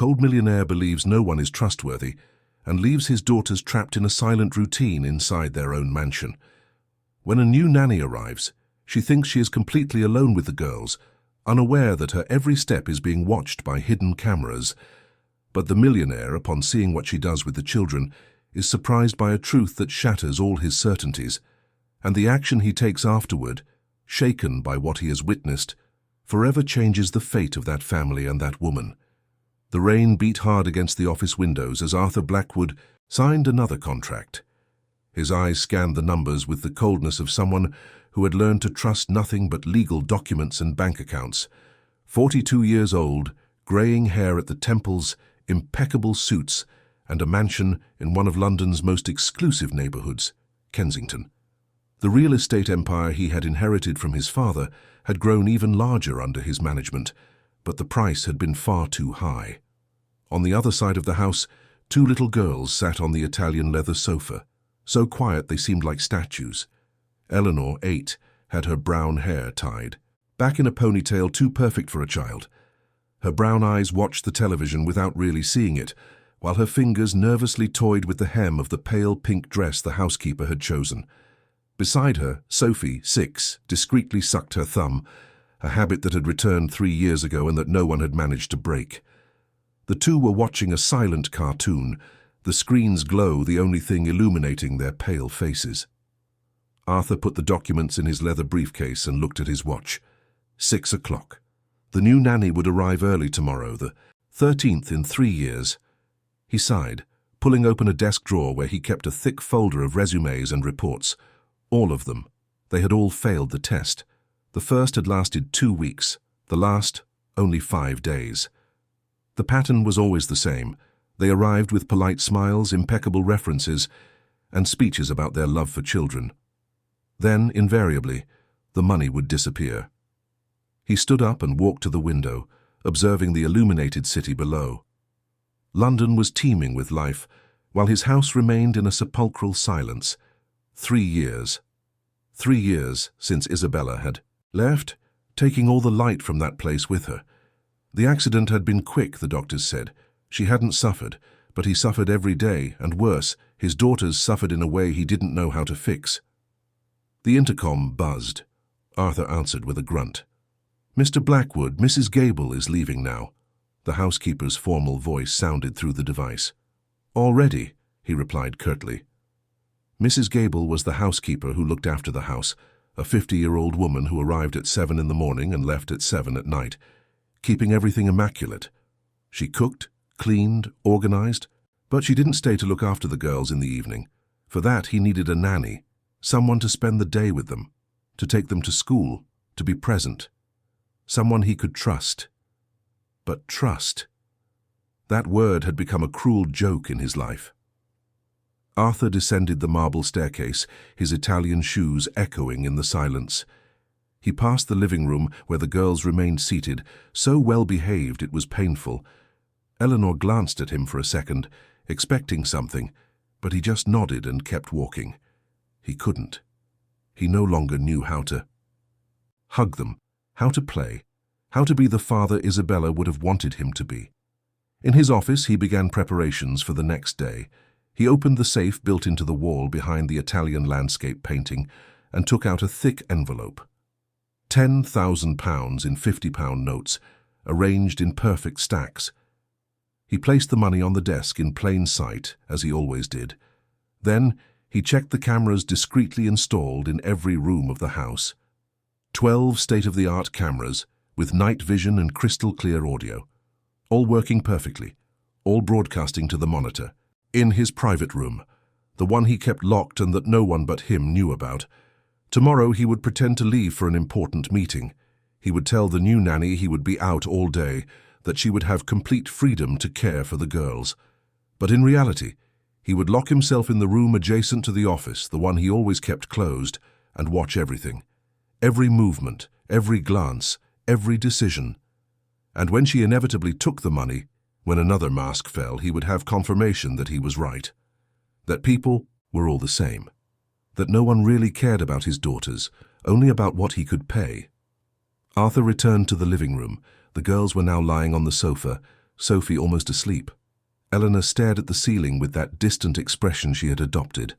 cold millionaire believes no one is trustworthy and leaves his daughters trapped in a silent routine inside their own mansion. When a new nanny arrives, she thinks she is completely alone with the girls, unaware that her every step is being watched by hidden cameras. But the millionaire, upon seeing what she does with the children, is surprised by a truth that shatters all his certainties, and the action he takes afterward, shaken by what he has witnessed, forever changes the fate of that family and that woman. The rain beat hard against the office windows as Arthur Blackwood signed another contract. His eyes scanned the numbers with the coldness of someone who had learned to trust nothing but legal documents and bank accounts. 42 years old, greying hair at the temples, impeccable suits, and a mansion in one of London's most exclusive neighbourhoods, Kensington. The real estate empire he had inherited from his father had grown even larger under his management, but the price had been far too high. On the other side of the house, two little girls sat on the Italian leather sofa, so quiet they seemed like statues. Eleanor, 8, had her brown hair tied, back in a ponytail too perfect for a child. Her brown eyes watched the television without really seeing it, while her fingers nervously toyed with the hem of the pale pink dress the housekeeper had chosen. Beside her, Sophie, 6, discreetly sucked her thumb, a habit that had returned 3 years ago and that no one had managed to break. The two were watching a silent cartoon, the screen's glow the only thing illuminating their pale faces. Arthur put the documents in his leather briefcase and looked at his watch. 6 o'clock. The new nanny would arrive early tomorrow, the 13th in 3 years. He sighed, pulling open a desk drawer where he kept a thick folder of resumes and reports. All of them. They had all failed the test. The first had lasted 2 weeks, the last only 5 days. The pattern was always the same. They arrived with polite smiles, impeccable references, and speeches about their love for children. Then, invariably, the money would disappear. He stood up and walked to the window, observing the illuminated city below. London was teeming with life, while his house remained in a sepulchral silence. 3 years. 3 years since Isabella had left, taking all the light from that place with her. The accident had been quick, the doctors said. She hadn't suffered, but he suffered every day, and worse, his daughters suffered in a way he didn't know how to fix. The intercom buzzed. Arthur answered with a grunt. "Mr. Blackwood, Mrs. Gable is leaving now." The housekeeper's formal voice sounded through the device. "Already," he replied curtly. Mrs. Gable was the housekeeper who looked after the house, a 50-year-old woman who arrived at 7 in the morning and left at 7 at night, keeping everything immaculate. She cooked, cleaned, organized, but she didn't stay to look after the girls in the evening. For that, he needed a nanny, someone to spend the day with them, to take them to school, to be present. Someone he could trust. But trust. That word had become a cruel joke in his life. Arthur descended the marble staircase, his Italian shoes echoing in the silence. He passed the living room where the girls remained seated, so well behaved it was painful. Eleanor glanced at him for a second, expecting something, but he just nodded and kept walking. He couldn't. He no longer knew how to hug them, how to play, how to be the father Isabella would have wanted him to be. In his office, he began preparations for the next day. He opened the safe built into the wall behind the Italian landscape painting and took out a thick envelope. £10,000 in £50 notes, arranged in perfect stacks. He placed the money on the desk in plain sight, as he always did. Then he checked the cameras discreetly installed in every room of the house. 12 state-of-the-art cameras with night vision and crystal-clear audio, all working perfectly, all broadcasting to the monitor. In his private room, the one he kept locked and that no one but him knew about. Tomorrow he would pretend to leave for an important meeting. He would tell the new nanny he would be out all day, that she would have complete freedom to care for the girls. But in reality, he would lock himself in the room adjacent to the office, the one he always kept closed, and watch everything. Every movement, every glance, every decision. And when she inevitably took the money, when another mask fell, he would have confirmation that he was right. That people were all the same. That no one really cared about his daughters, only about what he could pay. Arthur returned to the living room. The girls were now lying on the sofa, Sophie almost asleep. Eleanor stared at the ceiling with that distant expression she had adopted,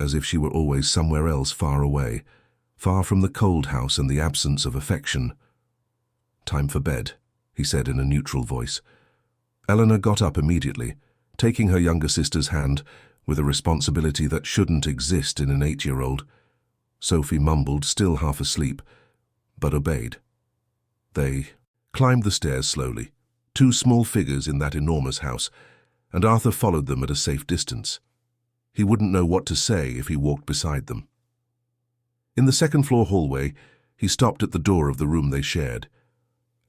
as if she were always somewhere else far away, far from the cold house and the absence of affection. "Time for bed," he said in a neutral voice. Eleanor got up immediately, taking her younger sister's hand with a responsibility that shouldn't exist in an 8-year-old. Sophie mumbled, still half asleep, but obeyed. They climbed the stairs slowly, 2 small figures in that enormous house, and Arthur followed them at a safe distance. He wouldn't know what to say if he walked beside them. In the second-floor hallway, he stopped at the door of the room they shared.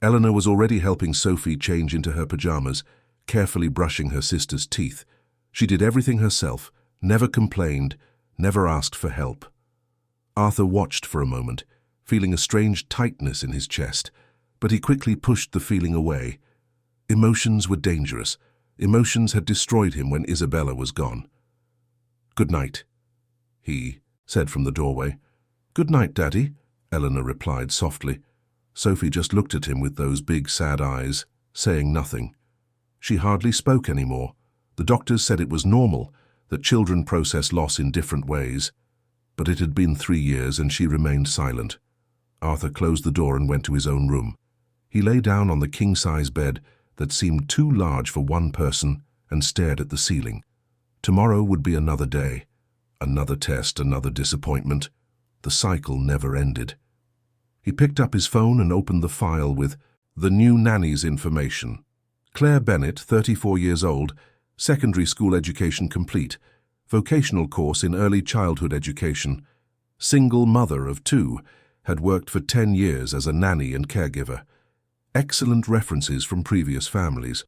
Eleanor was already helping Sophie change into her pajamas, carefully brushing her sister's teeth. She did everything herself, never complained, never asked for help. Arthur watched for a moment, feeling a strange tightness in his chest, but he quickly pushed the feeling away. Emotions were dangerous. Emotions had destroyed him when Isabella was gone. "Good night," he said from the doorway. "Good night, Daddy," Eleanor replied softly. Sophie just looked at him with those big, sad eyes, saying nothing. She hardly spoke anymore. The doctors said it was normal, that children process loss in different ways. But it had been 3 years and she remained silent. Arthur closed the door and went to his own room. He lay down on the king-size bed that seemed too large for one person and stared at the ceiling. Tomorrow would be another day. Another test, another disappointment. The cycle never ended. He picked up his phone and opened the file with the new nanny's information. Claire Bennett, 34 years old, secondary school education complete, vocational course in early childhood education, single mother of 2, had worked for 10 years as a nanny and caregiver. Excellent references from previous families.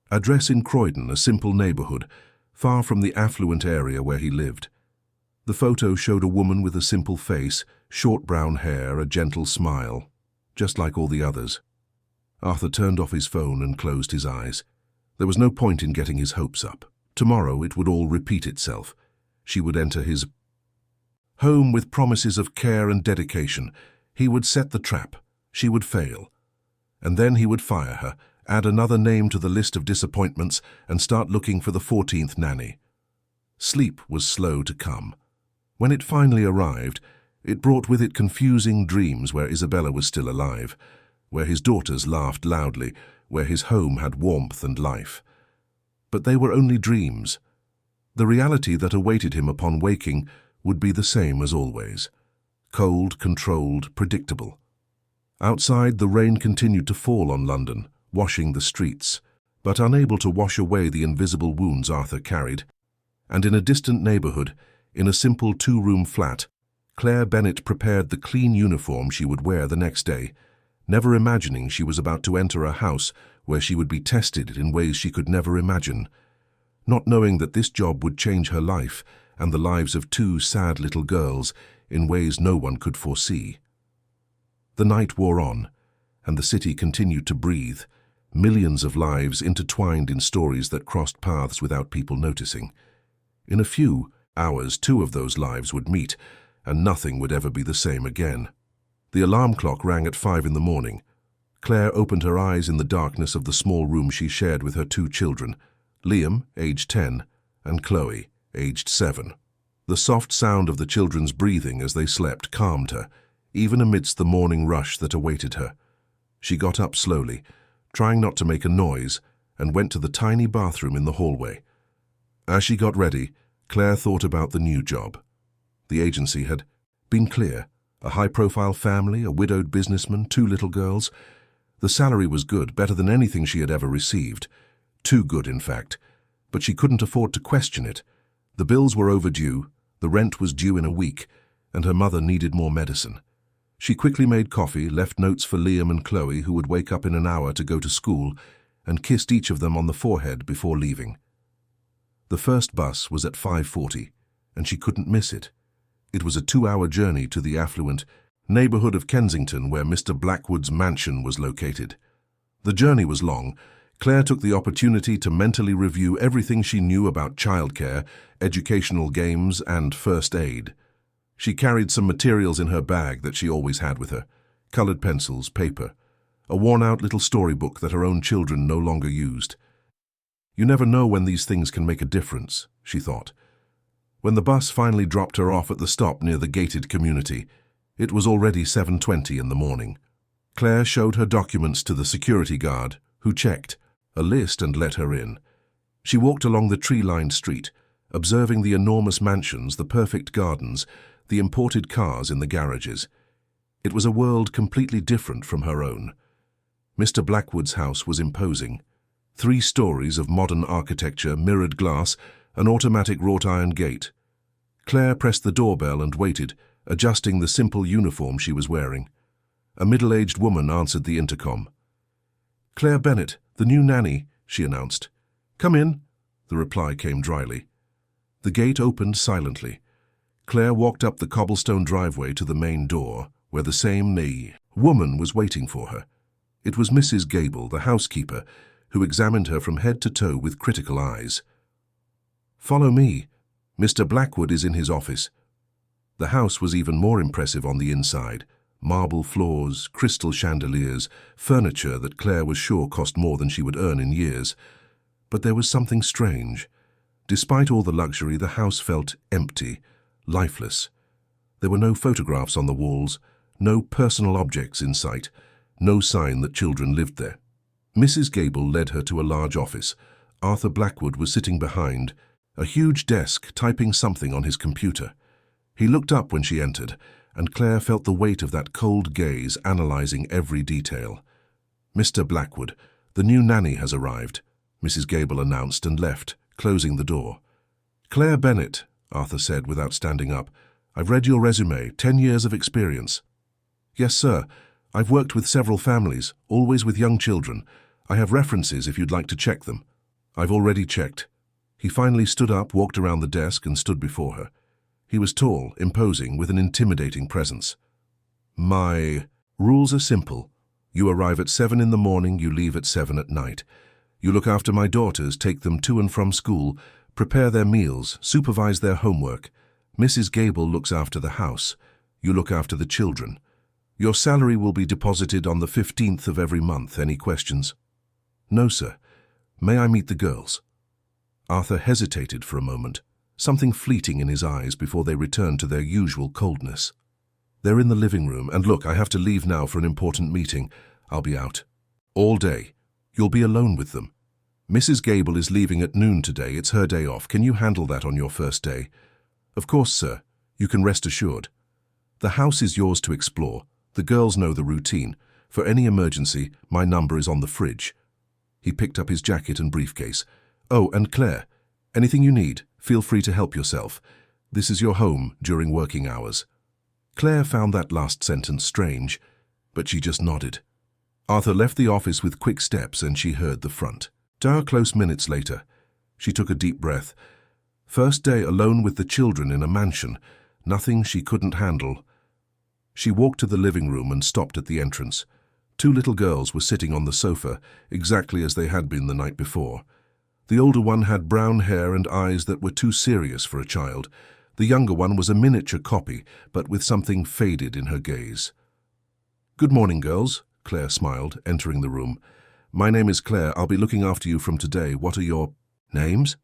Address in Croydon, a simple neighborhood, far from the affluent area where he lived. The photo showed a woman with a simple face, short brown hair, a gentle smile, just like all the others. Arthur turned off his phone and closed his eyes. There was no point in getting his hopes up. Tomorrow it would all repeat itself. She would enter his home with promises of care and dedication. He would set the trap. She would fail. And then he would fire her, add another name to the list of disappointments, and start looking for the 14th nanny. Sleep was slow to come. When it finally arrived, it brought with it confusing dreams where Isabella was still alive, where his daughters laughed loudly, where his home had warmth and life. But they were only dreams. The reality that awaited him upon waking would be the same as always. Cold, controlled, predictable. Outside, the rain continued to fall on London, washing the streets, but unable to wash away the invisible wounds Arthur carried. And in a distant neighborhood, in a simple 2-room flat, Claire Bennett prepared the clean uniform she would wear the next day, never imagining she was about to enter a house where she would be tested in ways she could never imagine, not knowing that this job would change her life and the lives of 2 sad little girls in ways no one could foresee. The night wore on, and the city continued to breathe, millions of lives intertwined in stories that crossed paths without people noticing. In a few hours, 2 of those lives would meet, and nothing would ever be the same again. The alarm clock rang at 5 in the morning. Claire opened her eyes in the darkness of the small room she shared with her 2 children, Liam, aged 10, and Chloe, aged 7. The soft sound of the children's breathing as they slept calmed her, even amidst the morning rush that awaited her. She got up slowly, trying not to make a noise, and went to the tiny bathroom in the hallway. As she got ready, Claire thought about the new job. The agency had been clear. A high-profile family, a widowed businessman, 2 little girls. The salary was good, better than anything she had ever received. Too good, in fact. But she couldn't afford to question it. The bills were overdue, the rent was due in a week, and her mother needed more medicine. She quickly made coffee, left notes for Liam and Chloe, who would wake up in an hour to go to school, and kissed each of them on the forehead before leaving. The first bus was at 5:40, and she couldn't miss it. It was a 2-hour journey to the affluent neighborhood of Kensington where Mr. Blackwood's mansion was located. The journey was long. Claire took the opportunity to mentally review everything she knew about childcare, educational games, and first aid. She carried some materials in her bag that she always had with her: colored pencils, paper. a worn-out little storybook that her own children no longer used. You never know when these things can make a difference, she thought. When the bus finally dropped her off at the stop near the gated community, it was already 7:20 in the morning. Claire showed her documents to the security guard, who checked a list and let her in. She walked along the tree-lined street, observing the enormous mansions, the perfect gardens, the imported cars in the garages. It was a world completely different from her own. Mr. Blackwood's house was imposing. 3 stories of modern architecture, mirrored glass, an automatic wrought-iron gate. Claire pressed the doorbell and waited, adjusting the simple uniform she was wearing. A middle-aged woman answered the intercom. "Claire Bennett, the new nanny," she announced. "Come in," the reply came dryly. The gate opened silently. Claire walked up the cobblestone driveway to the main door, where the same woman was waiting for her. It was Mrs. Gable, the housekeeper, who examined her from head to toe with critical eyes. "Follow me. Mr. Blackwood is in his office." The house was even more impressive on the inside. Marble floors, crystal chandeliers, furniture that Claire was sure cost more than she would earn in years. But there was something strange. Despite all the luxury, the house felt empty, lifeless. There were no photographs on the walls, no personal objects in sight, no sign that children lived there. Mrs. Gable led her to a large office. Arthur Blackwood was sitting behind a huge desk, typing something on his computer. He looked up when she entered, and Claire felt the weight of that cold gaze analyzing every detail. "Mr. Blackwood, the new nanny has arrived," Mrs. Gable announced and left, closing the door. "Claire Bennett," Arthur said without standing up. "I've read your resume, 10 years of experience." "Yes, sir. I've worked with several families, always with young children. I have references if you'd like to check them." "I've already checked." He finally stood up, walked around the desk, and stood before her. He was tall, imposing, with an intimidating presence. "My rules are simple. You arrive at 7 in the morning, you leave at 7 at night. You look after my daughters, take them to and from school, prepare their meals, supervise their homework. Mrs. Gable looks after the house. You look after the children. Your salary will be deposited on the 15th of every month. Any questions?" "No, sir. May I meet the girls?" Arthur hesitated for a moment, something fleeting in his eyes before they returned to their usual coldness. "They're in the living room, and look, I have to leave now for an important meeting. I'll be out all day. You'll be alone with them. Mrs. Gable is leaving at noon today. It's her day off. Can you handle that on your first day?" "Of course, sir. You can rest assured. The house is yours to explore. The girls know the routine. For any emergency, my number is on the fridge." He picked up his jacket and briefcase. "Oh, and Claire, anything you need, feel free to help yourself. This is your home during working hours." Claire found that last sentence strange, but she just nodded. Arthur left the office with quick steps and she heard the front door close minutes later. She took a deep breath. First day alone with the children in a mansion, nothing she couldn't handle. She walked to the living room and stopped at the entrance. 2 little girls were sitting on the sofa, exactly as they had been the night before. The older one had brown hair and eyes that were too serious for a child. The younger one was a miniature copy, but with something faded in her gaze. "Good morning, girls," Claire smiled, entering the room. "My name is Claire. I'll be looking after you from today. What are your names?"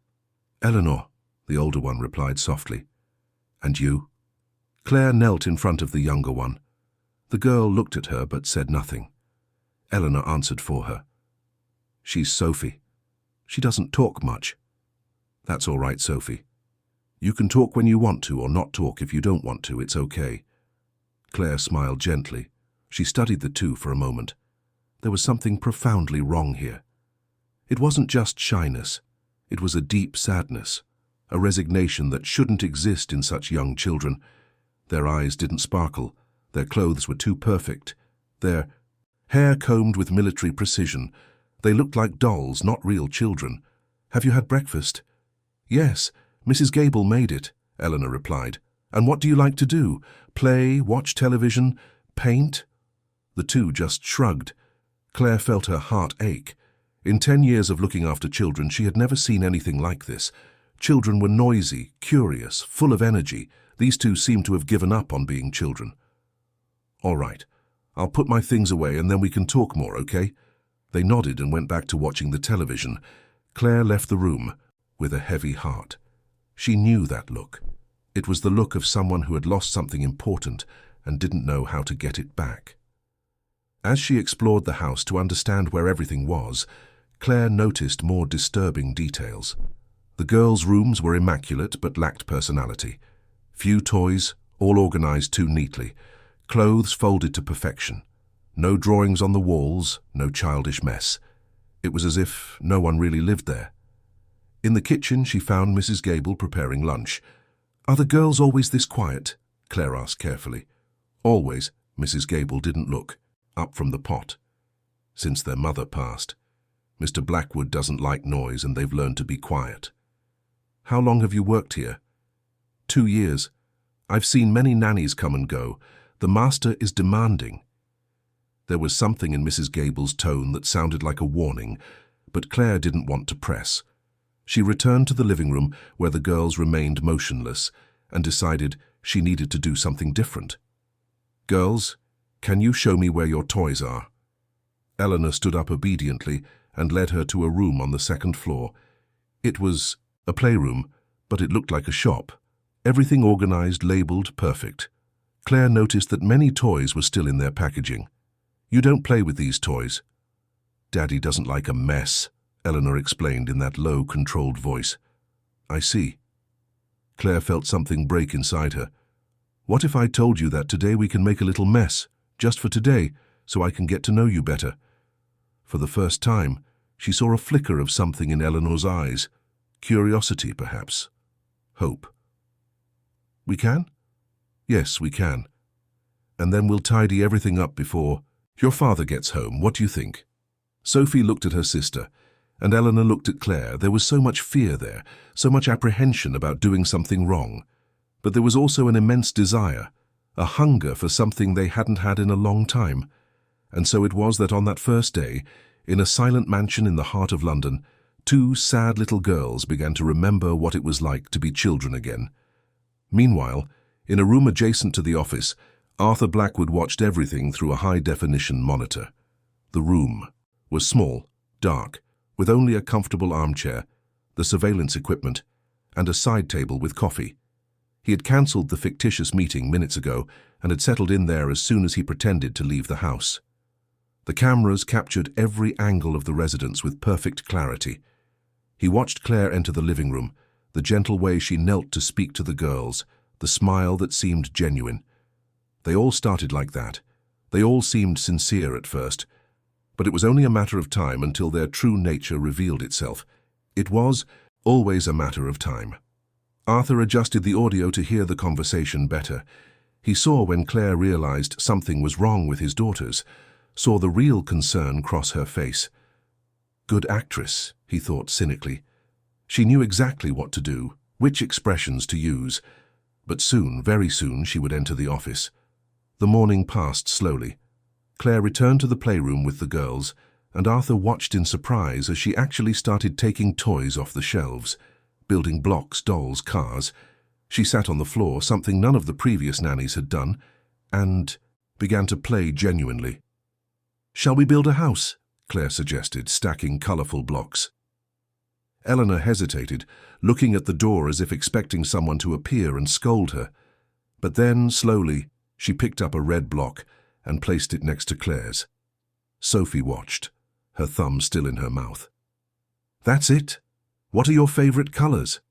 "Eleanor," the older one replied softly. "And you?" Claire knelt in front of the younger one. The girl looked at her but said nothing. Eleanor answered for her. "She's Sophie. She doesn't talk much." "That's all right, Sophie. You can talk when you want to or not talk if you don't want to. It's okay." Claire smiled gently. She studied the two for a moment. There was something profoundly wrong here. It wasn't just shyness. It was a deep sadness, a resignation that shouldn't exist in such young children. Their eyes didn't sparkle. Their clothes were too perfect. Their hair combed with military precision. They looked like dolls, not real children. "Have you had breakfast?" "Yes, Mrs. Gable made it," Eleanor replied. "And what do you like to do? Play, watch television, paint?" The two just shrugged. Claire felt her heart ache. In 10 years of looking after children, she had never seen anything like this. Children were noisy, curious, full of energy. These two seemed to have given up on being children. "All right, I'll put my things away and then we can talk more, okay? They nodded and went back to watching the television. Claire left the room with a heavy heart. She knew that look. It was the look of someone who had lost something important and didn't know how to get it back. As she explored the house to understand where everything was, Claire noticed more disturbing details. The girls' rooms were immaculate but lacked personality. Few toys, all organized too neatly. Clothes folded to perfection. No drawings on the walls, no childish mess. It was as if no one really lived there. In the kitchen, she found Mrs. Gable preparing lunch. "Are the girls always this quiet?" Claire asked carefully. "Always." Mrs. Gable didn't look up from the pot. "Since their mother passed. Mr. Blackwood doesn't like noise and they've learned to be quiet." "How long have you worked here?" 2 years. I've seen many nannies come and go. The master is demanding." There was something in Mrs. Gable's tone that sounded like a warning, but Claire didn't want to press. She returned to the living room where the girls remained motionless and decided she needed to do something different. "Girls, can you show me where your toys are?" Eleanor stood up obediently and led her to a room on the second floor. It was a playroom, but it looked like a shop. Everything organized, labeled, perfect. Claire noticed that many toys were still in their packaging. "You don't play with these toys." "Daddy doesn't like a mess," Eleanor explained in that low, controlled voice. "I see." Claire felt something break inside her. "What if I told you that today we can make a little mess, just for today, so I can get to know you better?" For the first time, she saw a flicker of something in Eleanor's eyes. Curiosity, perhaps. Hope. "We can?" "Yes, we can. And then we'll tidy everything up before your father gets home. What do you think?" Sophie looked at her sister, and Eleanor looked at Claire. There was so much fear there, so much apprehension about doing something wrong. But there was also an immense desire, a hunger for something they hadn't had in a long time. And so it was that on that first day, in a silent mansion in the heart of London, 2 sad little girls began to remember what it was like to be children again. Meanwhile, in a room adjacent to the office, Arthur Blackwood watched everything through a high-definition monitor. The room was small, dark, with only a comfortable armchair, the surveillance equipment, and a side table with coffee. He had cancelled the fictitious meeting minutes ago and had settled in there as soon as he pretended to leave the house. The cameras captured every angle of the residence with perfect clarity. He watched Claire enter the living room, the gentle way she knelt to speak to the girls, the smile that seemed genuine. They all started like that. They all seemed sincere at first, but it was only a matter of time until their true nature revealed itself. It was always a matter of time. Arthur adjusted the audio to hear the conversation better. He saw when Claire realized something was wrong with his daughters, saw the real concern cross her face. Good actress, he thought cynically. She knew exactly what to do, which expressions to use. But soon, very soon, she would enter the office. The morning passed slowly. Claire returned to the playroom with the girls, and Arthur watched in surprise as she actually started taking toys off the shelves, building blocks, dolls, cars. She sat on the floor, something none of the previous nannies had done, and began to play genuinely. "Shall we build a house?" Claire suggested, stacking colourful blocks. Eleanor hesitated, looking at the door as if expecting someone to appear and scold her. But then, slowly, she picked up a red block and placed it next to Claire's. Sophie watched, her thumb still in her mouth. "That's it. What are your favourite colours?"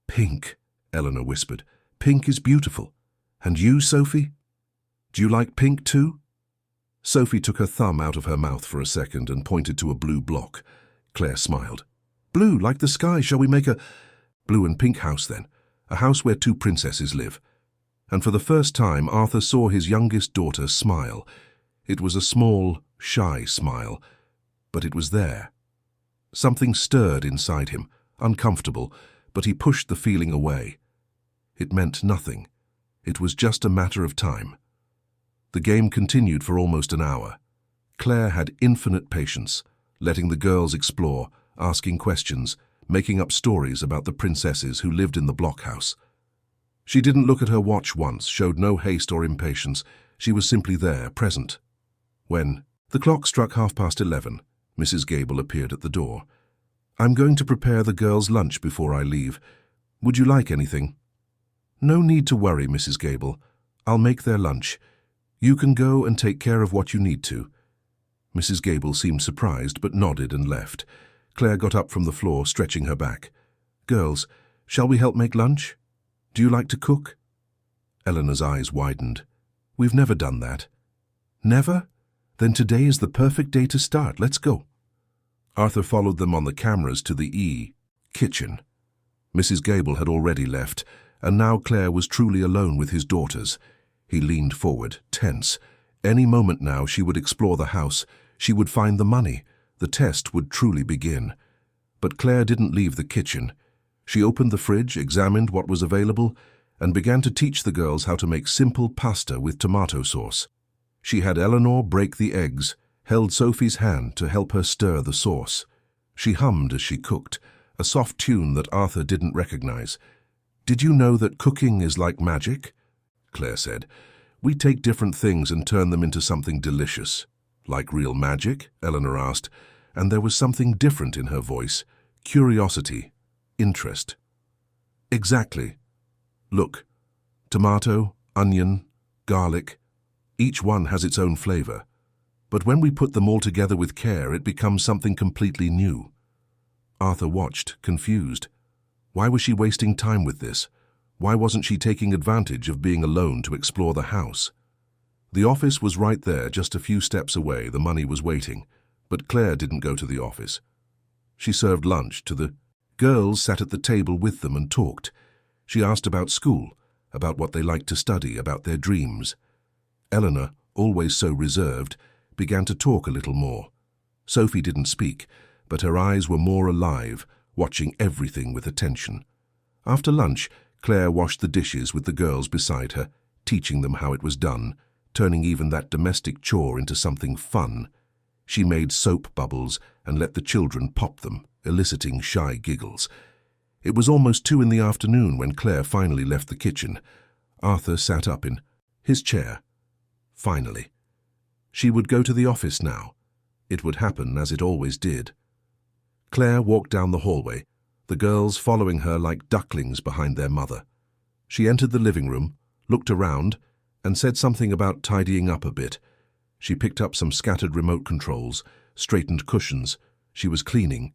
"Pink," Eleanor whispered. "Pink is beautiful. And you, Sophie? Do you like pink too?" Sophie took her thumb out of her mouth for a second and pointed to a blue block. Claire smiled. "Blue, like the sky. Shall we make a blue and pink house then? A house where 2 princesses live." And for the first time, Arthur saw his youngest daughter smile. It was a small, shy smile, but it was there. Something stirred inside him, uncomfortable, but he pushed the feeling away. It meant nothing. It was just a matter of time. The game continued for almost an hour. Claire had infinite patience, letting the girls explore, asking questions, making up stories about the princesses who lived in the blockhouse. She didn't look at her watch once, showed no haste or impatience. She was simply there, present. When the clock struck 11:30, Mrs. Gable appeared at the door. "I'm going to prepare the girls' lunch before I leave. Would you like anything?" "No need to worry, Mrs. Gable. I'll make their lunch. You can go and take care of what you need to." Mrs. Gable seemed surprised but nodded and left. Claire got up from the floor, stretching her back. "Girls, shall we help make lunch? Do you like to cook?" Eleanor's eyes widened. "We've never done that." "Never? Then today is the perfect day to start. Let's go." Arthur followed them on the cameras to the kitchen. Mrs. Gable had already left, and now Claire was truly alone with his daughters. He leaned forward, tense. Any moment now she would explore the house. She would find the money. The test would truly begin. But Claire didn't leave the kitchen. She opened the fridge, examined what was available, and began to teach the girls how to make simple pasta with tomato sauce. She had Eleanor break the eggs, held Sophie's hand to help her stir the sauce. She hummed as she cooked, a soft tune that Arthur didn't recognize. "Did you know that cooking is like magic?" Claire said. "We take different things and turn them into something delicious." "Like real magic?" Eleanor asked, and there was something different in her voice. Curiosity, interest. "Exactly. Look, tomato, onion, garlic, each one has its own flavor. But when we put them all together with care, it becomes something completely new." Arthur watched, confused. Why was she wasting time with this? Why wasn't she taking advantage of being alone to explore the house? The office was right there, just a few steps away. The money was waiting. But Claire didn't go to the office. She served lunch to the girls, sat at the table with them and talked. She asked about school, about what they liked to study, about their dreams. Eleanor, always so reserved, began to talk a little more. Sophie didn't speak, but her eyes were more alive, watching everything with attention. After lunch, Claire washed the dishes with the girls beside her, teaching them how it was done, turning even that domestic chore into something fun. She made soap bubbles and let the children pop them, eliciting shy giggles. It was almost 2 in the afternoon when Claire finally left the kitchen. Arthur sat up in his chair. Finally. She would go to the office now. It would happen as it always did. Claire walked down the hallway, the girls following her like ducklings behind their mother. She entered the living room, looked around, and said something about tidying up a bit. She picked up some scattered remote controls, straightened cushions. She was cleaning.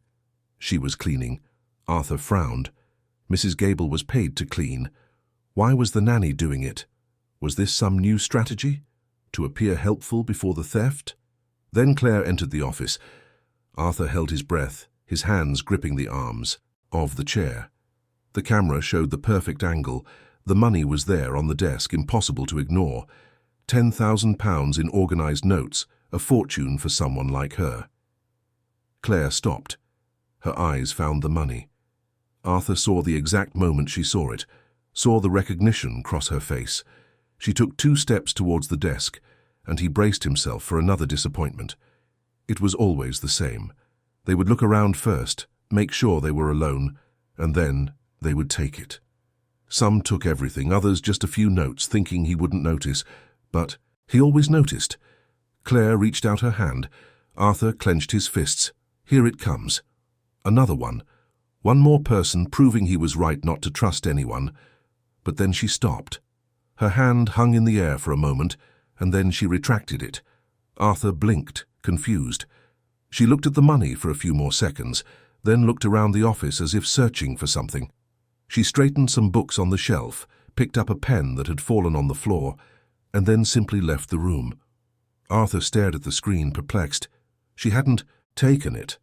Arthur frowned. Mrs. Gable was paid to clean. Why was the nanny doing it? Was this some new strategy? To appear helpful before the theft? Then Claire entered the office. Arthur held his breath, his hands gripping the arms of the chair. The camera showed the perfect angle. The money was there on the desk, impossible to ignore. £10,000 in organized notes, a fortune for someone like her. Claire stopped. Her eyes found the money. Arthur saw the exact moment she saw it, saw the recognition cross her face. She took 2 steps towards the desk, and he braced himself for another disappointment. It was always the same. They would look around first, make sure they were alone, and then they would take it. Some took everything, others just a few notes, thinking he wouldn't notice. But he always noticed. Claire reached out her hand. Arthur clenched his fists. Here it comes. Another one. One more person proving he was right not to trust anyone. But then she stopped. Her hand hung in the air for a moment, and then she retracted it. Arthur blinked, confused. She looked at the money for a few more seconds, then looked around the office as if searching for something. She straightened some books on the shelf, picked up a pen that had fallen on the floor, and then simply left the room. Arthur stared at the screen, perplexed. She hadn't taken it.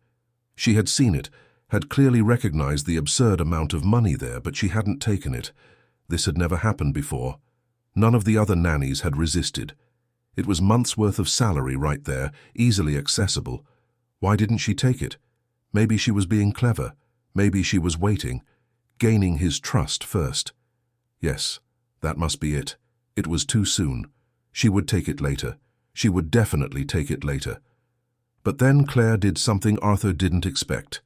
She had seen it, had clearly recognized the absurd amount of money there, but she hadn't taken it. This had never happened before. None of the other nannies had resisted. It was months' worth of salary right there, easily accessible. Why didn't she take it? Maybe she was being clever. Maybe she was waiting, gaining his trust first. Yes, that must be it. It was too soon. She would take it later. She would definitely take it later. But then Claire did something Arthur didn't expect.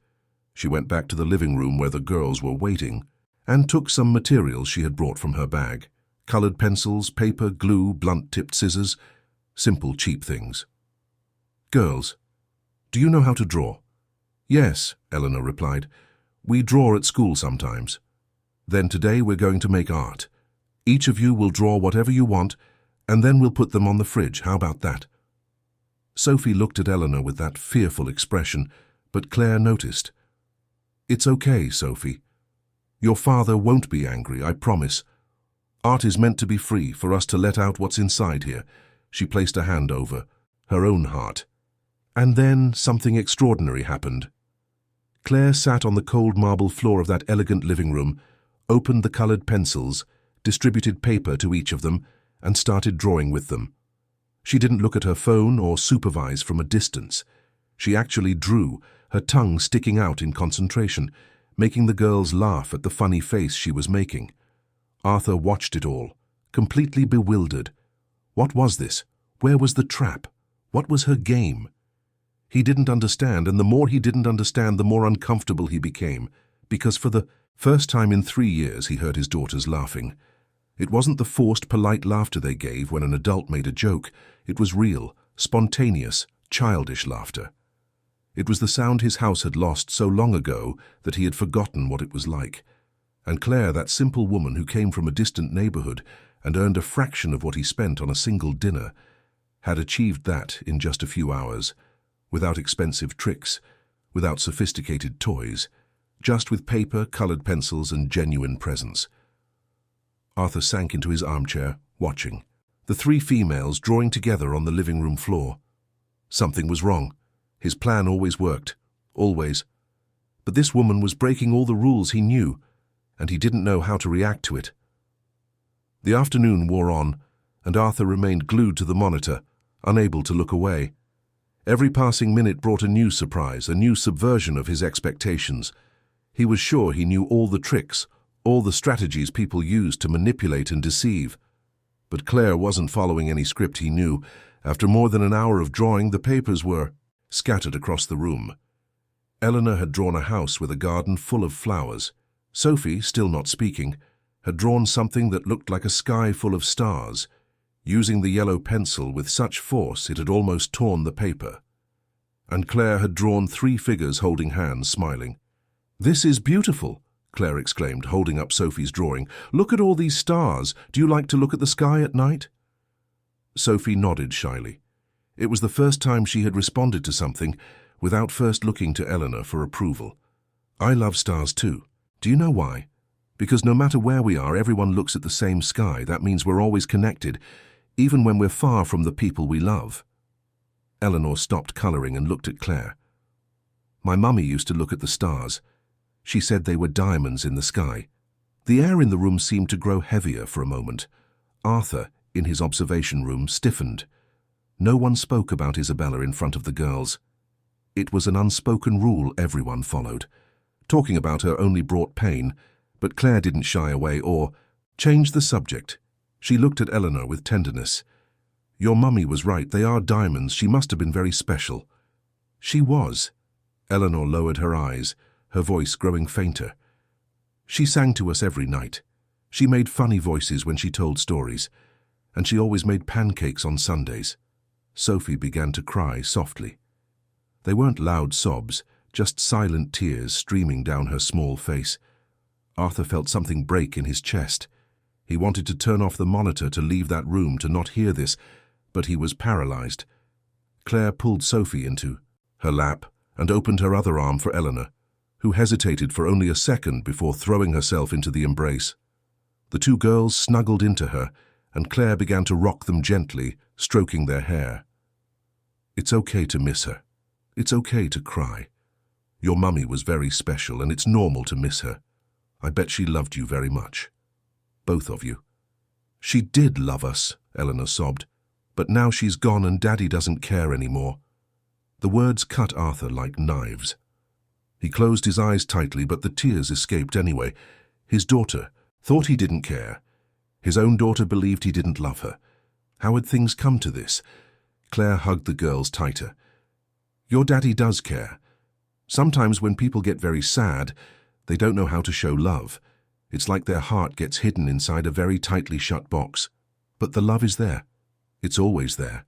She went back to the living room where the girls were waiting and took some materials she had brought from her bag. Colored pencils, paper, glue, blunt-tipped scissors. Simple, cheap things. Girls, do you know how to draw? Yes, Eleanor replied. We draw at school sometimes. Then today we're going to make art. Each of you will draw whatever you want, and then we'll put them on the fridge. How about that? Sophie looked at Eleanor with that fearful expression, but Claire noticed. It's okay, Sophie. Your father won't be angry, I promise. Art is meant to be free, for us to let out what's inside here. She placed a hand over her own heart. And then something extraordinary happened. Claire sat on the cold marble floor of that elegant living room, opened the colored pencils, distributed paper to each of them, and started drawing with them. She didn't look at her phone or supervise from a distance. She actually drew, her tongue sticking out in concentration, making the girls laugh at the funny face she was making. Arthur watched it all, completely bewildered. What was this? Where was the trap? What was her game? He didn't understand, and the more he didn't understand, the more uncomfortable he became, because for the first time in 3 years he heard his daughters laughing. It wasn't the forced, polite laughter they gave when an adult made a joke. It was real, spontaneous, childish laughter. It was the sound his house had lost so long ago that he had forgotten what it was like. And Claire, that simple woman who came from a distant neighborhood and earned a fraction of what he spent on a single dinner, had achieved that in just a few hours, without expensive tricks, without sophisticated toys, just with paper, colored pencils, and genuine presence. Arthur sank into his armchair, watching. The 3 females drawing together on the living room floor. Something was wrong. His plan always worked. Always. But this woman was breaking all the rules he knew, and he didn't know how to react to it. The afternoon wore on, and Arthur remained glued to the monitor, unable to look away. Every passing minute brought a new surprise, a new subversion of his expectations. He was sure he knew all the tricks, all the strategies people used to manipulate and deceive. But Claire wasn't following any script he knew. After more than an hour of drawing, the papers were scattered across the room. Eleanor had drawn a house with a garden full of flowers. Sophie, still not speaking, had drawn something that looked like a sky full of stars, using the yellow pencil with such force it had almost torn the paper. And Claire had drawn 3 figures holding hands, smiling. "This is beautiful," Claire exclaimed, holding up Sophie's drawing. "Look at all these stars. Do you like to look at the sky at night?" Sophie nodded shyly. It was the first time she had responded to something without first looking to Eleanor for approval. "I love stars too. Do you know why? Because no matter where we are, everyone looks at the same sky. That means we're always connected, even when we're far from the people we love." Eleanor stopped coloring and looked at Claire. "My mummy used to look at the stars. She said they were diamonds in the sky." The air in the room seemed to grow heavier for a moment. Arthur, in his observation room, stiffened. No one spoke about Isabella in front of the girls. It was an unspoken rule everyone followed. Talking about her only brought pain, but Claire didn't shy away or change the subject. She looked at Eleanor with tenderness. "Your mummy was right. They are diamonds. She must have been very special." "She was." Eleanor lowered her eyes, her voice growing fainter. "She sang to us every night. She made funny voices when she told stories, and she always made pancakes on Sundays." Sophie began to cry softly. They weren't loud sobs, just silent tears streaming down her small face. Arthur felt something break in his chest. He wanted to turn off the monitor, to leave that room, to not hear this, but he was paralyzed. Claire pulled Sophie into her lap and opened her other arm for Eleanor, who hesitated for only a second before throwing herself into the embrace. The 2 girls snuggled into her, and Claire began to rock them gently, stroking their hair. "It's okay to miss her. It's okay to cry. Your mummy was very special, and it's normal to miss her. I bet she loved you very much. Both of you." "She did love us," Eleanor sobbed. "But now she's gone and Daddy doesn't care anymore." The words cut Arthur like knives. He closed his eyes tightly, but the tears escaped anyway. His daughter thought he didn't care. His own daughter believed he didn't love her. How had things come to this? Claire hugged the girls tighter. "Your daddy does care. Sometimes when people get very sad, they don't know how to show love. It's like their heart gets hidden inside a very tightly shut box. But the love is there. It's always there.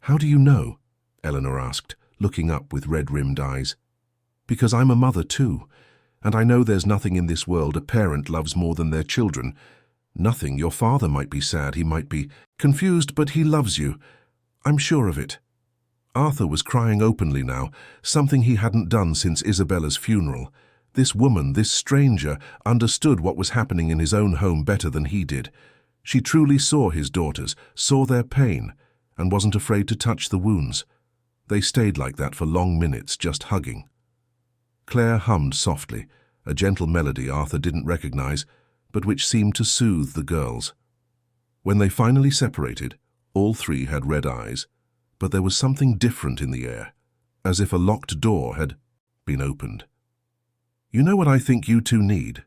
How do you know? Eleanor asked, looking up with red-rimmed eyes. Because I'm a mother too, and I know there's nothing in this world a parent loves more than their children. Nothing. Your father might be sad, he might be confused, but he loves you. I'm sure of it. Arthur was crying openly now, something he hadn't done since Isabella's funeral. This woman, this stranger, understood what was happening in his own home better than he did. She truly saw his daughters, saw their pain, and wasn't afraid to touch the wounds. They stayed like that for long minutes, just hugging. Claire hummed softly, a gentle melody Arthur didn't recognize, but which seemed to soothe the girls. When they finally separated, all three had red eyes, but there was something different in the air, as if a locked door had been opened. You know what I think you two need?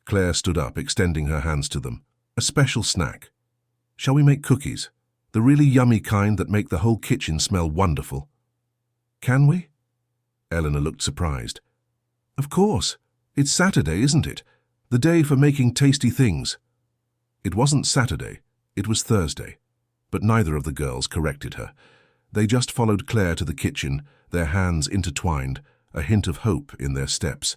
Claire stood up, extending her hands to them. A special snack. Shall we make cookies? The really yummy kind that make the whole kitchen smell wonderful. Can we? Eleanor looked surprised. Of course. It's Saturday, isn't it? The day for making tasty things. It wasn't Saturday, it was Thursday. But neither of the girls corrected her. They just followed Claire to the kitchen, their hands intertwined, a hint of hope in their steps.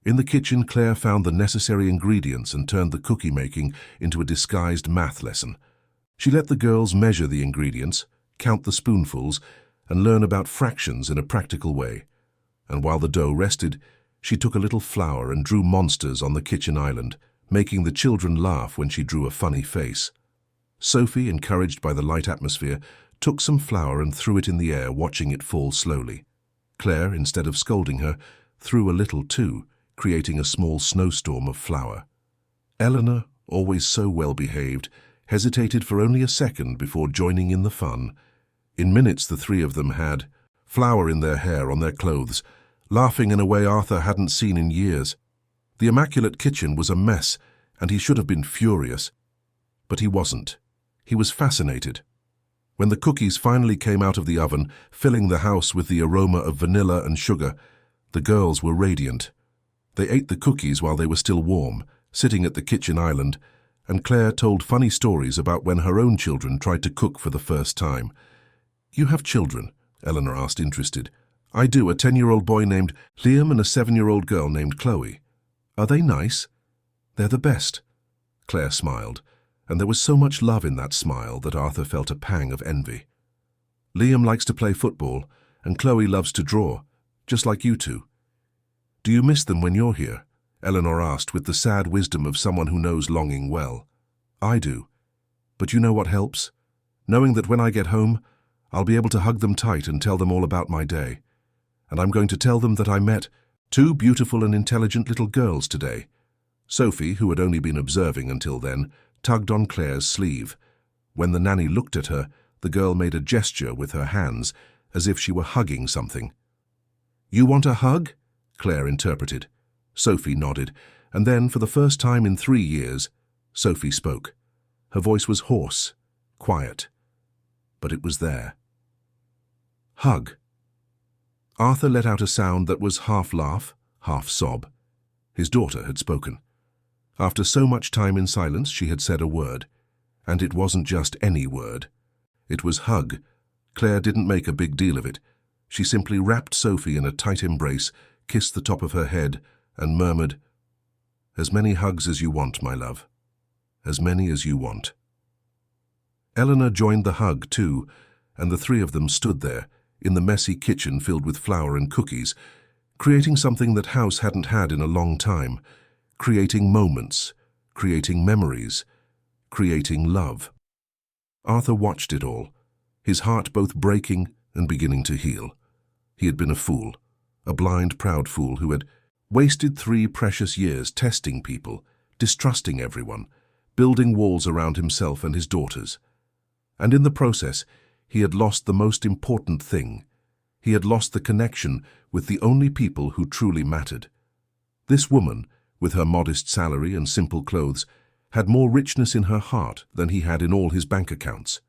In the kitchen, Claire found the necessary ingredients and turned the cookie-making into a disguised math lesson. She let the girls measure the ingredients, count the spoonfuls, and learn about fractions in a practical way. And while the dough rested, she took a little flour and drew monsters on the kitchen island, making the children laugh when she drew a funny face. Sophie, encouraged by the light atmosphere, took some flour and threw it in the air, watching it fall slowly. Claire, instead of scolding her, threw a little too, creating a small snowstorm of flour. Eleanor, always so well-behaved, hesitated for only a second before joining in the fun. In minutes the three of them had flour in their hair, on their clothes, laughing in a way Arthur hadn't seen in years. The immaculate kitchen was a mess, and he should have been furious. But he wasn't. He was fascinated. When the cookies finally came out of the oven, filling the house with the aroma of vanilla and sugar, the girls were radiant. They ate the cookies while they were still warm, sitting at the kitchen island, and Claire told funny stories about when her own children tried to cook for the first time. You have children? Eleanor asked, interested. I do, a 10-year-old boy named Liam and a 7-year-old girl named Chloe. Are they nice? They're the best. Claire smiled, and there was so much love in that smile that Arthur felt a pang of envy. Liam likes to play football, and Chloe loves to draw, just like you two. Do you miss them when you're here? Eleanor asked with the sad wisdom of someone who knows longing well. I do. But you know what helps? Knowing that when I get home, I'll be able to hug them tight and tell them all about my day. And I'm going to tell them that I met 2 beautiful and intelligent little girls today. Sophie, who had only been observing until then, tugged on Claire's sleeve. When the nanny looked at her, the girl made a gesture with her hands, as if she were hugging something. You want a hug? Claire interpreted. Sophie nodded, and then, for the first time in 3 years, Sophie spoke. Her voice was hoarse, quiet, but it was there. Hug. Arthur let out a sound that was half laugh, half sob. His daughter had spoken. After so much time in silence, she had said a word. And it wasn't just any word. It was hug. Claire didn't make a big deal of it. She simply wrapped Sophie in a tight embrace, kissed the top of her head, and murmured, "As many hugs as you want, my love. As many as you want." Eleanor joined the hug, too, and the 3 of them stood there, in the messy kitchen filled with flour and cookies, creating something that house hadn't had in a long time, creating moments, creating memories, creating love. Arthur watched it all, his heart both breaking and beginning to heal. He had been a fool, a blind, proud fool who had wasted 3 precious years testing people, distrusting everyone, building walls around himself and his daughters. And in the process, he had lost the most important thing. He had lost the connection with the only people who truly mattered. This woman, with her modest salary and simple clothes, had more richness in her heart than he had in all his bank accounts.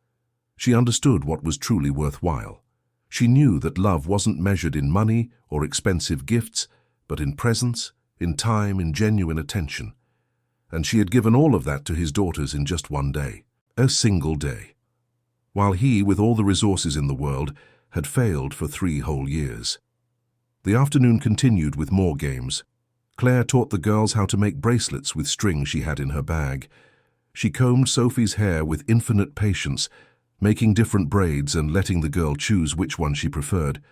She understood what was truly worthwhile. She knew that love wasn't measured in money or expensive gifts, but in presence, in time, in genuine attention. and she had given all of that to his daughters in just one day, a single day, while he, with all the resources in the world, had failed for 3 whole years. The afternoon continued with more games. Claire taught the girls how to make bracelets with string she had in her bag. She combed Sophie's hair with infinite patience, making different braids and letting the girl choose which one she preferred.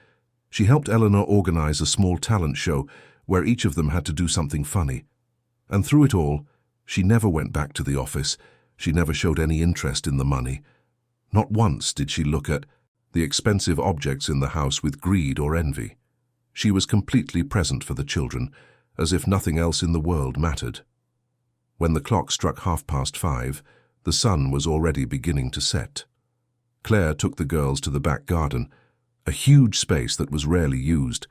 She helped Eleanor organize a small talent show where each of them had to do something funny. And through it all, she never went back to the office. She never showed any interest in the money. Not once did she look at the expensive objects in the house with greed or envy. She was completely present for the children, as if nothing else in the world mattered. When the clock struck 5:30, the sun was already beginning to set. Claire took the girls to the back garden, a huge space that was rarely used.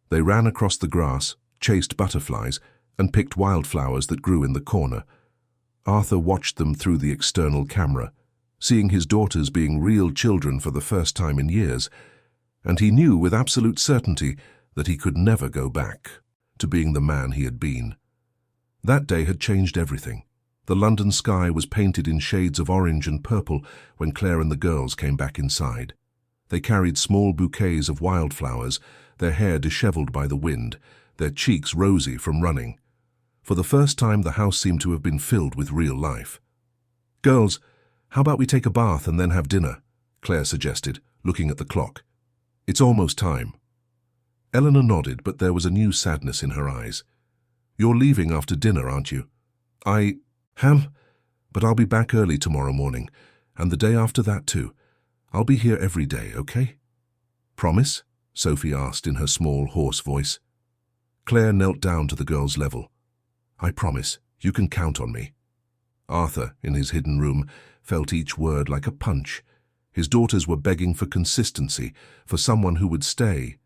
They ran across the grass, chased butterflies, and picked wildflowers that grew in the corner. Arthur watched them through the external camera, seeing his daughters being real children for the first time in years, and he knew with absolute certainty that he could never go back to being the man he had been. That day had changed everything. The London sky was painted in shades of orange and purple when Claire and the girls came back inside. They carried small bouquets of wildflowers, their hair disheveled by the wind, their cheeks rosy from running. For the first time, the house seemed to have been filled with real life. "Girls, how about we take a bath and then have dinner?" Claire suggested, looking at the clock. "It's almost time." Eleanor nodded, but there was a new sadness in her eyes. "You're leaving after dinner, aren't you?" "I am, but I'll be back early tomorrow morning, and the day after that too. I'll be here every day, okay?" "Promise?" Sophie asked in her small, hoarse voice. Claire knelt down to the girl's level. "I promise. You can count on me." Arthur, in his hidden room, felt each word like a punch. His daughters were begging for consistency, for someone who would stay.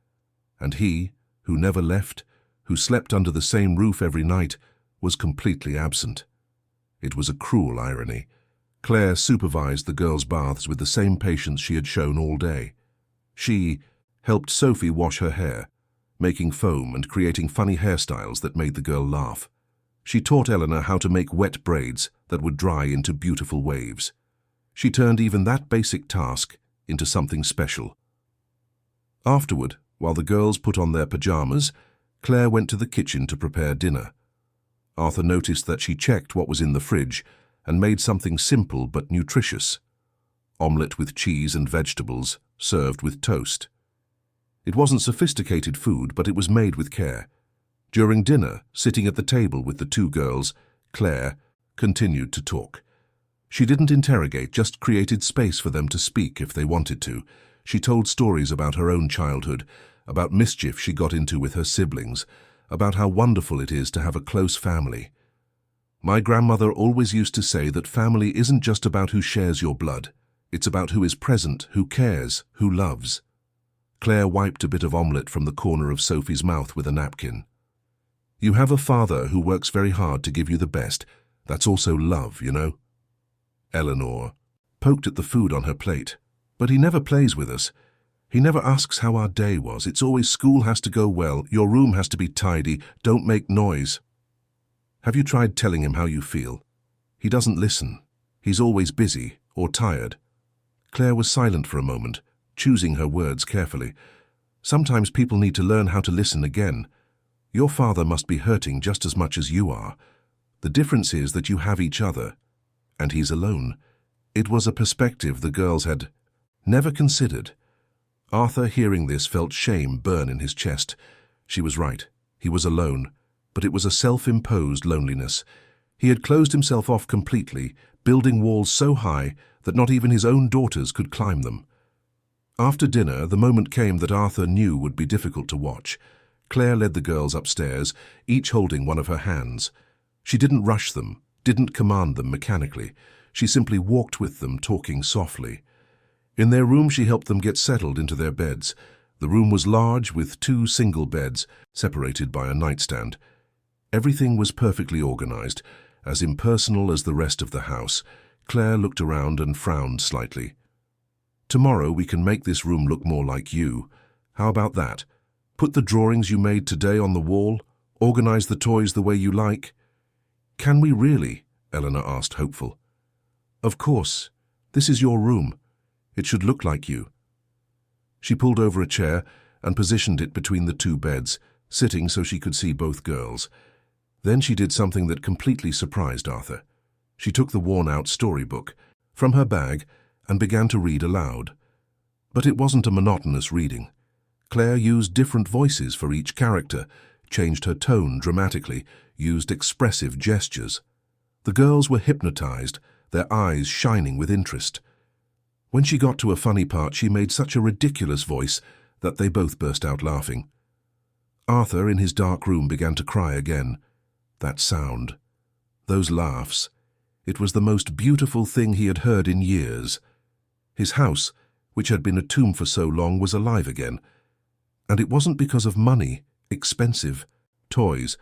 And he, who never left, who slept under the same roof every night, was completely absent. It was a cruel irony. Claire supervised the girls' baths with the same patience she had shown all day. She helped Sophie wash her hair, making foam and creating funny hairstyles that made the girl laugh. She taught Eleanor how to make wet braids that would dry into beautiful waves. She turned even that basic task into something special. Afterward, while the girls put on their pajamas, Claire went to the kitchen to prepare dinner. Arthur noticed that she checked what was in the fridge and made something simple but nutritious. Omelette with cheese and vegetables, served with toast. It wasn't sophisticated food, but it was made with care. During dinner, sitting at the table with the 2 girls, Claire continued to talk. She didn't interrogate, just created space for them to speak if they wanted to. She told stories about her own childhood, about mischief she got into with her siblings, about how wonderful it is to have a close family. "My grandmother always used to say that family isn't just about who shares your blood. It's about who is present, who cares, who loves." Claire wiped a bit of omelette from the corner of Sophie's mouth with a napkin. "You have a father who works very hard to give you the best. That's also love, you know." Eleanor poked at the food on her plate. "But he never plays with us. He never asks how our day was. It's always school has to go well, your room has to be tidy, don't make noise." "Have you tried telling him how you feel?" "He doesn't listen. He's always busy or tired." Claire was silent for a moment, choosing her words carefully. "Sometimes people need to learn how to listen again. Your father must be hurting just as much as you are. The difference is that you have each other, and he's alone." It was a perspective the girls had never considered. Arthur, hearing this, felt shame burn in his chest. She was right. He was alone, but it was a self-imposed loneliness. He had closed himself off completely, building walls so high that not even his own daughters could climb them. After dinner, the moment came that Arthur knew would be difficult to watch. Claire led the girls upstairs, each holding one of her hands. She didn't rush them, didn't command them mechanically. She simply walked with them, talking softly. In their room, she helped them get settled into their beds. The room was large, with 2 single beds, separated by a nightstand. Everything was perfectly organized, as impersonal as the rest of the house. Claire looked around and frowned slightly. "Tomorrow we can make this room look more like you. How about that? Put the drawings you made today on the wall, organize the toys the way you like." "Can we really?" Eleanor asked, hopeful. "Of course. This is your room. It should look like you." She pulled over a chair and positioned it between the two beds, sitting so she could see both girls. Then she did something that completely surprised Arthur. She took the worn-out storybook from her bag and began to read aloud. But it wasn't a monotonous reading. Claire used different voices for each character, changed her tone dramatically, used expressive gestures. The girls were hypnotized, their eyes shining with interest. When she got to a funny part, she made such a ridiculous voice that they both burst out laughing. Arthur, in his dark room, began to cry again. That sound, those laughs, it was the most beautiful thing he had heard in years. His house, which had been a tomb for so long, was alive again. And it wasn't because of money, expensive toys,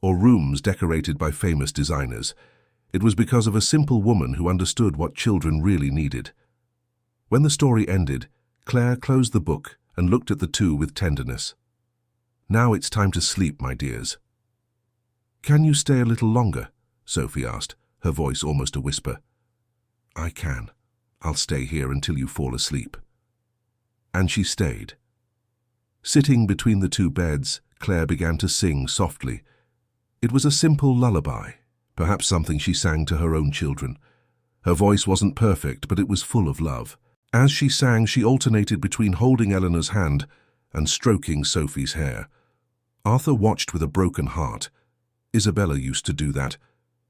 or rooms decorated by famous designers. It was because of a simple woman who understood what children really needed. When the story ended, Claire closed the book and looked at the two with tenderness. "Now it's time to sleep, my dears." "Can you stay a little longer?" Sophie asked, her voice almost a whisper. "I can. I'll stay here until you fall asleep." And she stayed. Sitting between the two beds, Claire began to sing softly. It was a simple lullaby, perhaps something she sang to her own children. Her voice wasn't perfect, but it was full of love. As she sang, she alternated between holding Eleanor's hand and stroking Sophie's hair. Arthur watched with a broken heart. Isabella used to do that.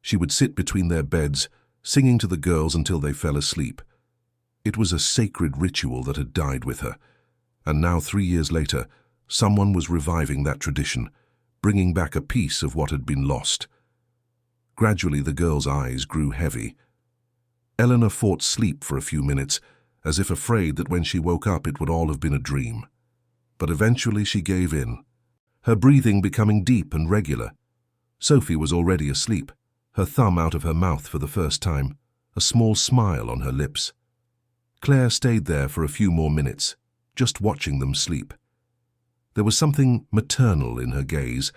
She would sit between their beds, singing to the girls until they fell asleep. It was a sacred ritual that had died with her. And now, 3 years later, someone was reviving that tradition, bringing back a piece of what had been lost. Gradually, the girls' eyes grew heavy. Eleanor fought sleep for a few minutes, as if afraid that when she woke up it would all have been a dream. But eventually she gave in, her breathing becoming deep and regular. Sophie was already asleep, her thumb out of her mouth for the first time, a small smile on her lips. Claire stayed there for a few more minutes, just watching them sleep. There was something maternal in her gaze,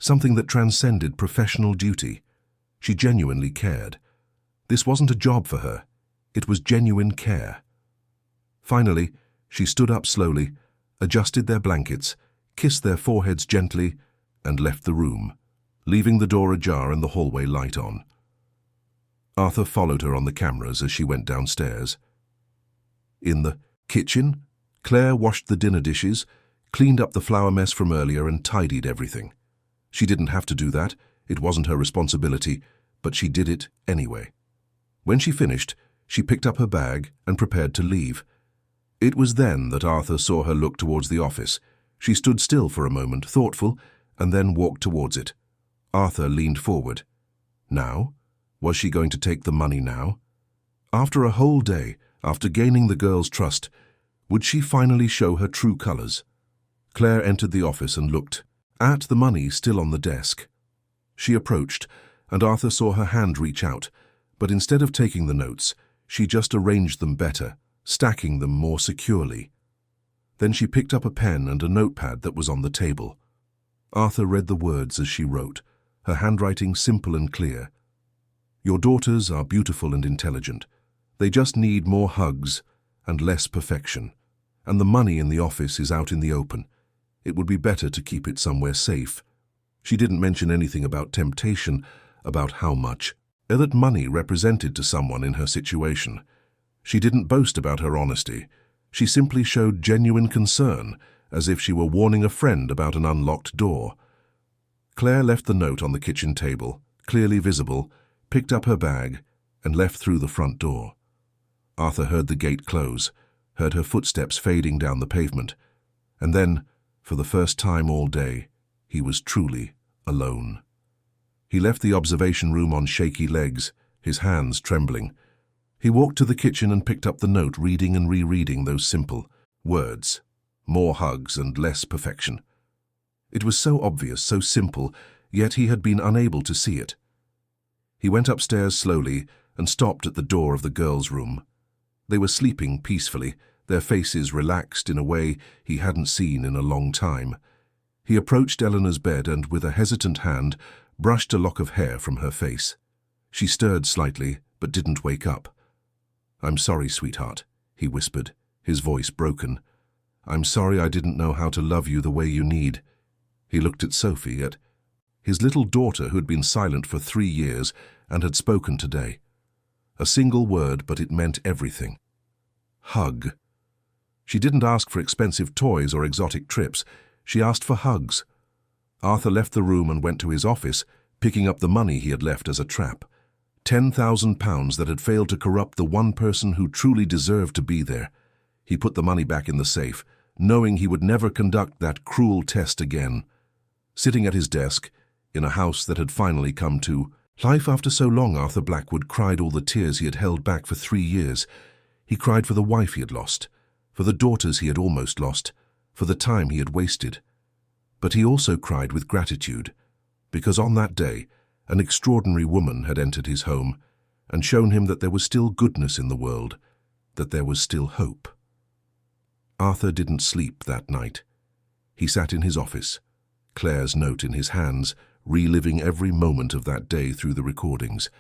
something that transcended professional duty. She genuinely cared. This wasn't a job for her. It was genuine care. Finally, she stood up slowly, adjusted their blankets, kissed their foreheads gently, and left the room, leaving the door ajar and the hallway light on. Arthur followed her on the cameras as she went downstairs. In the kitchen, Claire washed the dinner dishes, cleaned up the flour mess from earlier, and tidied everything. She didn't have to do that. It wasn't her responsibility, but she did it anyway. When she finished, she picked up her bag and prepared to leave. It was then that Arthur saw her look towards the office. She stood still for a moment, thoughtful, and then walked towards it. Arthur leaned forward. Now? Was she going to take the money now? After a whole day, after gaining the girls' trust, would she finally show her true colors? Claire entered the office and looked at the money still on the desk. She approached, and Arthur saw her hand reach out, but instead of taking the notes, she just arranged them better, stacking them more securely. Then she picked up a pen and a notepad that was on the table. Arthur read the words as she wrote, her handwriting simple and clear. "Your daughters are beautiful and intelligent. They just need more hugs and less perfection. And the money in the office is out in the open. It would be better to keep it somewhere safe." She didn't mention anything about temptation, about how much, or that money represented to someone in her situation. She didn't boast about her honesty. She simply showed genuine concern, as if she were warning a friend about an unlocked door. Claire left the note on the kitchen table, clearly visible, picked up her bag, and left through the front door. Arthur heard the gate close, heard her footsteps fading down the pavement, and then, for the first time all day, he was truly alone. He left the observation room on shaky legs, his hands trembling. He walked to the kitchen and picked up the note, reading and rereading those simple words. More hugs and less perfection. It was so obvious, so simple, yet he had been unable to see it. He went upstairs slowly and stopped at the door of the girls' room. They were sleeping peacefully, their faces relaxed in a way he hadn't seen in a long time. He approached Eleanor's bed and, with a hesitant hand, brushed a lock of hair from her face. She stirred slightly, but didn't wake up. "I'm sorry, sweetheart," he whispered, his voice broken. "I'm sorry I didn't know how to love you the way you need." He looked at Sophie, at his little daughter who had been silent for 3 years and had spoken today. A single word, but it meant everything. Hug. She didn't ask for expensive toys or exotic trips. She asked for hugs. Arthur left the room and went to his office, picking up the money he had left as a trap. £10,000 that had failed to corrupt the one person who truly deserved to be there. He put the money back in the safe, knowing he would never conduct that cruel test again. Sitting at his desk, in a house that had finally come to life after so long, Arthur Blackwood cried all the tears he had held back for 3 years. He cried for the wife he had lost, for the daughters he had almost lost, for the time he had wasted. But he also cried with gratitude, because on that day, an extraordinary woman had entered his home and shown him that there was still goodness in the world, that there was still hope. Arthur didn't sleep that night. He sat in his office, Claire's note in his hands, reliving every moment of that day through the recordings.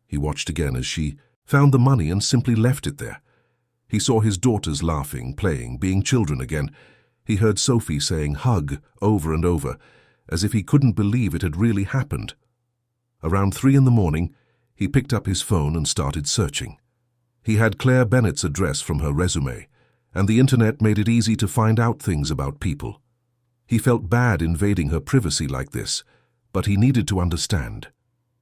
He watched again as she found the money and simply left it there. He saw his daughters laughing, playing, being children again. He heard Sophie saying "hug" over and over, as if he couldn't believe it had really happened. Around 3 in the morning, he picked up his phone and started searching. He had Claire Bennett's address from her resume, and the internet made it easy to find out things about people. He felt bad invading her privacy like this, but he needed to understand.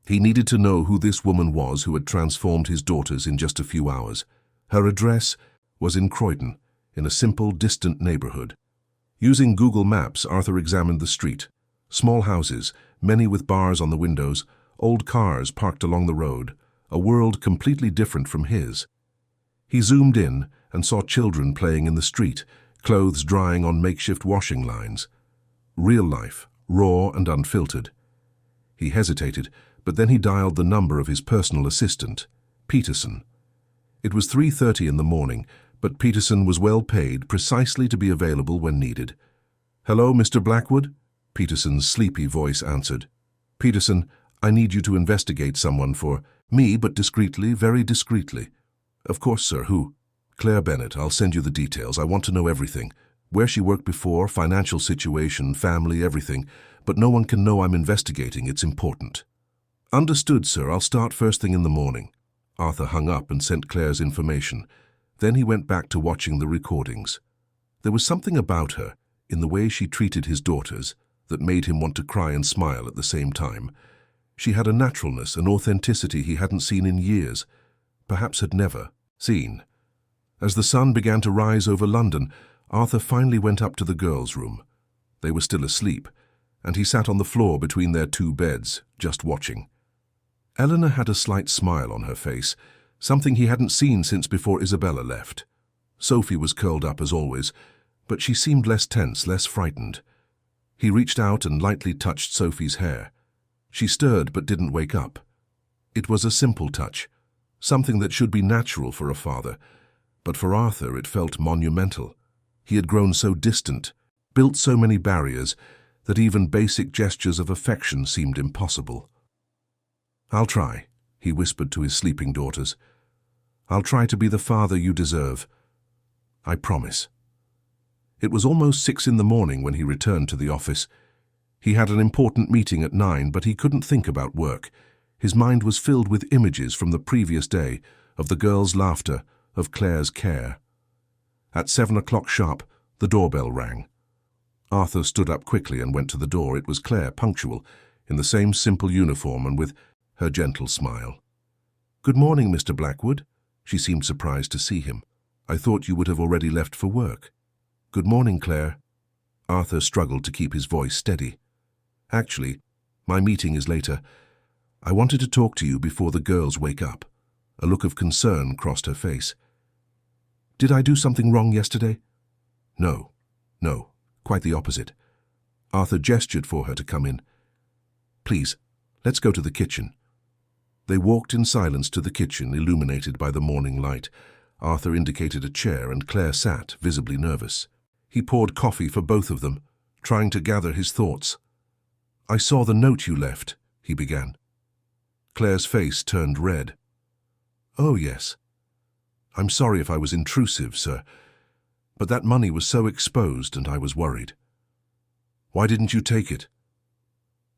He needed to know who this woman was who had transformed his daughters in just a few hours. Her address was in Croydon, in a simple, distant neighborhood. Using Google Maps, Arthur examined the street. Small houses, many with bars on the windows, old cars parked along the road, a world completely different from his. He zoomed in and saw children playing in the street, clothes drying on makeshift washing lines. Real life, raw and unfiltered. He hesitated, but then he dialed the number of his personal assistant, Peterson. It was 3:30 in the morning, but Peterson was well paid precisely to be available when needed. "Hello, Mr. Blackwood?" Peterson's sleepy voice answered. "Peterson, I need you to investigate someone for me, but discreetly, very discreetly." "Of course, sir. Who?" "Claire Bennett. I'll send you the details. I want to know everything. Where she worked before, financial situation, family, everything. But no one can know I'm investigating. It's important." "Understood, sir. I'll start first thing in the morning." Arthur hung up and sent Claire's information. Then he went back to watching the recordings. There was something about her, in the way she treated his daughters, that made him want to cry and smile at the same time. She had a naturalness, an authenticity he hadn't seen in years, perhaps had never seen. As the sun began to rise over London, Arthur finally went up to the girls' room. They were still asleep, and he sat on the floor between their 2 beds, just watching. Eleanor had a slight smile on her face, something he hadn't seen since before Isabella left. Sophie was curled up as always, but she seemed less tense, less frightened. He reached out and lightly touched Sophie's hair. She stirred but didn't wake up. It was a simple touch, something that should be natural for a father, but for Arthur it felt monumental. He had grown so distant, built so many barriers, that even basic gestures of affection seemed impossible. "I'll try," he whispered to his sleeping daughters. "I'll try to be the father you deserve. I promise." It was almost 6 in the morning when he returned to the office. He had an important meeting at 9, but he couldn't think about work. His mind was filled with images from the previous day, of the girls' laughter, of Claire's care. At 7 o'clock sharp, the doorbell rang. Arthur stood up quickly and went to the door. It was Claire, punctual, in the same simple uniform and with her gentle smile. "Good morning, Mr. Blackwood." She seemed surprised to see him. "I thought you would have already left for work." "Good morning, Claire." Arthur struggled to keep his voice steady. "Actually, my meeting is later. I wanted to talk to you before the girls wake up." A look of concern crossed her face. "Did I do something wrong yesterday?" No, quite the opposite." Arthur gestured for her to come in. "Please, let's go to the kitchen." They walked in silence to the kitchen, illuminated by the morning light. Arthur indicated a chair and Claire sat, visibly nervous. He poured coffee for both of them, trying to gather his thoughts. "I saw the note you left," he began. Claire's face turned red. "Oh, yes. I'm sorry if I was intrusive, sir, but that money was so exposed and I was worried." "Why didn't you take it?"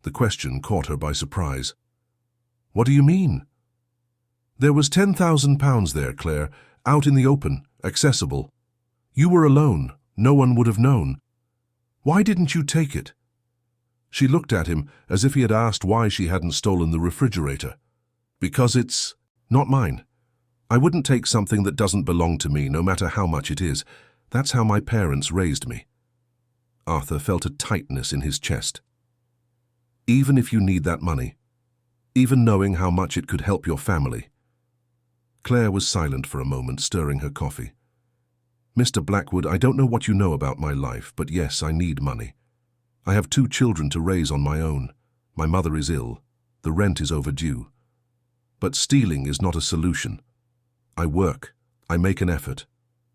The question caught her by surprise. "What do you mean?" "There was £10,000 there, Claire, out in the open, accessible. You were alone. No one would have known. Why didn't you take it?" She looked at him as if he had asked why she hadn't stolen the refrigerator. "Because it's not mine. I wouldn't take something that doesn't belong to me, no matter how much it is. That's how my parents raised me." Arthur felt a tightness in his chest. "Even if you need that money, even knowing how much it could help your family." Claire was silent for a moment, stirring her coffee. "Mr. Blackwood, I don't know what you know about my life, but yes, I need money. I have 2 children to raise on my own. My mother is ill. The rent is overdue. But stealing is not a solution. I work. I make an effort.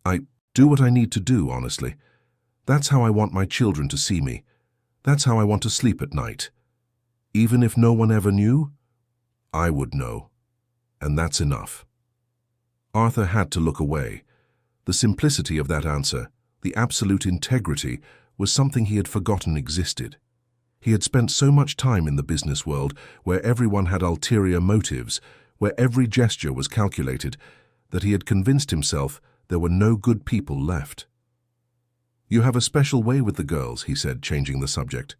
I do what I need to do, honestly. That's how I want my children to see me. That's how I want to sleep at night. Even if no one ever knew, I would know. And that's enough." Arthur had to look away. The simplicity of that answer, the absolute integrity, was something he had forgotten existed. He had spent so much time in the business world, where everyone had ulterior motives, where every gesture was calculated, that he had convinced himself there were no good people left. "You have a special way with the girls," he said, changing the subject.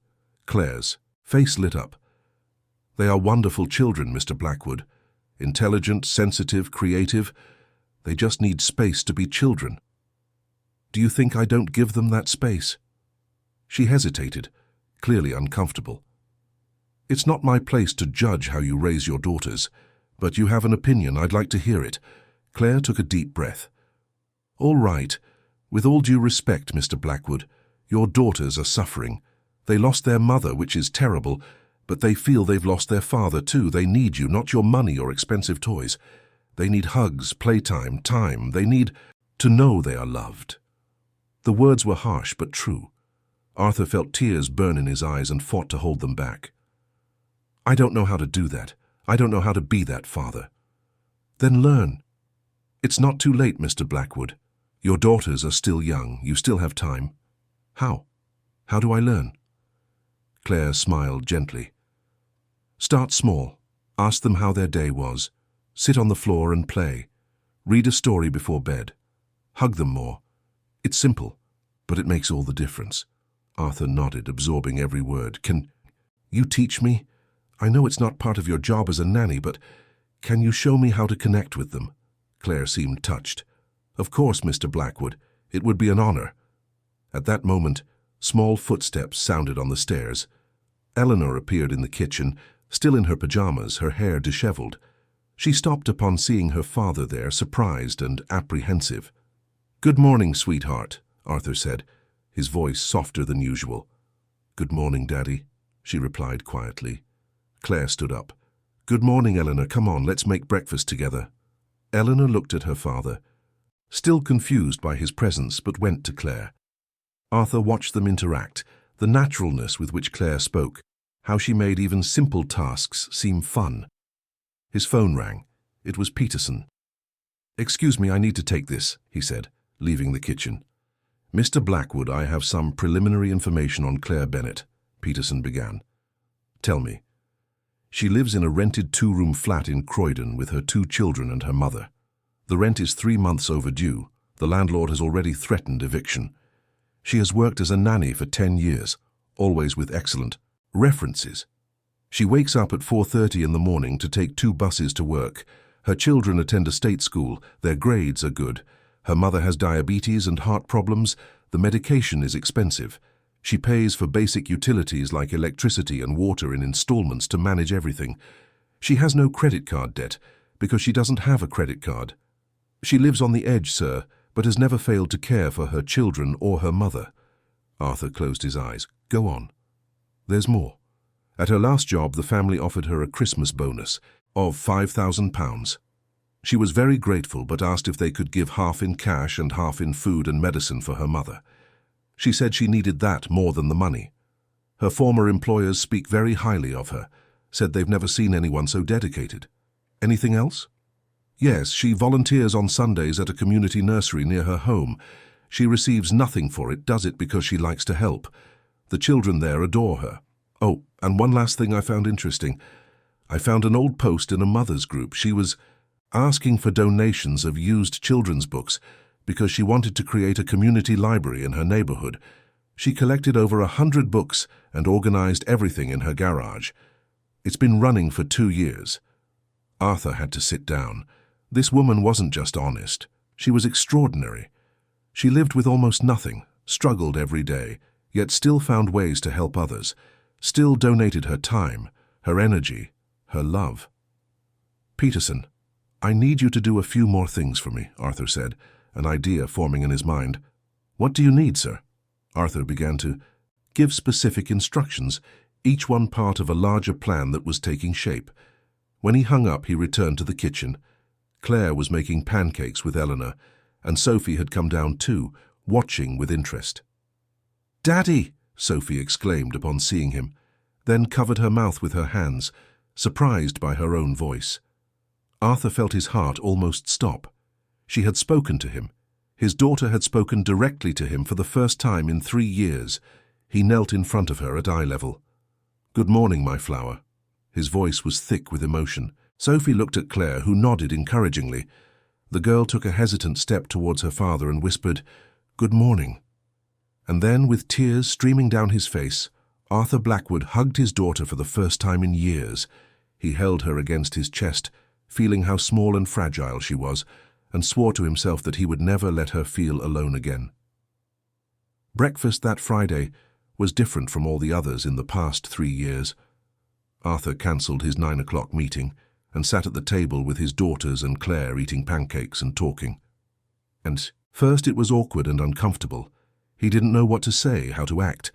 Claire's face lit up. "They are wonderful children, Mr. Blackwood. Intelligent, sensitive, creative. They just need space to be children. Do you think I don't give them that space?" She hesitated, clearly uncomfortable. "It's not my place to judge how you raise your daughters, but you have an opinion. I'd like to hear it." Claire took a deep breath. "All right. With all due respect, Mr. Blackwood, your daughters are suffering. They lost their mother, which is terrible, but they feel they've lost their father too. They need you, not your money or expensive toys. They need hugs, playtime, time. They need to know they are loved." The words were harsh but true. Arthur felt tears burn in his eyes and fought to hold them back. "I don't know how to do that. I don't know how to be that father." "Then learn. It's not too late, Mr. Blackwood. Your daughters are still young. You still have time." "How? How do I learn?" Claire smiled gently. "Start small. Ask them how their day was. Sit on the floor and play. Read a story before bed. Hug them more. It's simple, but it makes all the difference." Arthur nodded, absorbing every word. "Can you teach me? I know it's not part of your job as a nanny, but can you show me how to connect with them?" Claire seemed touched. "Of course, Mr. Blackwood. It would be an honor." At that moment, small footsteps sounded on the stairs. Eleanor appeared in the kitchen, still in her pajamas, her hair disheveled. She stopped upon seeing her father there, surprised and apprehensive. "Good morning, sweetheart," Arthur said, his voice softer than usual. "Good morning, Daddy," she replied quietly. Claire stood up. "Good morning, Eleanor. Come on, let's make breakfast together." Eleanor looked at her father, still confused by his presence, but went to Claire. Arthur watched them interact, the naturalness with which Claire spoke, how she made even simple tasks seem fun. His phone rang. It was Peterson. "Excuse me, I need to take this," he said, leaving the kitchen. "Mr. Blackwood, I have some preliminary information on Claire Bennett," Peterson began. "Tell me." "She lives in a rented 2-room flat in Croydon with her 2 children and her mother. The rent is 3 months overdue. The landlord has already threatened eviction. She has worked as a nanny for 10 years, always with excellent references. She wakes up at 4:30 in the morning to take 2 buses to work. Her children attend a state school. Their grades are good. Her mother has diabetes and heart problems. The medication is expensive. She pays for basic utilities like electricity and water in installments to manage everything. She has no credit card debt because she doesn't have a credit card. She lives on the edge, sir, but has never failed to care for her children or her mother." Arthur closed his eyes. "Go on." "There's more. At her last job, the family offered her a Christmas bonus of £5,000. She was very grateful, but asked if they could give half in cash and half in food and medicine for her mother. She said she needed that more than the money. Her former employers speak very highly of her. said they've never seen anyone so dedicated. Anything else? Yes, she volunteers on Sundays at a community nursery near her home. She receives nothing for it, does it because she likes to help. The children there adore her. Oh, and one last thing I found interesting. I found an old post in a mother's group. She was asking for donations of used children's books because she wanted to create a community library in her neighborhood. She collected over 100 books and organized everything in her garage. It's been running for 2 years. Arthur had to sit down. This woman wasn't just honest. She was extraordinary. She lived with almost nothing, struggled every day, yet still found ways to help others, still donated her time, her energy, her love. "Peterson, I need you to do a few more things for me," Arthur said, an idea forming in his mind. "What do you need, sir?" Arthur began to give specific instructions, each one part of a larger plan that was taking shape. When he hung up, he returned to the kitchen. Claire was making pancakes with Eleanor, and Sophie had come down too, watching with interest. "Daddy!" Sophie exclaimed upon seeing him, then covered her mouth with her hands, surprised by her own voice. Arthur felt his heart almost stop. She had spoken to him. His daughter had spoken directly to him for the first time in 3 years. He knelt in front of her at eye level. "Good morning, my flower." His voice was thick with emotion. Sophie looked at Claire, who nodded encouragingly. The girl took a hesitant step towards her father and whispered, "Good morning." And then, with tears streaming down his face, Arthur Blackwood hugged his daughter for the first time in years. He held her against his chest, feeling how small and fragile she was, and swore to himself that he would never let her feel alone again. Breakfast that Friday was different from all the others in the past 3 years. Arthur cancelled his 9 o'clock meeting and sat at the table with his daughters and Claire eating pancakes and talking. And first it was awkward and uncomfortable. He didn't know what to say, how to act,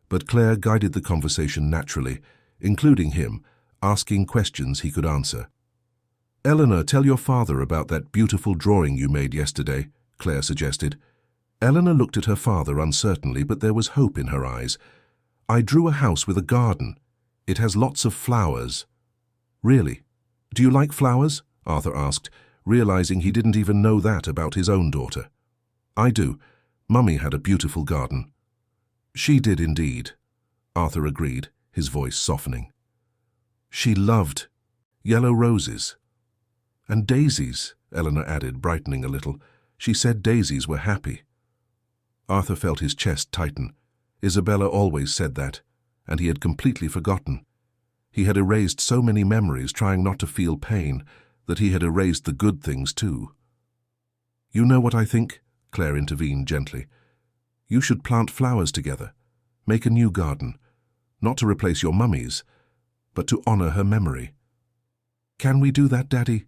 but Claire guided the conversation naturally, including him, asking questions he could answer. "Eleanor, tell your father about that beautiful drawing you made yesterday," Claire suggested. Eleanor looked at her father uncertainly, but there was hope in her eyes. "I drew a house with a garden. It has lots of flowers." "Really? Do you like flowers?" Arthur asked, realizing he didn't even know that about his own daughter. "I do. Mummy had a beautiful garden." "She did indeed," Arthur agreed, his voice softening. "She loved yellow roses." "And daisies," Eleanor added, brightening a little. "She said daisies were happy." Arthur felt his chest tighten. Isabella always said that, and he had completely forgotten. He had erased so many memories, trying not to feel pain, that he had erased the good things too. "You know what I think?" Claire intervened gently. "You should plant flowers together, make a new garden, not to replace your mummy's, but to honor her memory." "Can we do that, Daddy?"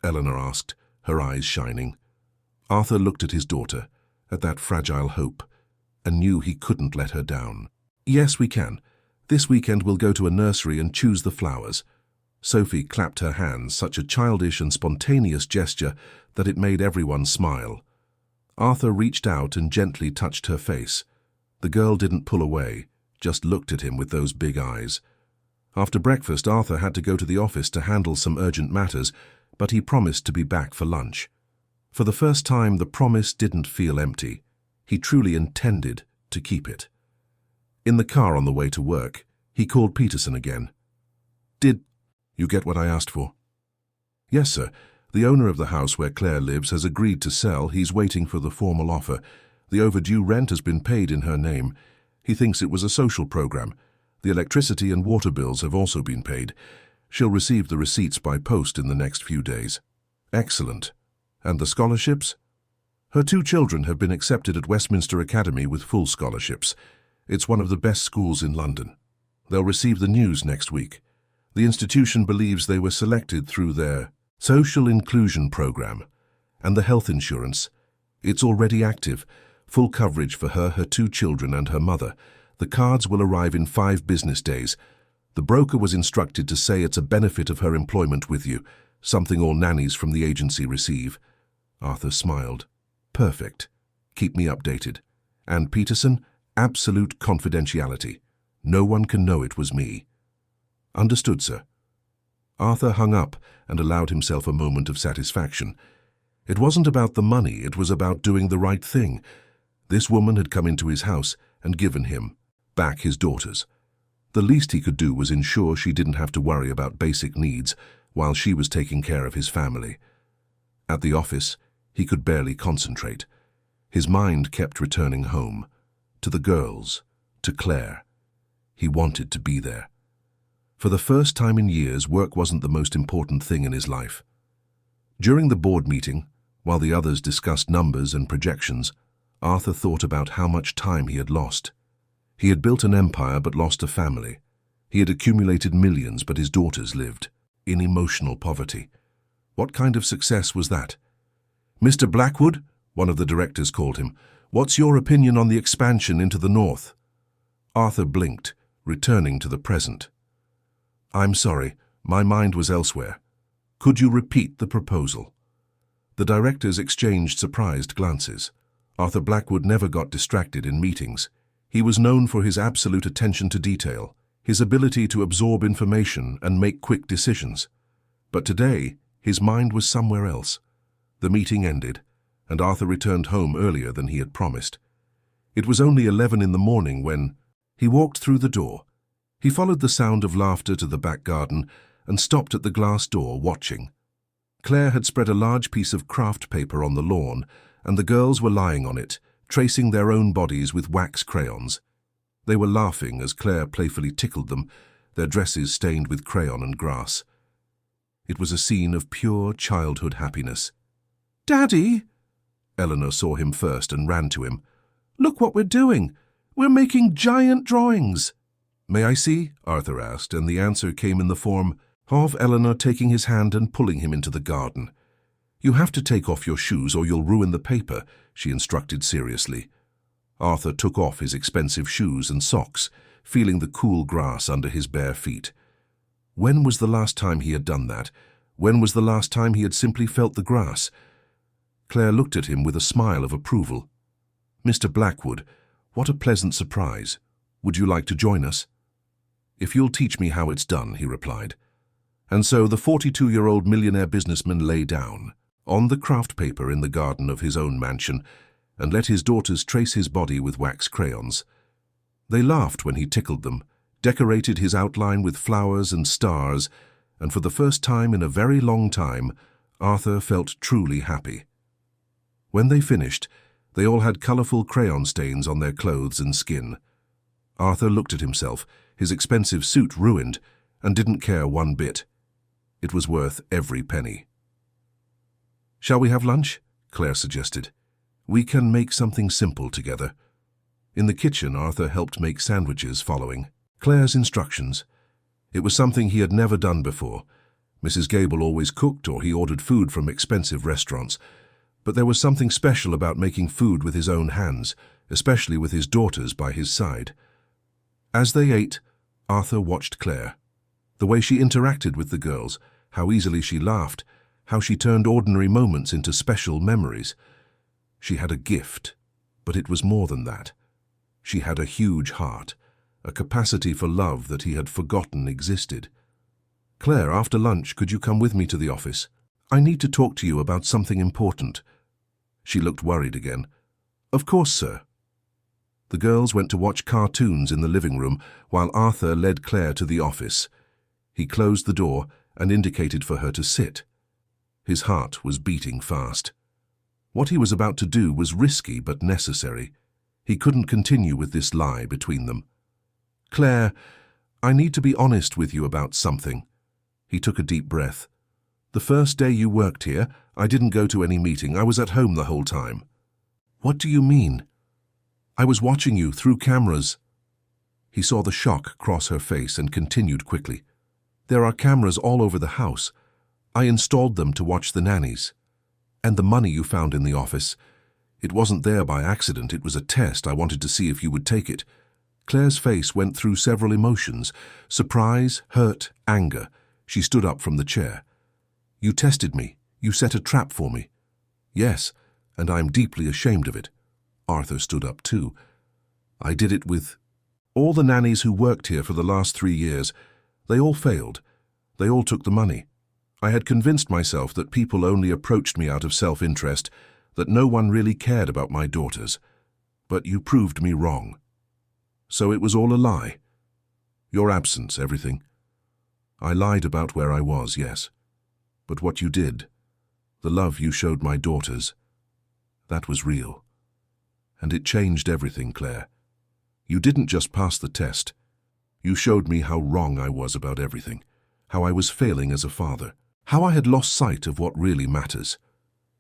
Eleanor asked, her eyes shining. Arthur looked at his daughter, at that fragile hope, and knew he couldn't let her down. "Yes, we can. This weekend we'll go to a nursery and choose the flowers." Sophie clapped her hands, such a childish and spontaneous gesture that it made everyone smile. Arthur reached out and gently touched her face. The girl didn't pull away, just looked at him with those big eyes. After breakfast, Arthur had to go to the office to handle some urgent matters, but he promised to be back for lunch. For the first time, the promise didn't feel empty. He truly intended to keep it. In the car on the way to work, he called Peterson again. "Did you get what I asked for?" "Yes, sir. The owner of the house where Claire lives has agreed to sell. He's waiting for the formal offer. The overdue rent has been paid in her name. He thinks it was a social program. The electricity and water bills have also been paid. She'll receive the receipts by post in the next few days." "Excellent. And the scholarships?" "Her 2 children have been accepted at Westminster Academy with full scholarships. It's one of the best schools in London. They'll receive the news next week. The institution believes they were selected through their social inclusion program. And the health insurance. It's already active. Full coverage for her, her 2 children and her mother. The cards will arrive in 5 business days. The broker was instructed to say it's a benefit of her employment with you, something all nannies from the agency receive. Arthur smiled. "Perfect. Keep me updated. And Peterson, absolute confidentiality. No one can know it was me." Understood, sir. Arthur hung up and allowed himself a moment of satisfaction. It wasn't about the money, it was about doing the right thing. This woman had come into his house and given him back his daughters. The least he could do was ensure she didn't have to worry about basic needs while she was taking care of his family. At the office, he could barely concentrate. His mind kept returning home, to the girls, to Claire. He wanted to be there. For the first time in years, work wasn't the most important thing in his life. During the board meeting, while the others discussed numbers and projections, Arthur thought about how much time he had lost. He had built an empire but lost a family. He had accumulated millions, but his daughters lived in emotional poverty. What kind of success was that? "Mr. Blackwood," one of the directors called him, "what's your opinion on the expansion into the north?" Arthur blinked, returning to the present. "I'm sorry, my mind was elsewhere. Could you repeat the proposal?" The directors exchanged surprised glances. Arthur Blackwood never got distracted in meetings. He was known for his absolute attention to detail, his ability to absorb information and make quick decisions. But today, his mind was somewhere else. The meeting ended, and Arthur returned home earlier than he had promised. It was only 11 in the morning when he walked through the door. He followed the sound of laughter to the back garden and stopped at the glass door, watching. Claire had spread a large piece of craft paper on the lawn, and the girls were lying on it, tracing their own bodies with wax crayons. They were laughing as Claire playfully tickled them, their dresses stained with crayon and grass. It was a scene of pure childhood happiness. "Daddy!" Eleanor saw him first and ran to him. "Look what we're doing! We're making giant drawings!" "May I see?" Arthur asked, and the answer came in the form of Eleanor taking his hand and pulling him into the garden. "You have to take off your shoes or you'll ruin the paper," she instructed seriously. Arthur took off his expensive shoes and socks, feeling the cool grass under his bare feet. When was the last time he had done that? When was the last time he had simply felt the grass? Claire looked at him with a smile of approval. "Mr. Blackwood, what a pleasant surprise. Would you like to join us?" "If you'll teach me how it's done," he replied. And so the 42-year-old millionaire businessman lay down on the craft paper in the garden of his own mansion and let his daughters trace his body with wax crayons. They laughed when he tickled them, decorated his outline with flowers and stars, and for the first time in a very long time, Arthur felt truly happy. When they finished, they all had colorful crayon stains on their clothes and skin. Arthur looked at himself, his expensive suit ruined, and didn't care one bit. It was worth every penny. "Shall we have lunch?" Claire suggested. "We can make something simple together." In the kitchen, Arthur helped make sandwiches following Claire's instructions. It was something he had never done before. Mrs. Gable always cooked or he ordered food from expensive restaurants. But there was something special about making food with his own hands, especially with his daughters by his side. As they ate, Arthur watched Claire. The way she interacted with the girls, how easily she laughed, how she turned ordinary moments into special memories. She had a gift, but it was more than that. She had a huge heart, a capacity for love that he had forgotten existed. "Claire, after lunch, could you come with me to the office? I need to talk to you about something important." She looked worried again. "Of course, sir." The girls went to watch cartoons in the living room while Arthur led Claire to the office. He closed the door and indicated for her to sit. His heart was beating fast. What he was about to do was risky but necessary. He couldn't continue with this lie between them. "Claire, I need to be honest with you about something." He took a deep breath. "The first day you worked here, I didn't go to any meeting. I was at home the whole time." "What do you mean?" "I was watching you through cameras." He saw the shock cross her face and continued quickly. "There are cameras all over the house. I installed them to watch the nannies. And the money you found in the office. It wasn't there by accident. It was a test. I wanted to see if you would take it." Claire's face went through several emotions: surprise, hurt, anger. She stood up from the chair. "You tested me. You set a trap for me." "Yes, and I am deeply ashamed of it." Arthur stood up too. "I did it with all the nannies who worked here for the last 3 years. They all failed. They all took the money. I had convinced myself that people only approached me out of self-interest, that no one really cared about my daughters. But you proved me wrong. So it was all a lie. Your absence, everything. I lied about where I was, yes. But what you did, the love you showed my daughters, that was real. And it changed everything, Claire. You didn't just pass the test. You showed me how wrong I was about everything, how I was failing as a father, how I had lost sight of what really matters.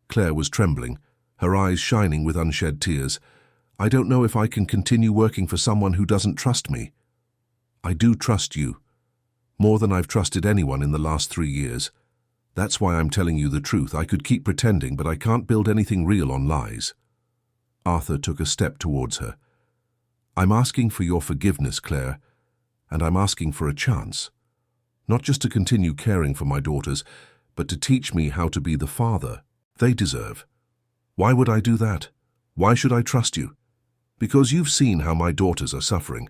Claire was trembling, her eyes shining with unshed tears. I don't know if I can continue working for someone who doesn't trust me. I do trust you, more than I've trusted anyone in the last 3 years. That's why I'm telling you the truth. I could keep pretending, but I can't build anything real on lies. Arthur took a step towards her. I'm asking for your forgiveness, Claire, and I'm asking for a chance. Not just to continue caring for my daughters, but to teach me how to be the father they deserve. Why would I do that? Why should I trust you? Because you've seen how my daughters are suffering.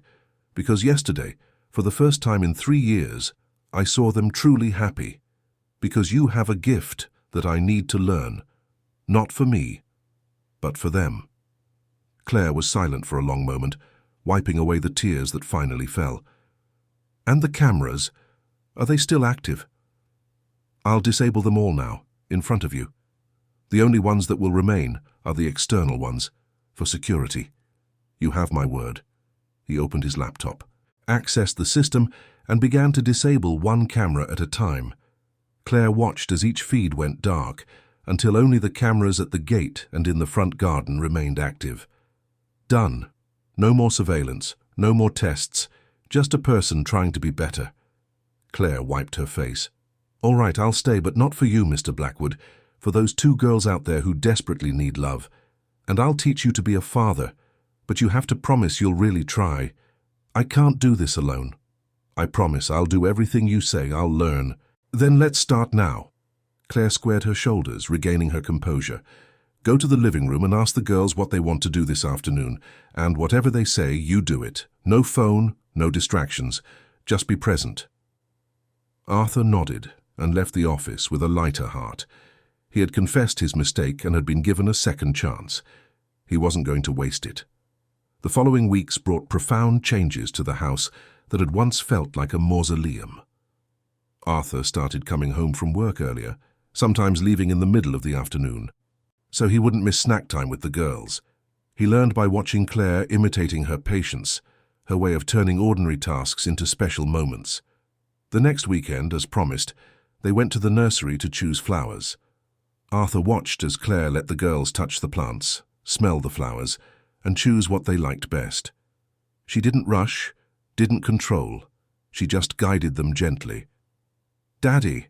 Because yesterday, for the first time in 3 years, I saw them truly happy. Because you have a gift that I need to learn, not for me, but for them. Claire was silent for a long moment, wiping away the tears that finally fell. And the cameras, are they still active? I'll disable them all now, in front of you. The only ones that will remain are the external ones, for security. You have my word. He opened his laptop, accessed the system, and began to disable one camera at a time. Claire watched as each feed went dark, until only the cameras at the gate and in the front garden remained active. Done. No more surveillance, no more tests, just a person trying to be better. Claire wiped her face. All right, I'll stay, but not for you, Mr. Blackwood, for those 2 girls out there who desperately need love. And I'll teach you to be a father, but you have to promise you'll really try. I can't do this alone. I promise I'll do everything you say. I'll learn. Then let's start now. Claire squared her shoulders, regaining her composure. Go to the living room and ask the girls what they want to do this afternoon, and whatever they say, you do it. No phone, no distractions. Just be present. Arthur nodded and left the office with a lighter heart. He had confessed his mistake and had been given a second chance. He wasn't going to waste it. The following weeks brought profound changes to the house that had once felt like a mausoleum. Arthur started coming home from work earlier, sometimes leaving in the middle of the afternoon, so he wouldn't miss snack time with the girls. He learned by watching Claire imitating her patience, her way of turning ordinary tasks into special moments. The next weekend, as promised, they went to the nursery to choose flowers. Arthur watched as Claire let the girls touch the plants, smell the flowers, and choose what they liked best. She didn't rush, didn't control. She just guided them gently. Daddy,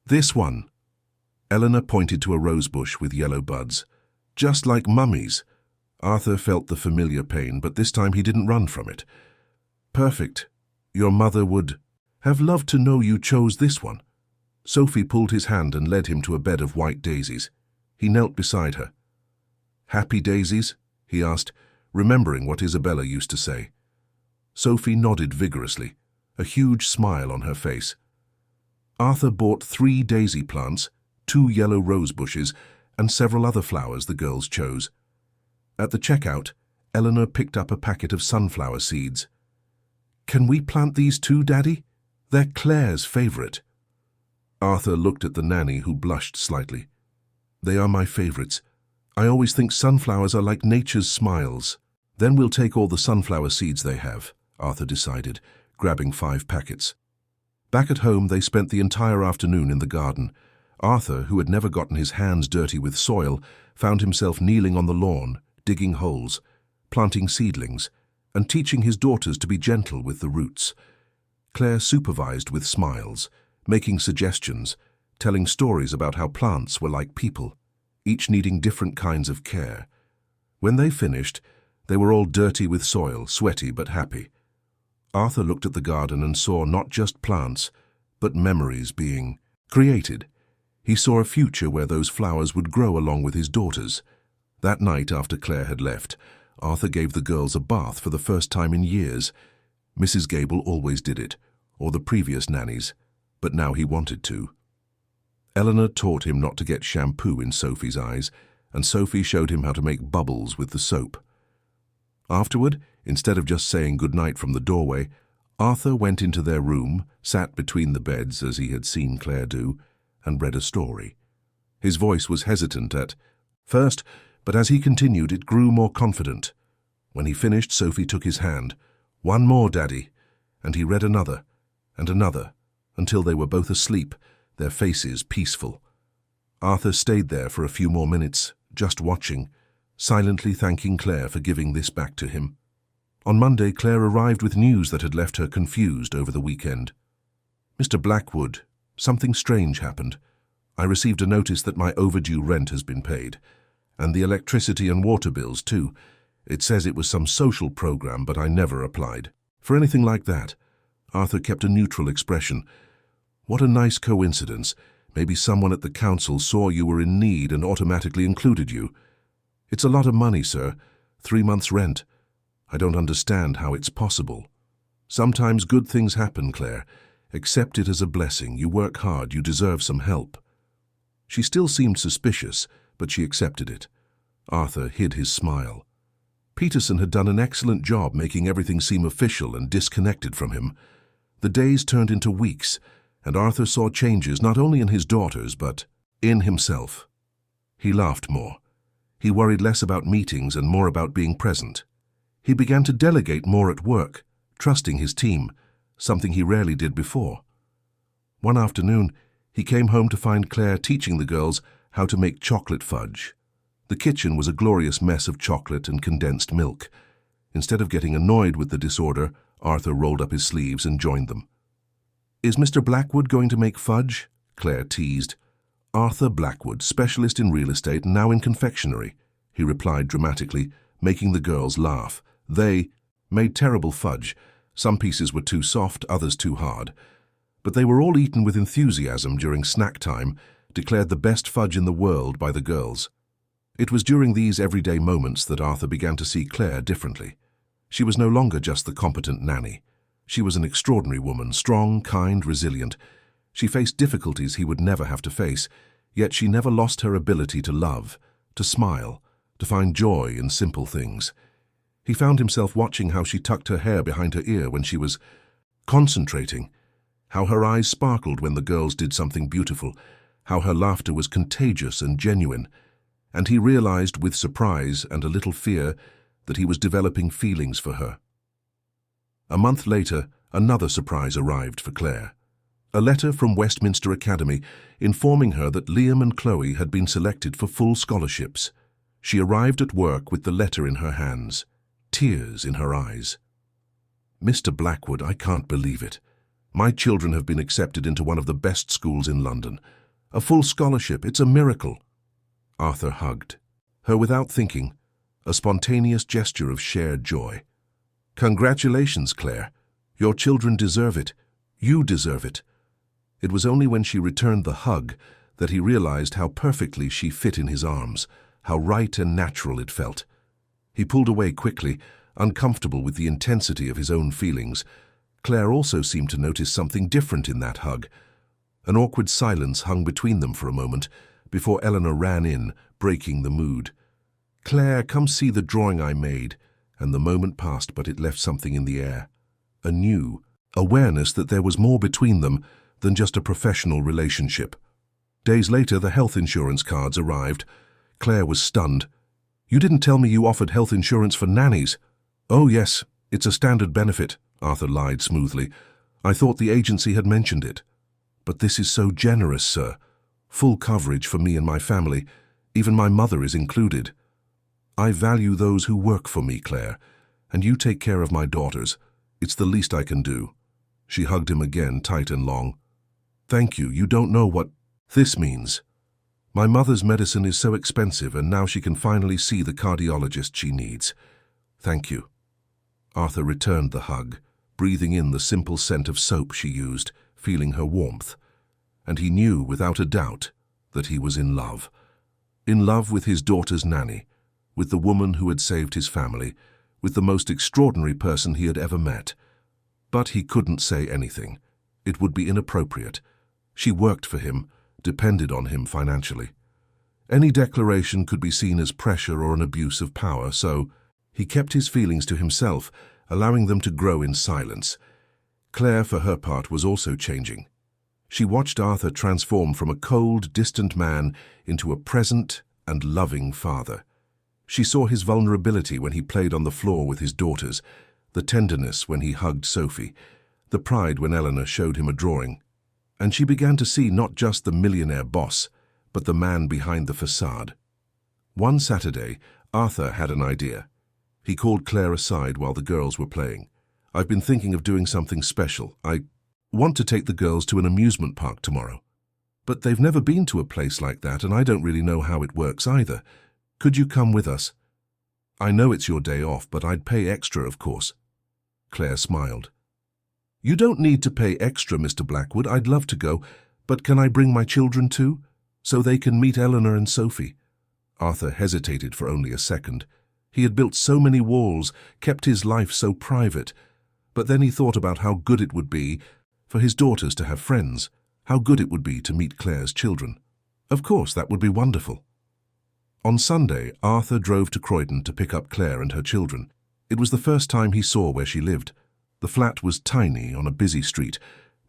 this one. Eleanor pointed to a rosebush with yellow buds. Just like Mummy's. Arthur felt the familiar pain, but this time he didn't run from it. Perfect. Your mother would have loved to know you chose this one. Sophie pulled his hand and led him to a bed of white daisies. He knelt beside her. Happy daisies? He asked, remembering what Isabella used to say. Sophie nodded vigorously, a huge smile on her face. Arthur bought 3 daisy plants, 2 yellow rose bushes, and several other flowers the girls chose. At the checkout, Eleanor picked up a packet of sunflower seeds. Can we plant these too, Daddy? They're Claire's favorite. Arthur looked at the nanny, who blushed slightly. They are my favorites. I always think sunflowers are like nature's smiles. Then we'll take all the sunflower seeds they have, Arthur decided, grabbing 5 packets. Back at home, they spent the entire afternoon in the garden. Arthur, who had never gotten his hands dirty with soil, found himself kneeling on the lawn, digging holes, planting seedlings, and teaching his daughters to be gentle with the roots. Claire supervised with smiles, making suggestions, telling stories about how plants were like people, each needing different kinds of care. When they finished, they were all dirty with soil, sweaty but happy. Arthur looked at the garden and saw not just plants, but memories being created. He saw a future where those flowers would grow along with his daughters. That night, after Claire had left, Arthur gave the girls a bath for the first time in years. Mrs. Gable always did it, or the previous nannies, but now he wanted to. Eleanor taught him not to get shampoo in Sophie's eyes, and Sophie showed him how to make bubbles with the soap. Afterward, instead of just saying goodnight from the doorway, Arthur went into their room, sat between the beds as he had seen Claire do, and read a story. His voice was hesitant at first, but as he continued it grew more confident. When he finished, Sophie took his hand. "One more, Daddy," and he read another, and another, until they were both asleep, their faces peaceful. Arthur stayed there for a few more minutes, just watching, silently thanking Claire for giving this back to him. On Monday, Claire arrived with news that had left her confused over the weekend. "Mr. Blackwood, something strange happened. I received a notice that my overdue rent has been paid, and the electricity and water bills too. It says it was some social program, but I never applied for anything like that." Arthur kept a neutral expression. "What a nice coincidence. Maybe someone at the council saw you were in need and automatically included you. It's a lot of money, sir. 3 months' rent. I don't understand how it's possible." "Sometimes good things happen, Claire. Accept it as a blessing. You work hard. You deserve some help." She still seemed suspicious, but she accepted it. Arthur hid his smile. Peterson had done an excellent job making everything seem official and disconnected from him. The days turned into weeks, and Arthur saw changes not only in his daughters, but in himself. He laughed more. He worried less about meetings and more about being present. He began to delegate more at work, trusting his team, something he rarely did before. One afternoon, he came home to find Claire teaching the girls how to make chocolate fudge. The kitchen was a glorious mess of chocolate and condensed milk. Instead of getting annoyed with the disorder, Arthur rolled up his sleeves and joined them. "Is Mr. Blackwood going to make fudge?" Claire teased. "Arthur Blackwood, specialist in real estate, now in confectionery," he replied dramatically, making the girls laugh. They made terrible fudge. Some pieces were too soft, others too hard. But they were all eaten with enthusiasm during snack time, declared the best fudge in the world by the girls. It was during these everyday moments that Arthur began to see Claire differently. She was no longer just the competent nanny. She was an extraordinary woman, strong, kind, resilient. She faced difficulties he would never have to face, yet she never lost her ability to love, to smile, to find joy in simple things. He found himself watching how she tucked her hair behind her ear when she was concentrating, how her eyes sparkled when the girls did something beautiful, how her laughter was contagious and genuine, and he realized with surprise and a little fear that he was developing feelings for her. A month later, another surprise arrived for Claire. A letter from Westminster Academy informing her that Liam and Chloe had been selected for full scholarships. She arrived at work with the letter in her hands, tears in her eyes. "Mr. Blackwood, I can't believe it. My children have been accepted into one of the best schools in London. A full scholarship, it's a miracle." Arthur hugged her without thinking, a spontaneous gesture of shared joy. "Congratulations, Claire. Your children deserve it. You deserve it." It was only when she returned the hug that he realized how perfectly she fit in his arms, how right and natural it felt. He pulled away quickly, uncomfortable with the intensity of his own feelings. Claire also seemed to notice something different in that hug. An awkward silence hung between them for a moment, before Eleanor ran in, breaking the mood. "Claire, come see the drawing I made," and the moment passed, but it left something in the air. A new awareness that there was more between them than just a professional relationship. Days later, the health insurance cards arrived. Claire was stunned. "You didn't tell me you offered health insurance for nannies." "Oh yes, it's a standard benefit," Arthur lied smoothly. "I thought the agency had mentioned it." "But this is so generous, sir. Full coverage for me and my family. Even my mother is included." "I value those who work for me, Claire, and you take care of my daughters. It's the least I can do." She hugged him again, tight and long. "Thank you. You don't know what this means. My mother's medicine is so expensive, and now she can finally see the cardiologist she needs. Thank you." Arthur returned the hug, breathing in the simple scent of soap she used, feeling her warmth. And he knew without a doubt that he was in love. In love with his daughter's nanny, with the woman who had saved his family, with the most extraordinary person he had ever met. But he couldn't say anything. It would be inappropriate. She worked for him, depended on him financially. Any declaration could be seen as pressure or an abuse of power, so he kept his feelings to himself, allowing them to grow in silence. Claire, for her part, was also changing. She watched Arthur transform from a cold, distant man into a present and loving father. She saw his vulnerability when he played on the floor with his daughters, the tenderness when he hugged Sophie, the pride when Eleanor showed him a drawing. And she began to see not just the millionaire boss, but the man behind the facade. One Saturday, Arthur had an idea. He called Claire aside while the girls were playing. "I've been thinking of doing something special. I want to take the girls to an amusement park tomorrow. But they've never been to a place like that, and I don't really know how it works either. Could you come with us? I know it's your day off, but I'd pay extra, of course." Claire smiled. "You don't need to pay extra, Mr. Blackwood. I'd love to go, but can I bring my children too, so they can meet Eleanor and Sophie?" Arthur hesitated for only a second. He had built so many walls, kept his life so private. But then he thought about how good it would be for his daughters to have friends, how good it would be to meet Claire's children. Of course, that would be wonderful. On Sunday, Arthur drove to Croydon to pick up Claire and her children. It was the first time he saw where she lived. The flat was tiny on a busy street,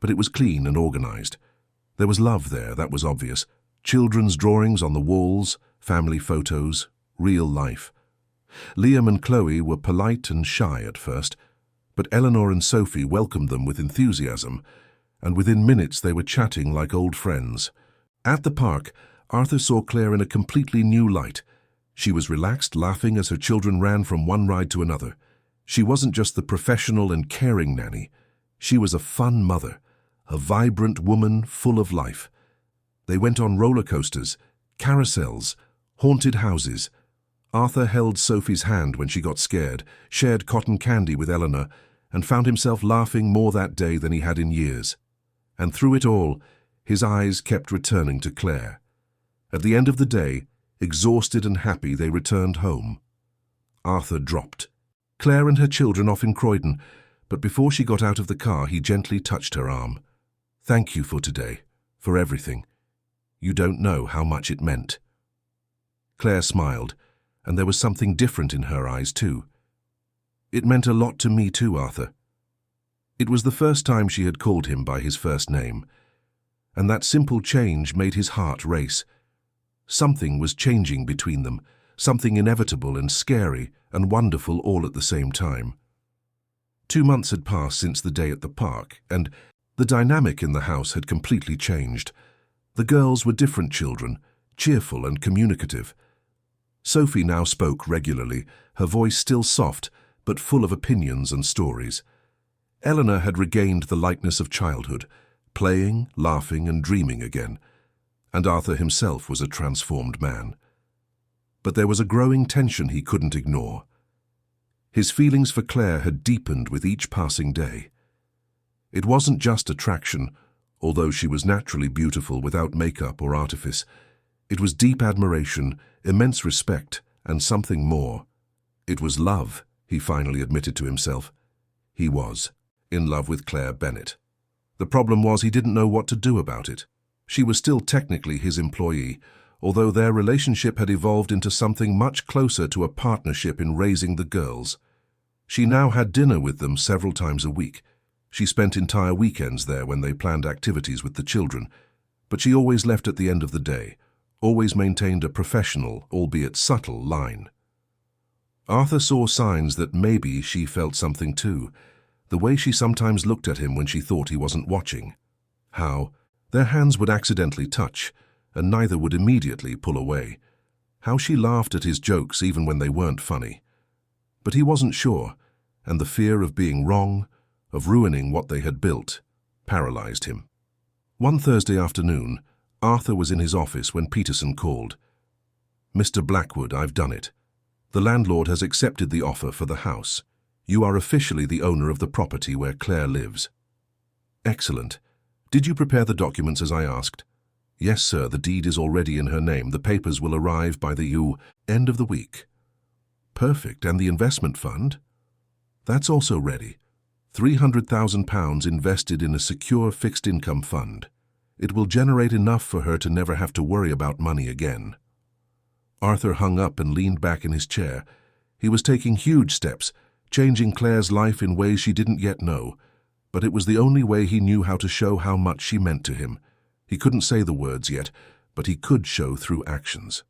but it was clean and organized. There was love there, that was obvious. Children's drawings on the walls, family photos, real life. Liam and Chloe were polite and shy at first, but Eleanor and Sophie welcomed them with enthusiasm, and within minutes they were chatting like old friends. At the park, Arthur saw Claire in a completely new light. She was relaxed, laughing as her children ran from one ride to another. She wasn't just the professional and caring nanny. She was a fun mother, a vibrant woman full of life. They went on roller coasters, carousels, haunted houses. Arthur held Sophie's hand when she got scared, shared cotton candy with Eleanor, and found himself laughing more that day than he had in years. And through it all, his eyes kept returning to Claire. At the end of the day, exhausted and happy, they returned home. Arthur dropped Claire and her children off in Croydon, but before she got out of the car, he gently touched her arm. "Thank you for today, for everything. You don't know how much it meant." Claire smiled, and there was something different in her eyes too. "It meant a lot to me too, Arthur." It was the first time she had called him by his first name, and that simple change made his heart race. Something was changing between them, something inevitable and scary and wonderful all at the same time. 2 months had passed since the day at the park, and the dynamic in the house had completely changed. The girls were different children, cheerful and communicative. Sophie now spoke regularly, her voice still soft, but full of opinions and stories. Eleanor had regained the lightness of childhood, playing, laughing, and dreaming again. And Arthur himself was a transformed man. But there was a growing tension he couldn't ignore. His feelings for Claire had deepened with each passing day. It wasn't just attraction, although she was naturally beautiful without makeup or artifice. It was deep admiration, immense respect, and something more. It was love, he finally admitted to himself. He was in love with Claire Bennett. The problem was he didn't know what to do about it. She was still technically his employee, although their relationship had evolved into something much closer to a partnership in raising the girls. She now had dinner with them several times a week. She spent entire weekends there when they planned activities with the children, but she always left at the end of the day, always maintained a professional, albeit subtle, line. Arthur saw signs that maybe she felt something too, the way she sometimes looked at him when she thought he wasn't watching. How their hands would accidentally touch, and neither would immediately pull away. How she laughed at his jokes even when they weren't funny. But he wasn't sure, and the fear of being wrong, of ruining what they had built, paralyzed him. One Thursday afternoon, Arthur was in his office when Peterson called. "Mr. Blackwood, I've done it. The landlord has accepted the offer for the house. You are officially the owner of the property where Claire lives." "Excellent. Did you prepare the documents as I asked?" "Yes, sir. The deed is already in her name. The papers will arrive by the end of the week." "Perfect. And the investment fund?" "That's also ready." £300,000 invested in a secure fixed-income fund. It will generate enough for her to never have to worry about money again. Arthur hung up and leaned back in his chair. He was taking huge steps, changing Claire's life in ways she didn't yet know, but it was the only way he knew how to show how much she meant to him. He couldn't say the words yet, but he could show through actions.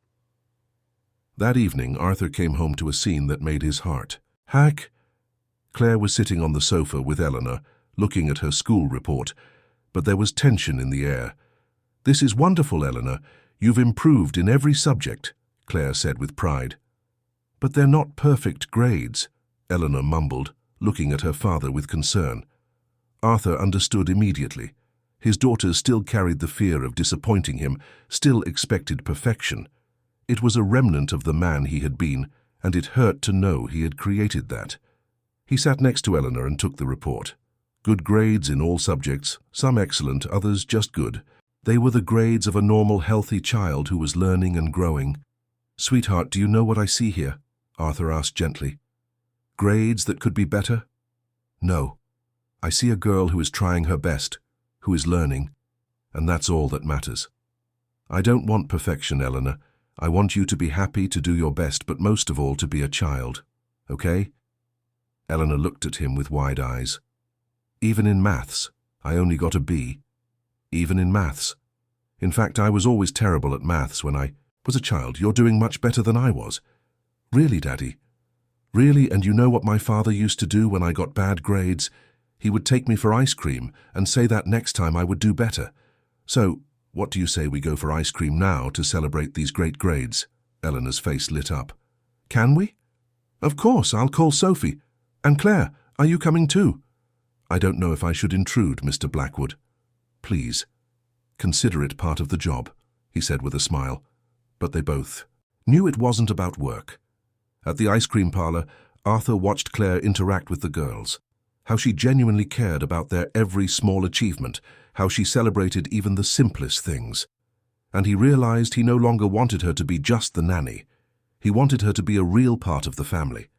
That evening, Arthur came home to a scene that made his heart hack. Claire was sitting on the sofa with Eleanor, looking at her school report, but there was tension in the air. "This is wonderful, Eleanor. You've improved in every subject," Claire said with pride. "But they're not perfect grades," Eleanor mumbled, looking at her father with concern. Arthur understood immediately. His daughters still carried the fear of disappointing him, still expected perfection. It was a remnant of the man he had been, and it hurt to know he had created that. He sat next to Eleanor and took the report. Good grades in all subjects, some excellent, others just good. They were the grades of a normal, healthy child who was learning and growing. "Sweetheart, do you know what I see here?" Arthur asked gently. "Grades that could be better?" "No. I see a girl who is trying her best, who is learning, and that's all that matters. I don't want perfection, Eleanor. I want you to be happy, to do your best, but most of all to be a child. Okay?" Eleanor looked at him with wide eyes. "Even in maths, I only got a B. Even in maths. In fact, I was always terrible at maths when I was a child. You're doing much better than I was." "Really, Daddy? Really? And you know what my father used to do when I got bad grades? He would take me for ice cream and say that next time I would do better. So, what do you say we go for ice cream now to celebrate these great grades?" Eleanor's face lit up. "Can we?" "Of course, I'll call Sophie. And Claire, are you coming too?" "I don't know if I should intrude, Mr. Blackwood." "Please, consider it part of the job," he said with a smile. But they both knew it wasn't about work. At the ice cream parlor, Arthur watched Claire interact with the girls. How she genuinely cared about their every small achievement, how she celebrated even the simplest things. And he realized he no longer wanted her to be just the nanny. He wanted her to be a real part of the family.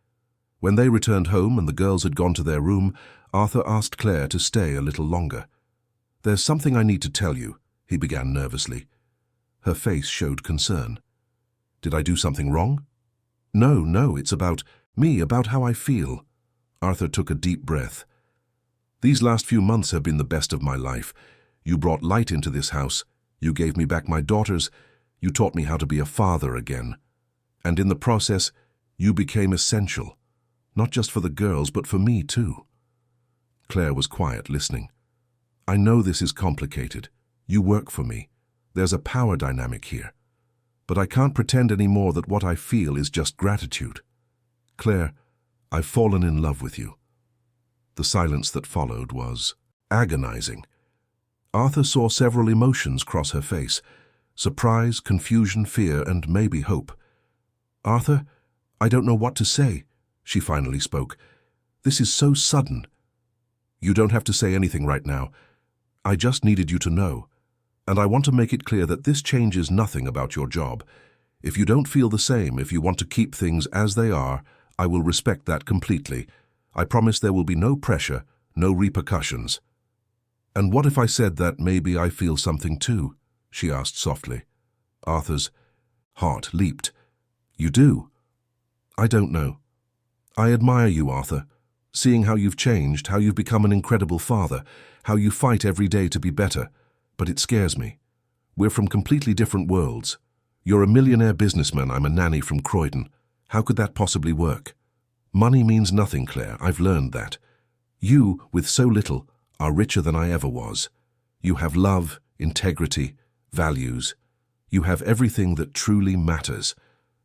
When they returned home and the girls had gone to their room, Arthur asked Claire to stay a little longer. "There's something I need to tell you," he began nervously. Her face showed concern. "Did I do something wrong?" No, it's about me, about how I feel." Arthur took a deep breath. "These last few months have been the best of my life. You brought light into this house. You gave me back my daughters. You taught me how to be a father again. And in the process, you became essential. Not just for the girls, but for me too." Claire was quiet, listening. "I know this is complicated. You work for me. There's a power dynamic here. But I can't pretend anymore that what I feel is just gratitude. Claire, I've fallen in love with you." The silence that followed was agonizing. Arthur saw several emotions cross her face: surprise, confusion, fear, and maybe hope. "Arthur, I don't know what to say," she finally spoke. "This is so sudden." "You don't have to say anything right now. I just needed you to know. And I want to make it clear that this changes nothing about your job. If you don't feel the same, if you want to keep things as they are, I will respect that completely. I promise there will be no pressure, no repercussions." "And what if I said that maybe I feel something too?" she asked softly. Arthur's heart leaped. "You do?" "I don't know. I admire you, Arthur. Seeing how you've changed, how you've become an incredible father, how you fight every day to be better. But it scares me. We're from completely different worlds. You're a millionaire businessman, I'm a nanny from Croydon. How could that possibly work? Money means nothing, Claire, I've learned that. You, with so little, are richer than I ever was. You have love, integrity, values. You have everything that truly matters.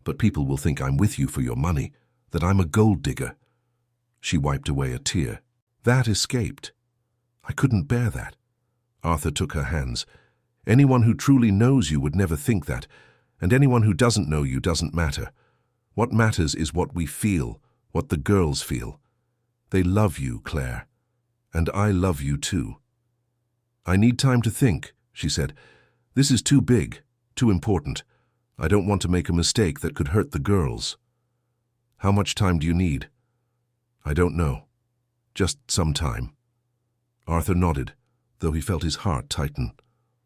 But people will think I'm with you for your money, that I'm a gold digger." She wiped away a tear. That escaped. "I couldn't bear that." Arthur took her hands. "Anyone who truly knows you would never think that, and anyone who doesn't know you doesn't matter. What matters is what we feel, what the girls feel. They love you, Claire, and I love you too." "I need time to think," she said. "This is too big, too important. I don't want to make a mistake that could hurt the girls." "How much time do you need?" "I don't know. Just some time. Arthur nodded, though he felt his heart tighten.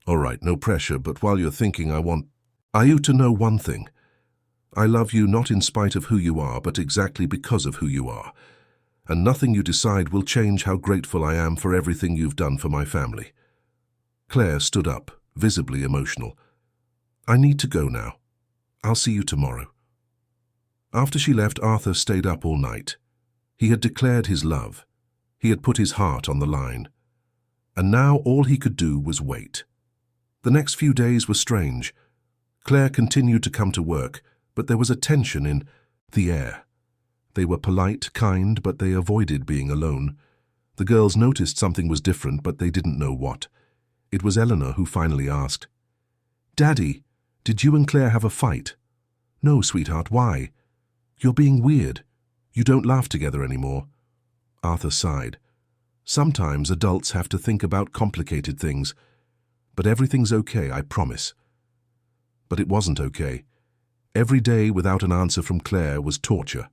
All right, no pressure, but while you're thinking, I want you to know one thing. I love you not in spite of who you are, but exactly because of who you are. And nothing you decide will change how grateful I am for everything you've done for my family. Claire stood up, visibly emotional. I need to go now. I'll see you tomorrow. After she left, Arthur stayed up all night. He had declared his love. He had put his heart on the line. And now all he could do was wait. The next few days were strange. Claire continued to come to work, but there was a tension in the air. They were polite, kind, but they avoided being alone. The girls noticed something was different, but they didn't know what. It was Eleanor who finally asked, Daddy, did you and Claire have a fight? No, sweetheart, why? You're being weird. You don't laugh together anymore. Arthur sighed. Sometimes adults have to think about complicated things. But everything's okay, I promise. But it wasn't okay. Every day without an answer from Claire was torture.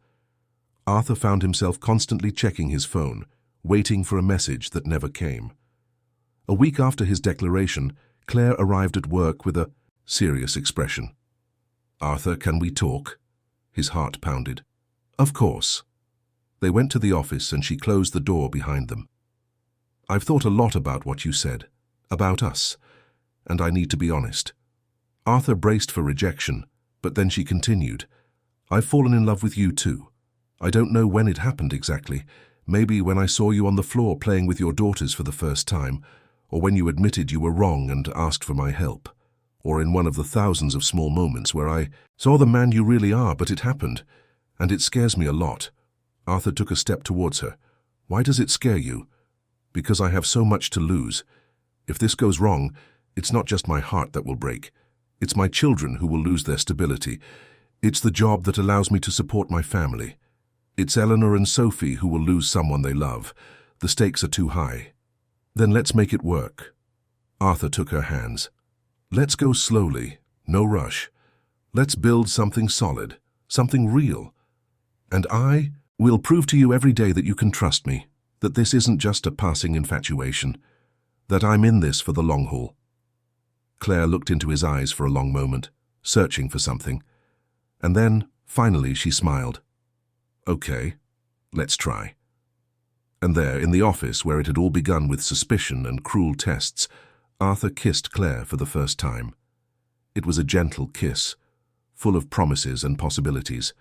Arthur found himself constantly checking his phone, waiting for a message that never came. A week after his declaration, Claire arrived at work with a serious expression. Arthur, can we talk? His heart pounded. Of course. They went to the office and she closed the door behind them. I've thought a lot about what you said, about us, and I need to be honest. Arthur braced for rejection, but then she continued. I've fallen in love with you too. I don't know when it happened exactly. Maybe when I saw you on the floor playing with your daughters for the first time, or when you admitted you were wrong and asked for my help, or in one of the thousands of small moments where I saw the man you really are, but it happened, and it scares me a lot. Arthur took a step towards her. Why does it scare you? Because I have so much to lose. If this goes wrong, it's not just my heart that will break. It's my children who will lose their stability. It's the job that allows me to support my family. It's Eleanor and Sophie who will lose someone they love. The stakes are too high. Then let's make it work. Arthur took her hands. Let's go slowly, no rush. Let's build something solid, something real. And I will prove to you every day that you can trust me, that this isn't just a passing infatuation, that I'm in this for the long haul. Claire looked into his eyes for a long moment, searching for something. And then, finally, she smiled. Okay, let's try. And there, in the office where it had all begun with suspicion and cruel tests, Arthur kissed Claire for the first time. It was a gentle kiss, full of promises and possibilities.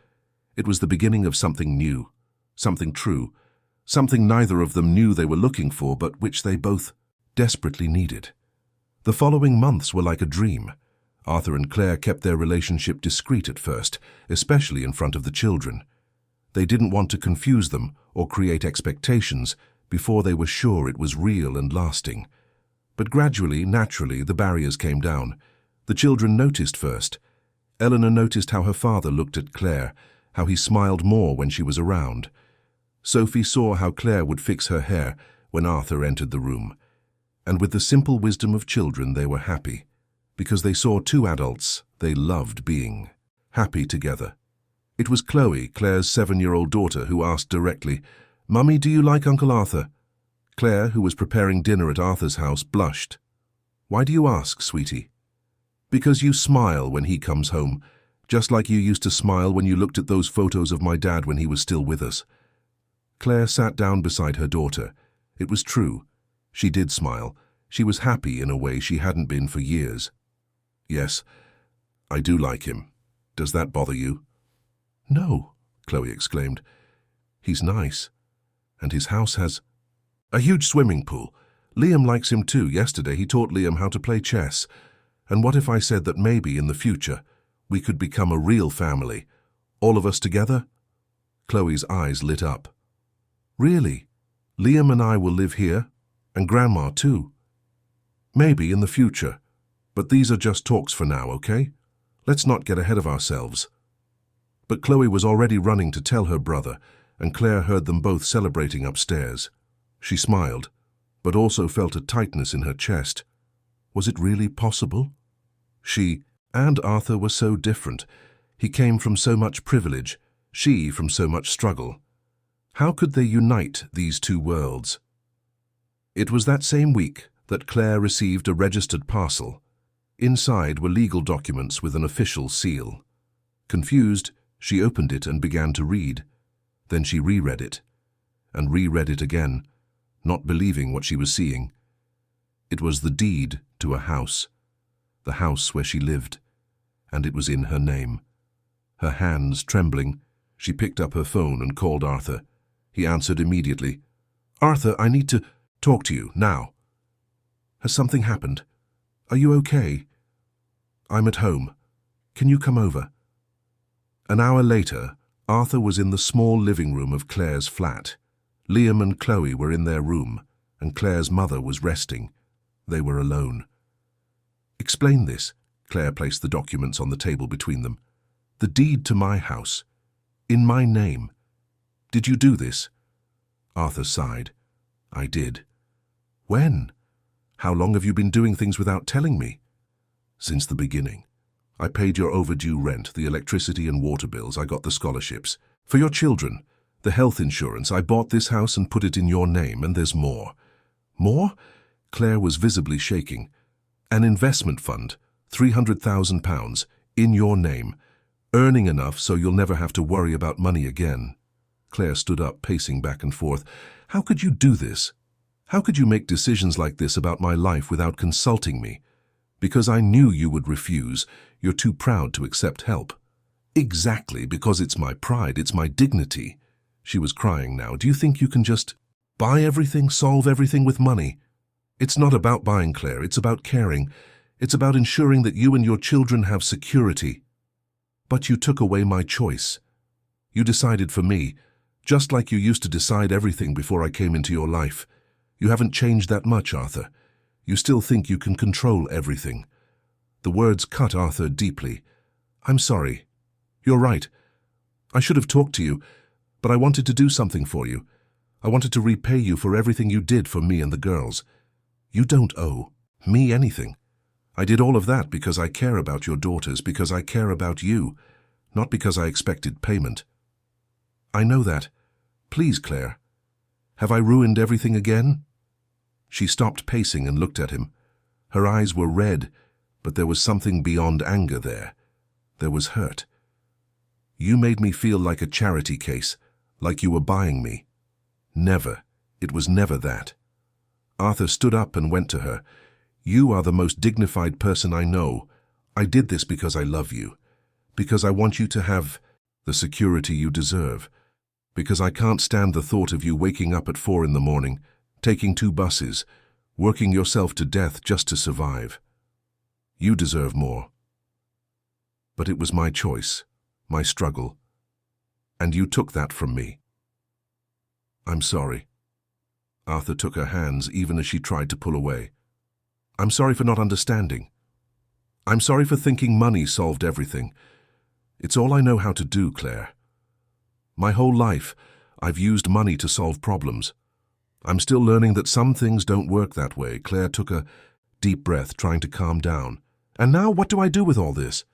It was the beginning of something new, something true, something neither of them knew they were looking for, but which they both desperately needed. The following months were like a dream. Arthur and Claire kept their relationship discreet at first, especially in front of the children. They didn't want to confuse them or create expectations before they were sure it was real and lasting. But gradually, naturally, the barriers came down. The children noticed first. Eleanor noticed how her father looked at Claire, how he smiled more when she was around. Sophie saw how Claire would fix her hair when Arthur entered the room. And with the simple wisdom of children, they were happy, because they saw two adults they loved being happy together. It was Chloe, Claire's 7-year-old daughter, who asked directly, "Mummy, do you like Uncle Arthur?" Claire, who was preparing dinner at Arthur's house, blushed. "Why do you ask, sweetie?" "Because you smile when he comes home, just like you used to smile when you looked at those photos of my dad when he was still with us." Claire sat down beside her daughter. It was true. She did smile. She was happy in a way she hadn't been for years. "Yes, I do like him. Does that bother you?" "No," Chloe exclaimed. "He's nice. And his house has a huge swimming pool. Liam likes him too. Yesterday he taught Liam how to play chess. And what if I said that maybe in the future we could become a real family, all of us together?" Chloe's eyes lit up. "Really? Liam and I will live here? And Grandma too?" "Maybe in the future. But these are just talks for now, okay? Let's not get ahead of ourselves." But Chloe was already running to tell her brother, and Claire heard them both celebrating upstairs. She smiled, but also felt a tightness in her chest. Was it really possible? She and Arthur were so different. He came from so much privilege, she from so much struggle. How could they unite these two worlds? It was that same week that Claire received a registered parcel. Inside were legal documents with an official seal. Confused, she opened it and began to read. Then she reread it, and reread it again, not believing what she was seeing. It was the deed to a house, the house where she lived, and it was in her name. Her hands trembling, she picked up her phone and called Arthur. He answered immediately. "Arthur, I need to talk to you, now." "Has something happened? Are you okay?" "I'm at home. Can you come over?" An hour later, Arthur was in the small living room of Claire's flat. Liam and Chloe were in their room, and Claire's mother was resting. They were alone. "Explain this." Claire placed the documents on the table between them. "The deed to my house. In my name. Did you do this?" Arthur sighed. "I did." "When? How long have you been doing things without telling me?" "Since the beginning. I paid your overdue rent, the electricity and water bills, I got the scholarships. For your children, the health insurance, I bought this house and put it in your name, and there's more." "More?" Claire was visibly shaking. "An investment fund, £300,000, in your name, earning enough so you'll never have to worry about money again." Claire stood up, pacing back and forth. "How could you do this? How could you make decisions like this about my life without consulting me? Because I knew you would refuse. You're too proud to accept help." "Exactly, because it's my pride, it's my dignity." She was crying now. "Do you think you can just buy everything, solve everything with money? It's not about buying, Claire. It's about caring. It's about ensuring that you and your children have security. But you took away my choice. You decided for me, just like you used to decide everything before I came into your life. You haven't changed that much, Arthur. You still think you can control everything." The words cut Arthur deeply. "I'm sorry. You're right. I should have talked to you, but I wanted to do something for you. I wanted to repay you for everything you did for me and the girls. You don't owe me anything. I did all of that because I care about your daughters, because I care about you, not because I expected payment." "I know that. Please, Claire. Have I ruined everything again?" She stopped pacing and looked at him. Her eyes were red, but there was something beyond anger there. There was hurt. "You made me feel like a charity case, like you were buying me. Never. It was never that." Arthur stood up and went to her. "You are the most dignified person I know. I did this because I love you, because I want you to have the security you deserve, because I can't stand the thought of you waking up at 4 in the morning, taking 2 buses, working yourself to death just to survive. You deserve more. But it was my choice, my struggle, and you took that from me. I'm sorry." Arthur took her hands even as she tried to pull away. "I'm sorry for not understanding. I'm sorry for thinking money solved everything. It's all I know how to do, Claire. My whole life, I've used money to solve problems. I'm still learning that some things don't work that way." Claire took a deep breath, trying to calm down. "And now what do I do with all this?"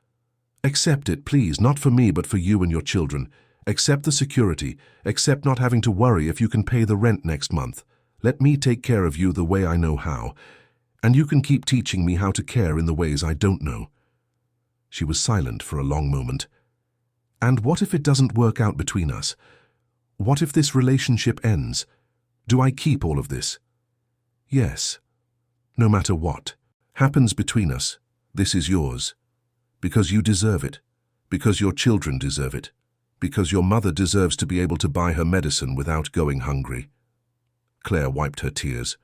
"Accept it, please, not for me, but for you and your children. Accept the security. Accept not having to worry if you can pay the rent next month. Let me take care of you the way I know how, and you can keep teaching me how to care in the ways I don't know." She was silent for a long moment. "And what if it doesn't work out between us? What if this relationship ends? Do I keep all of this?" "Yes. No matter what happens between us, this is yours. Because you deserve it. Because your children deserve it. Because your mother deserves to be able to buy her medicine without going hungry." Claire wiped her tears.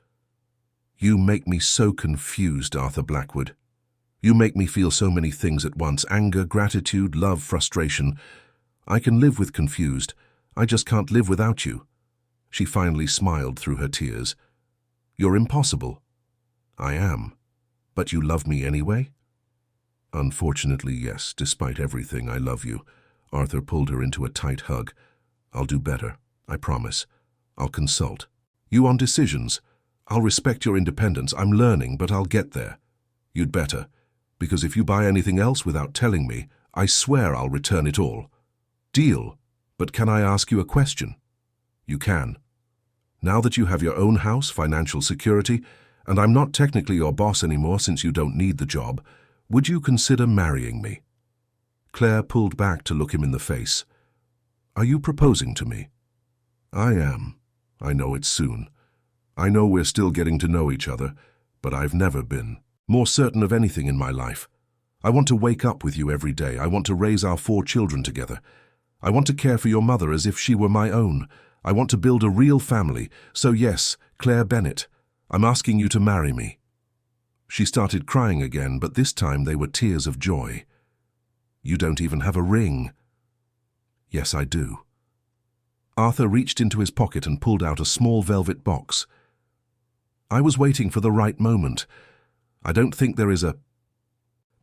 "You make me so confused, Arthur Blackwood. You make me feel so many things at once: anger, gratitude, love, frustration. I can live with confused. I just can't live without you." She finally smiled through her tears. "You're impossible." "I am. But you love me anyway?" "Unfortunately, yes. Despite everything, I love you." Arthur pulled her into a tight hug. "I'll do better. I promise. I'll consult you on decisions. I'll respect your independence. I'm learning, but I'll get there. You'd better. Because if you buy anything else without telling me, I swear I'll return it all. Deal. But can I ask you a question?" You can. Now that you have your own house, financial security, and I'm not technically your boss anymore since you don't need the job, would you consider marrying me?" Claire pulled back to look him in the face. "Are you proposing to me?" "I am. I know it's soon. I know we're still getting to know each other, but I've never been more certain of anything in my life. I want to wake up with you every day. I want to raise our 4 children together. I want to care for your mother as if she were my own. I want to build a real family. So yes, Claire Bennett, I'm asking you to marry me." She started crying again, but this time they were tears of joy. "You don't even have a ring." "Yes, I do." Arthur reached into his pocket and pulled out a small velvet box. "I was waiting for the right moment. I don't think there is a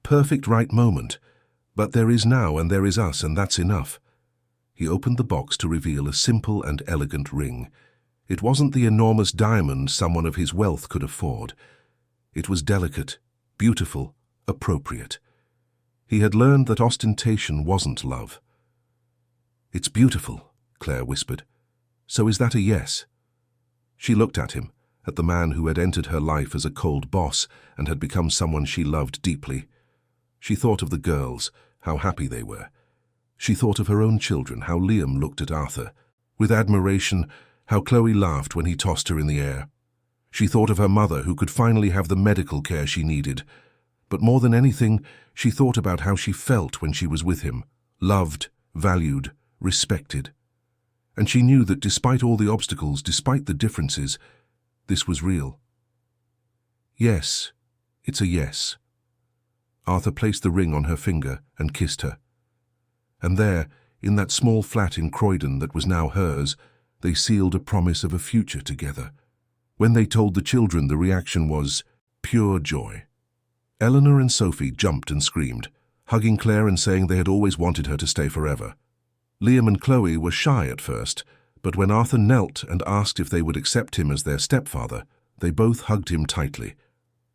perfect right moment, but there is now and there is us, and that's enough." He opened the box to reveal a simple and elegant ring. It wasn't the enormous diamond someone of his wealth could afford. It was delicate, beautiful, appropriate. He had learned that ostentation wasn't love. "It's beautiful," Claire whispered. "So is that a yes?" She looked at him, at the man who had entered her life as a cold boss and had become someone she loved deeply. She thought of the girls, how happy they were. She thought of her own children, how Liam looked at Arthur. With admiration, how Chloe laughed when he tossed her in the air. She thought of her mother, who could finally have the medical care she needed. But more than anything, she thought about how she felt when she was with him, loved, valued, respected. And she knew that despite all the obstacles, despite the differences, this was real. "Yes, it's a yes." Arthur placed the ring on her finger and kissed her. And there, in that small flat in Croydon that was now hers, they sealed a promise of a future together. When they told the children, the reaction was pure joy. Eleanor and Sophie jumped and screamed, hugging Claire and saying they had always wanted her to stay forever. Liam and Chloe were shy at first, but when Arthur knelt and asked if they would accept him as their stepfather, they both hugged him tightly.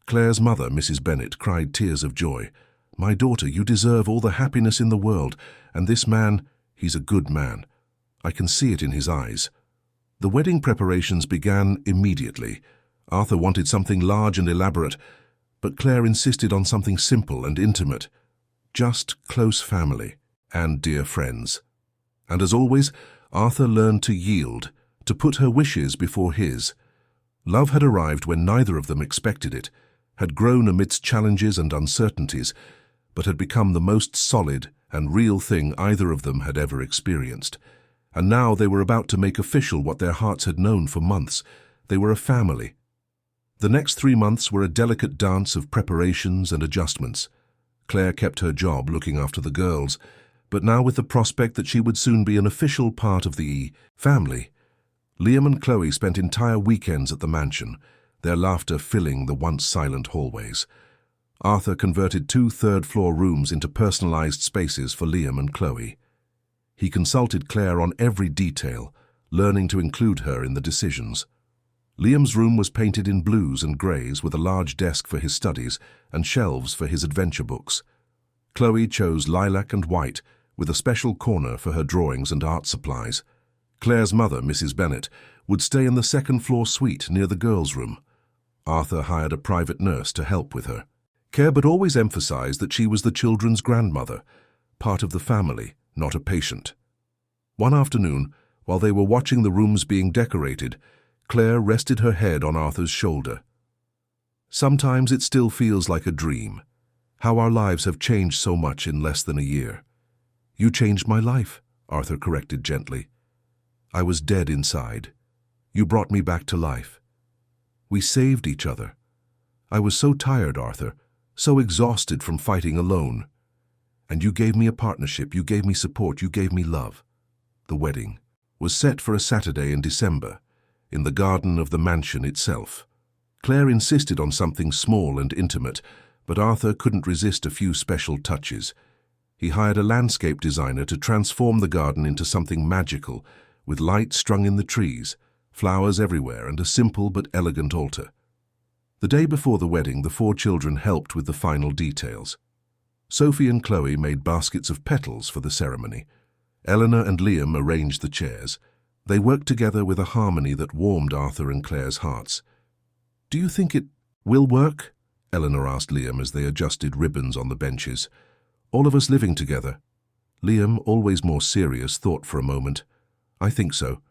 Claire's mother, Mrs. Bennett, cried tears of joy. "My daughter, you deserve all the happiness in the world, and this man, he's a good man. I can see it in his eyes." The wedding preparations began immediately. Arthur wanted something large and elaborate, but Claire insisted on something simple and intimate. Just close family and dear friends. And as always, Arthur learned to yield, to put her wishes before his. Love had arrived when neither of them expected it, had grown amidst challenges and uncertainties, but had become the most solid and real thing either of them had ever experienced. And now they were about to make official what their hearts had known for months. They were a family. The next 3 months were a delicate dance of preparations and adjustments. Claire kept her job looking after the girls, but now with the prospect that she would soon be an official part of the family. Liam and Chloe spent entire weekends at the mansion, their laughter filling the once silent hallways. Arthur converted 2 third-floor rooms into personalized spaces for Liam and Chloe. He consulted Claire on every detail, learning to include her in the decisions. Liam's room was painted in blues and greys with a large desk for his studies and shelves for his adventure books. Chloe chose lilac and white, with a special corner for her drawings and art supplies. Claire's mother, Mrs. Bennett, would stay in the second-floor suite near the girls' room. Arthur hired a private nurse to help with her. Care but always emphasized that she was the children's grandmother, part of the family, not a patient. One afternoon, while they were watching the rooms being decorated, Claire rested her head on Arthur's shoulder. "Sometimes it still feels like a dream. How our lives have changed so much in less than a year." "You changed my life," Arthur corrected gently. "I was dead inside. You brought me back to life. We saved each other. I was so tired, Arthur, so exhausted from fighting alone. And you gave me a partnership, you gave me support, you gave me love." The wedding was set for a Saturday in December, in the garden of the mansion itself. Claire insisted on something small and intimate, but Arthur couldn't resist a few special touches. He hired a landscape designer to transform the garden into something magical, with lights strung in the trees, flowers everywhere, and a simple but elegant altar. The day before the wedding, the 4 children helped with the final details. Sophie and Chloe made baskets of petals for the ceremony. Eleanor and Liam arranged the chairs. They worked together with a harmony that warmed Arthur and Claire's hearts. "Do you think it will work?" Eleanor asked Liam as they adjusted ribbons on the benches. "All of us living together?" Liam, always more serious, thought for a moment. "I think so.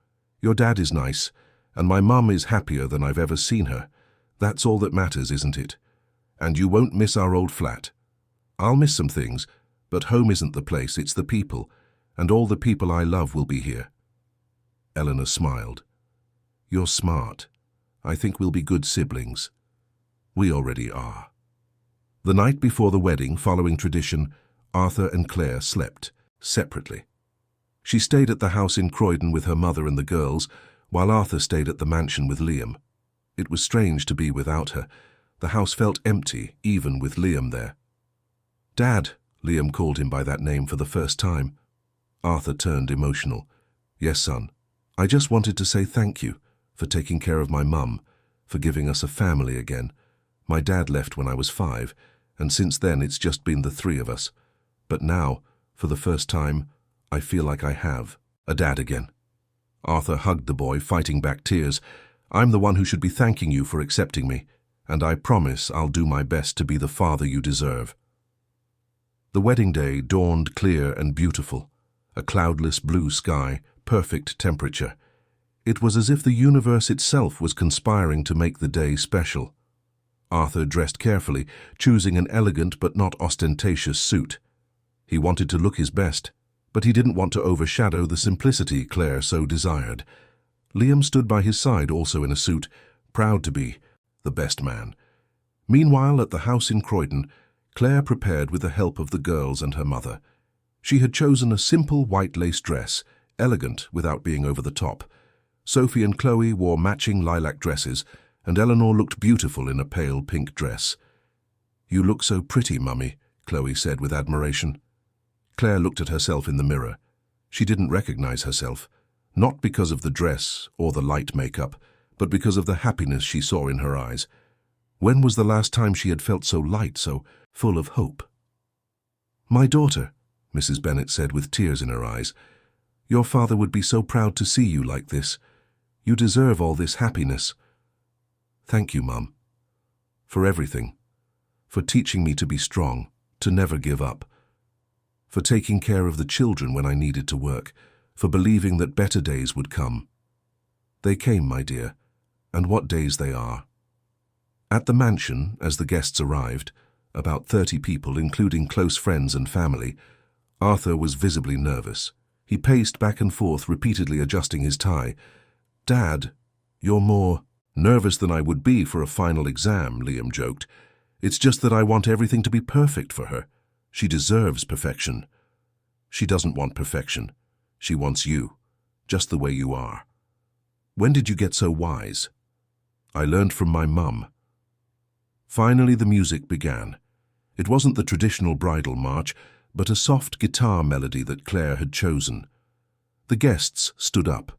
Your dad is nice, and my mum is happier than I've ever seen her. That's all that matters, isn't it? And you won't miss our old flat." "I'll miss some things, but home isn't the place, it's the people, and all the people I love will be here." Eleanor smiled. "You're smart. I think we'll be good siblings." "We already are." The night before the wedding, following tradition, Arthur and Claire slept separately. She stayed at the house in Croydon with her mother and the girls, while Arthur stayed at the mansion with Liam. It was strange to be without her. The house felt empty, even with Liam there. "Dad," Liam called him by that name for the first time. Arthur turned emotional. "Yes, son. I just wanted to say thank you for taking care of my mum, for giving us a family again. My dad left when I was 5, and since then it's just been the 3 of us. But now, for the first time, I feel like I have a dad again." Arthur hugged the boy, fighting back tears. "I'm the one who should be thanking you for accepting me, and I promise I'll do my best to be the father you deserve." The wedding day dawned clear and beautiful. A cloudless blue sky, perfect temperature. It was as if the universe itself was conspiring to make the day special. Arthur dressed carefully, choosing an elegant but not ostentatious suit. He wanted to look his best, but he didn't want to overshadow the simplicity Claire so desired. Liam stood by his side, also in a suit, proud to be the best man. Meanwhile, at the house in Croydon, Claire prepared with the help of the girls and her mother. She had chosen a simple white lace dress, elegant without being over the top. Sophie and Chloe wore matching lilac dresses, and Eleanor looked beautiful in a pale pink dress. "You look so pretty, Mummy," Chloe said with admiration. Claire looked at herself in the mirror. She didn't recognize herself, not because of the dress or the light makeup, but because of the happiness she saw in her eyes. When was the last time she had felt so light, so full of hope? "My daughter," Mrs. Bennet said with tears in her eyes, "your father would be so proud to see you like this. You deserve all this happiness." "Thank you, Mum, for everything, for teaching me to be strong, to never give up, for taking care of the children when I needed to work, for believing that better days would come. They came, my dear, and what days they are." At the mansion, as the guests arrived, about 30 people, including close friends and family, Arthur was visibly nervous. He paced back and forth, repeatedly adjusting his tie. "Dad, you're more nervous than I would be for a final exam," Liam joked. "It's just that I want everything to be perfect for her. She deserves perfection." "She doesn't want perfection. She wants you, just the way you are." "When did you get so wise?" "I learned from my mum." Finally, the music began. It wasn't the traditional bridal march, but a soft guitar melody that Claire had chosen. The guests stood up.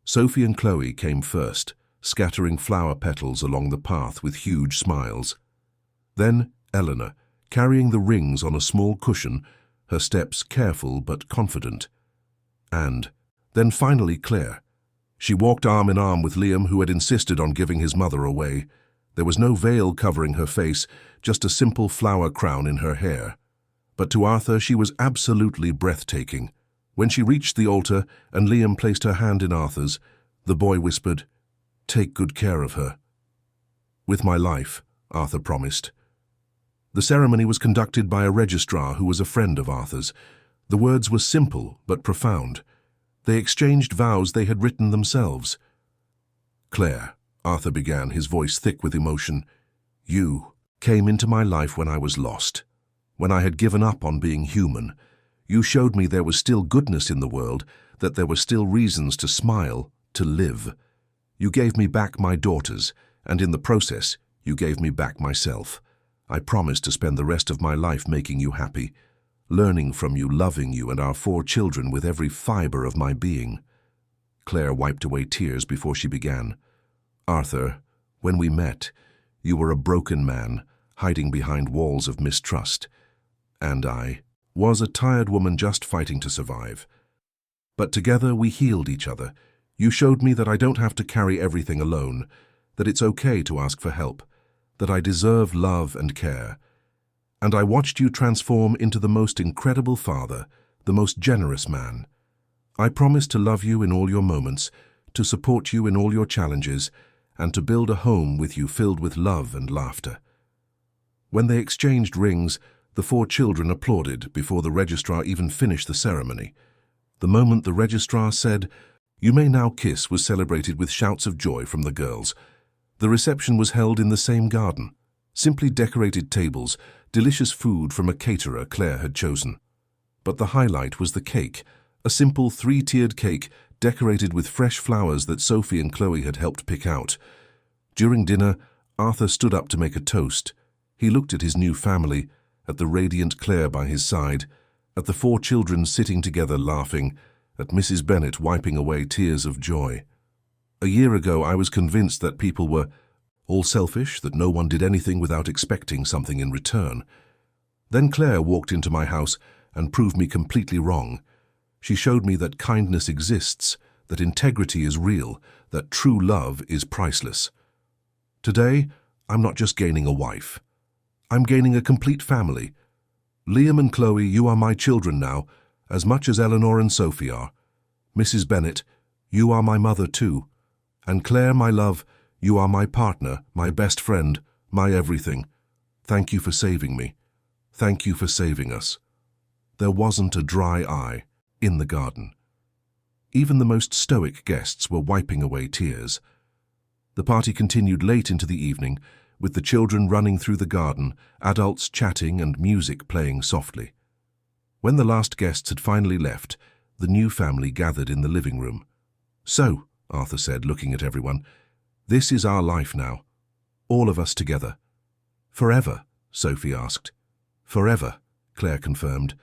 Sophie and Chloe came first, scattering flower petals along the path with huge smiles. Then Eleanor, carrying the rings on a small cushion, her steps careful but confident. And then finally Claire. She walked arm in arm with Liam, who had insisted on giving his mother away. There was no veil covering her face, just a simple flower crown in her hair. But to Arthur she was absolutely breathtaking. When she reached the altar and Liam placed her hand in Arthur's, the boy whispered, "Take good care of her." "With my life," Arthur promised. The ceremony was conducted by a registrar who was a friend of Arthur's. The words were simple but profound. They exchanged vows they had written themselves. "Claire," Arthur began, his voice thick with emotion, "you came into my life when I was lost, when I had given up on being human. You showed me there was still goodness in the world, that there were still reasons to smile, to live. You gave me back my daughters, and in the process, you gave me back myself. I promise to spend the rest of my life making you happy, learning from you, loving you and our 4 children with every fiber of my being." Claire wiped away tears before she began. "Arthur, when we met, you were a broken man, hiding behind walls of mistrust. And I was a tired woman just fighting to survive. But together we healed each other. You showed me that I don't have to carry everything alone, that it's okay to ask for help, that I deserve love and care. And I watched you transform into the most incredible father, the most generous man. I promise to love you in all your moments, to support you in all your challenges, and to build a home with you filled with love and laughter." When they exchanged rings, the 4 children applauded before the registrar even finished the ceremony. The moment the registrar said, "You may now kiss," was celebrated with shouts of joy from the girls. The reception was held in the same garden. Simply decorated tables, delicious food from a caterer Claire had chosen. But the highlight was the cake, a simple 3-tiered cake decorated with fresh flowers that Sophie and Chloe had helped pick out. During dinner, Arthur stood up to make a toast. He looked at his new family, at the radiant Claire by his side, at the 4 children sitting together laughing, at Mrs. Bennet wiping away tears of joy. A year ago, I was convinced that people were all selfish, that no one did anything without expecting something in return. Then Claire walked into my house and proved me completely wrong. She showed me that kindness exists, that integrity is real, that true love is priceless. Today, I'm not just gaining a wife. I'm gaining a complete family. Liam and Chloe, you are my children now, as much as Eleanor and Sophie are. Mrs. Bennet, you are my mother too. And Claire, my love, you are my partner, my best friend, my everything. Thank you for saving me. Thank you for saving us." There wasn't a dry eye in the garden. Even the most stoic guests were wiping away tears. The party continued late into the evening, with the children running through the garden, adults chatting and music playing softly. When the last guests had finally left, the new family gathered in the living room. "So," Arthur said, looking at everyone, "this is our life now. All of us together." "Forever?" Sophie asked. "Forever," Claire confirmed.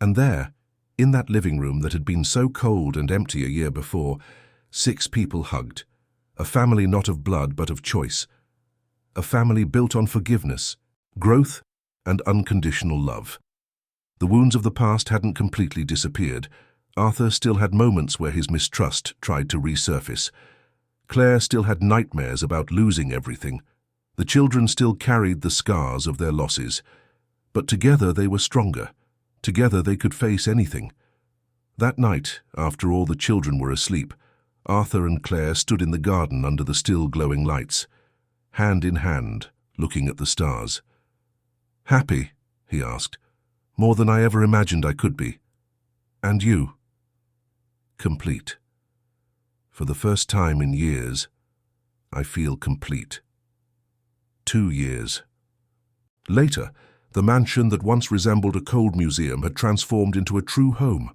And there, in that living room that had been so cold and empty a year before, 6 people hugged. A family not of blood but of choice. A family built on forgiveness, growth, and unconditional love. The wounds of the past hadn't completely disappeared. Arthur still had moments where his mistrust tried to resurface. Claire still had nightmares about losing everything. The children still carried the scars of their losses. But together they were stronger. Together they could face anything. That night, after all the children were asleep, Arthur and Claire stood in the garden under the still glowing lights, hand in hand, looking at the stars. "Happy?" he asked. "More than I ever imagined I could be. And you?" "Complete. For the first time in years, I feel complete." 2 years. Later, the mansion that once resembled a cold museum had transformed into a true home.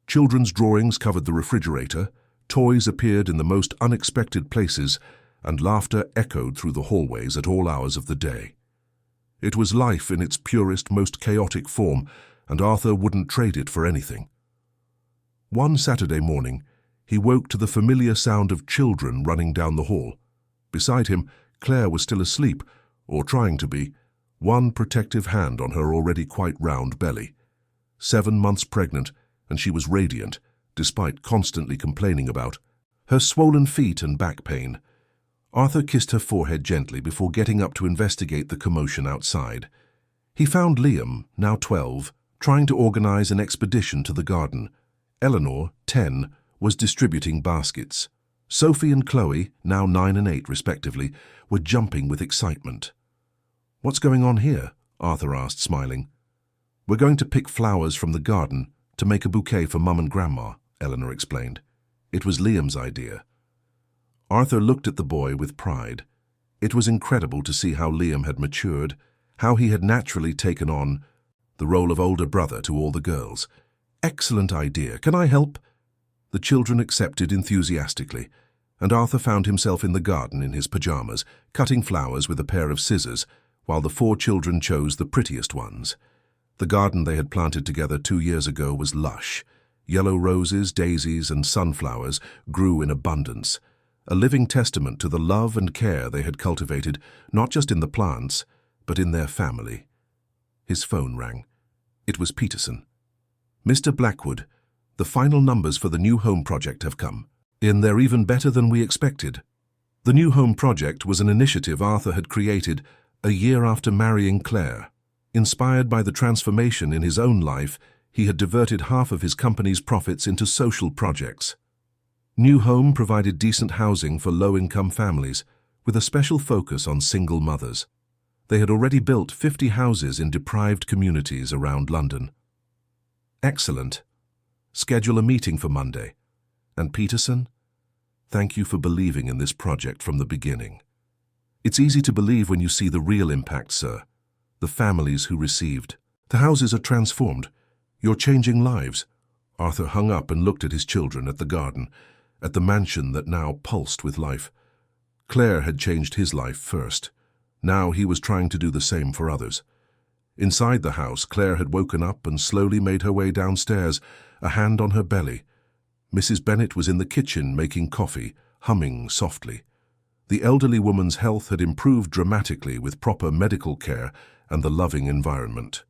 Children's drawings covered the refrigerator, toys appeared in the most unexpected places, and laughter echoed through the hallways at all hours of the day. It was life in its purest, most chaotic form, and Arthur wouldn't trade it for anything. One Saturday morning, he woke to the familiar sound of children running down the hall. Beside him, Claire was still asleep, or trying to be, one protective hand on her already quite round belly. 7 months pregnant, and she was radiant, despite constantly complaining about her swollen feet and back pain. Arthur kissed her forehead gently before getting up to investigate the commotion outside. He found Liam, now 12, trying to organize an expedition to the garden. Eleanor, 10, was distributing baskets. Sophie and Chloe, now 9 and 8 respectively, were jumping with excitement. "What's going on here?" Arthur asked, smiling. "We're going to pick flowers from the garden to make a bouquet for Mum and Grandma," Eleanor explained. It was Liam's idea. Arthur looked at the boy with pride. It was incredible to see how Liam had matured, how he had naturally taken on the role of older brother to all the girls. "Excellent idea. Can I help?" The children accepted enthusiastically, and Arthur found himself in the garden in his pajamas, cutting flowers with a pair of scissors, while the 4 children chose the prettiest ones. The garden they had planted together 2 years ago was lush. Yellow roses, daisies, and sunflowers grew in abundance, a living testament to the love and care they had cultivated, not just in the plants, but in their family. His phone rang. It was Peterson. "Mr. Blackwood, the final numbers for the new home project have come." And they're even better than we expected. The New Home Project was an initiative Arthur had created a year after marrying Claire. Inspired by the transformation in his own life, he had diverted half of his company's profits into social projects. New Home provided decent housing for low-income families, with a special focus on single mothers. They had already built 50 houses in deprived communities around London. Excellent. Schedule a meeting for Monday. And Peterson, thank you for believing in this project from the beginning. It's easy to believe when you see the real impact, sir. The families who received. The houses are transformed. You're changing lives. Arthur hung up and looked at his children, at the garden, at the mansion that now pulsed with life. Claire had changed his life first. Now he was trying to do the same for others. Inside the house, Claire had woken up and slowly made her way downstairs, a hand on her belly. Mrs. Bennet was in the kitchen making coffee, humming softly. The elderly woman's health had improved dramatically with proper medical care and the loving environment.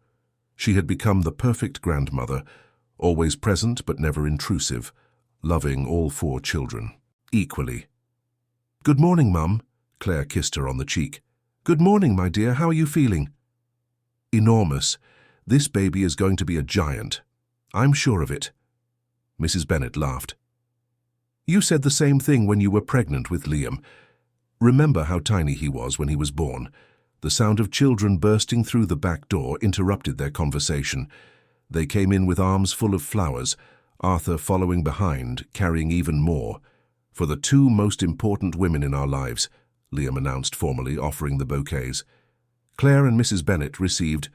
She had become the perfect grandmother, always present but never intrusive, loving all 4 children equally. "Good morning, Mum," Claire kissed her on the cheek. "Good morning, my dear. How are you feeling?" "Enormous. This baby is going to be a giant. I'm sure of it." Mrs. Bennet laughed. "You said the same thing when you were pregnant with Liam. Remember how tiny he was when he was born." The sound of children bursting through the back door interrupted their conversation. They came in with arms full of flowers, Arthur following behind, carrying even more. "For the 2 most important women in our lives," Liam announced formally, offering the bouquets. Claire and Mrs. Bennet received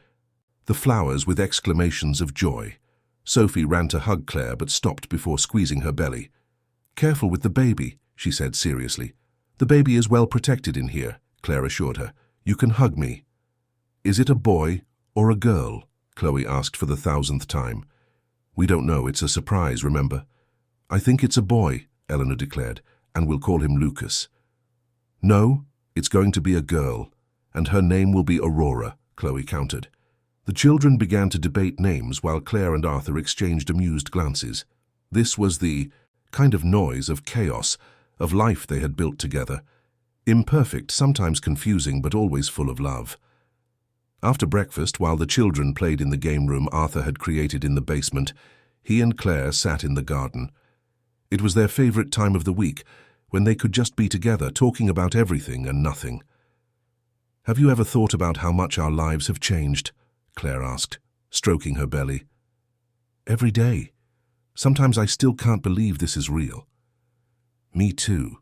the flowers with exclamations of joy. Sophie ran to hug Claire but stopped before squeezing her belly. "Careful with the baby," she said seriously. "The baby is well protected in here," Claire assured her. "You can hug me." "Is it a boy or a girl?" Chloe asked for the 1,000th time. "We don't know. It's a surprise, remember?" "I think it's a boy," Eleanor declared, "and we'll call him Lucas." "No, it's going to be a girl, and her name will be Aurora," Chloe countered. The children began to debate names while Claire and Arthur exchanged amused glances. This was the kind of noise of chaos, of life they had built together. Imperfect, sometimes confusing, but always full of love. After breakfast, while the children played in the game room Arthur had created in the basement, he and Claire sat in the garden. It was their favorite time of the week, when they could just be together, talking about everything and nothing. "Have you ever thought about how much our lives have changed?" Claire asked, stroking her belly. "Every day. Sometimes I still can't believe this is real." "Me too.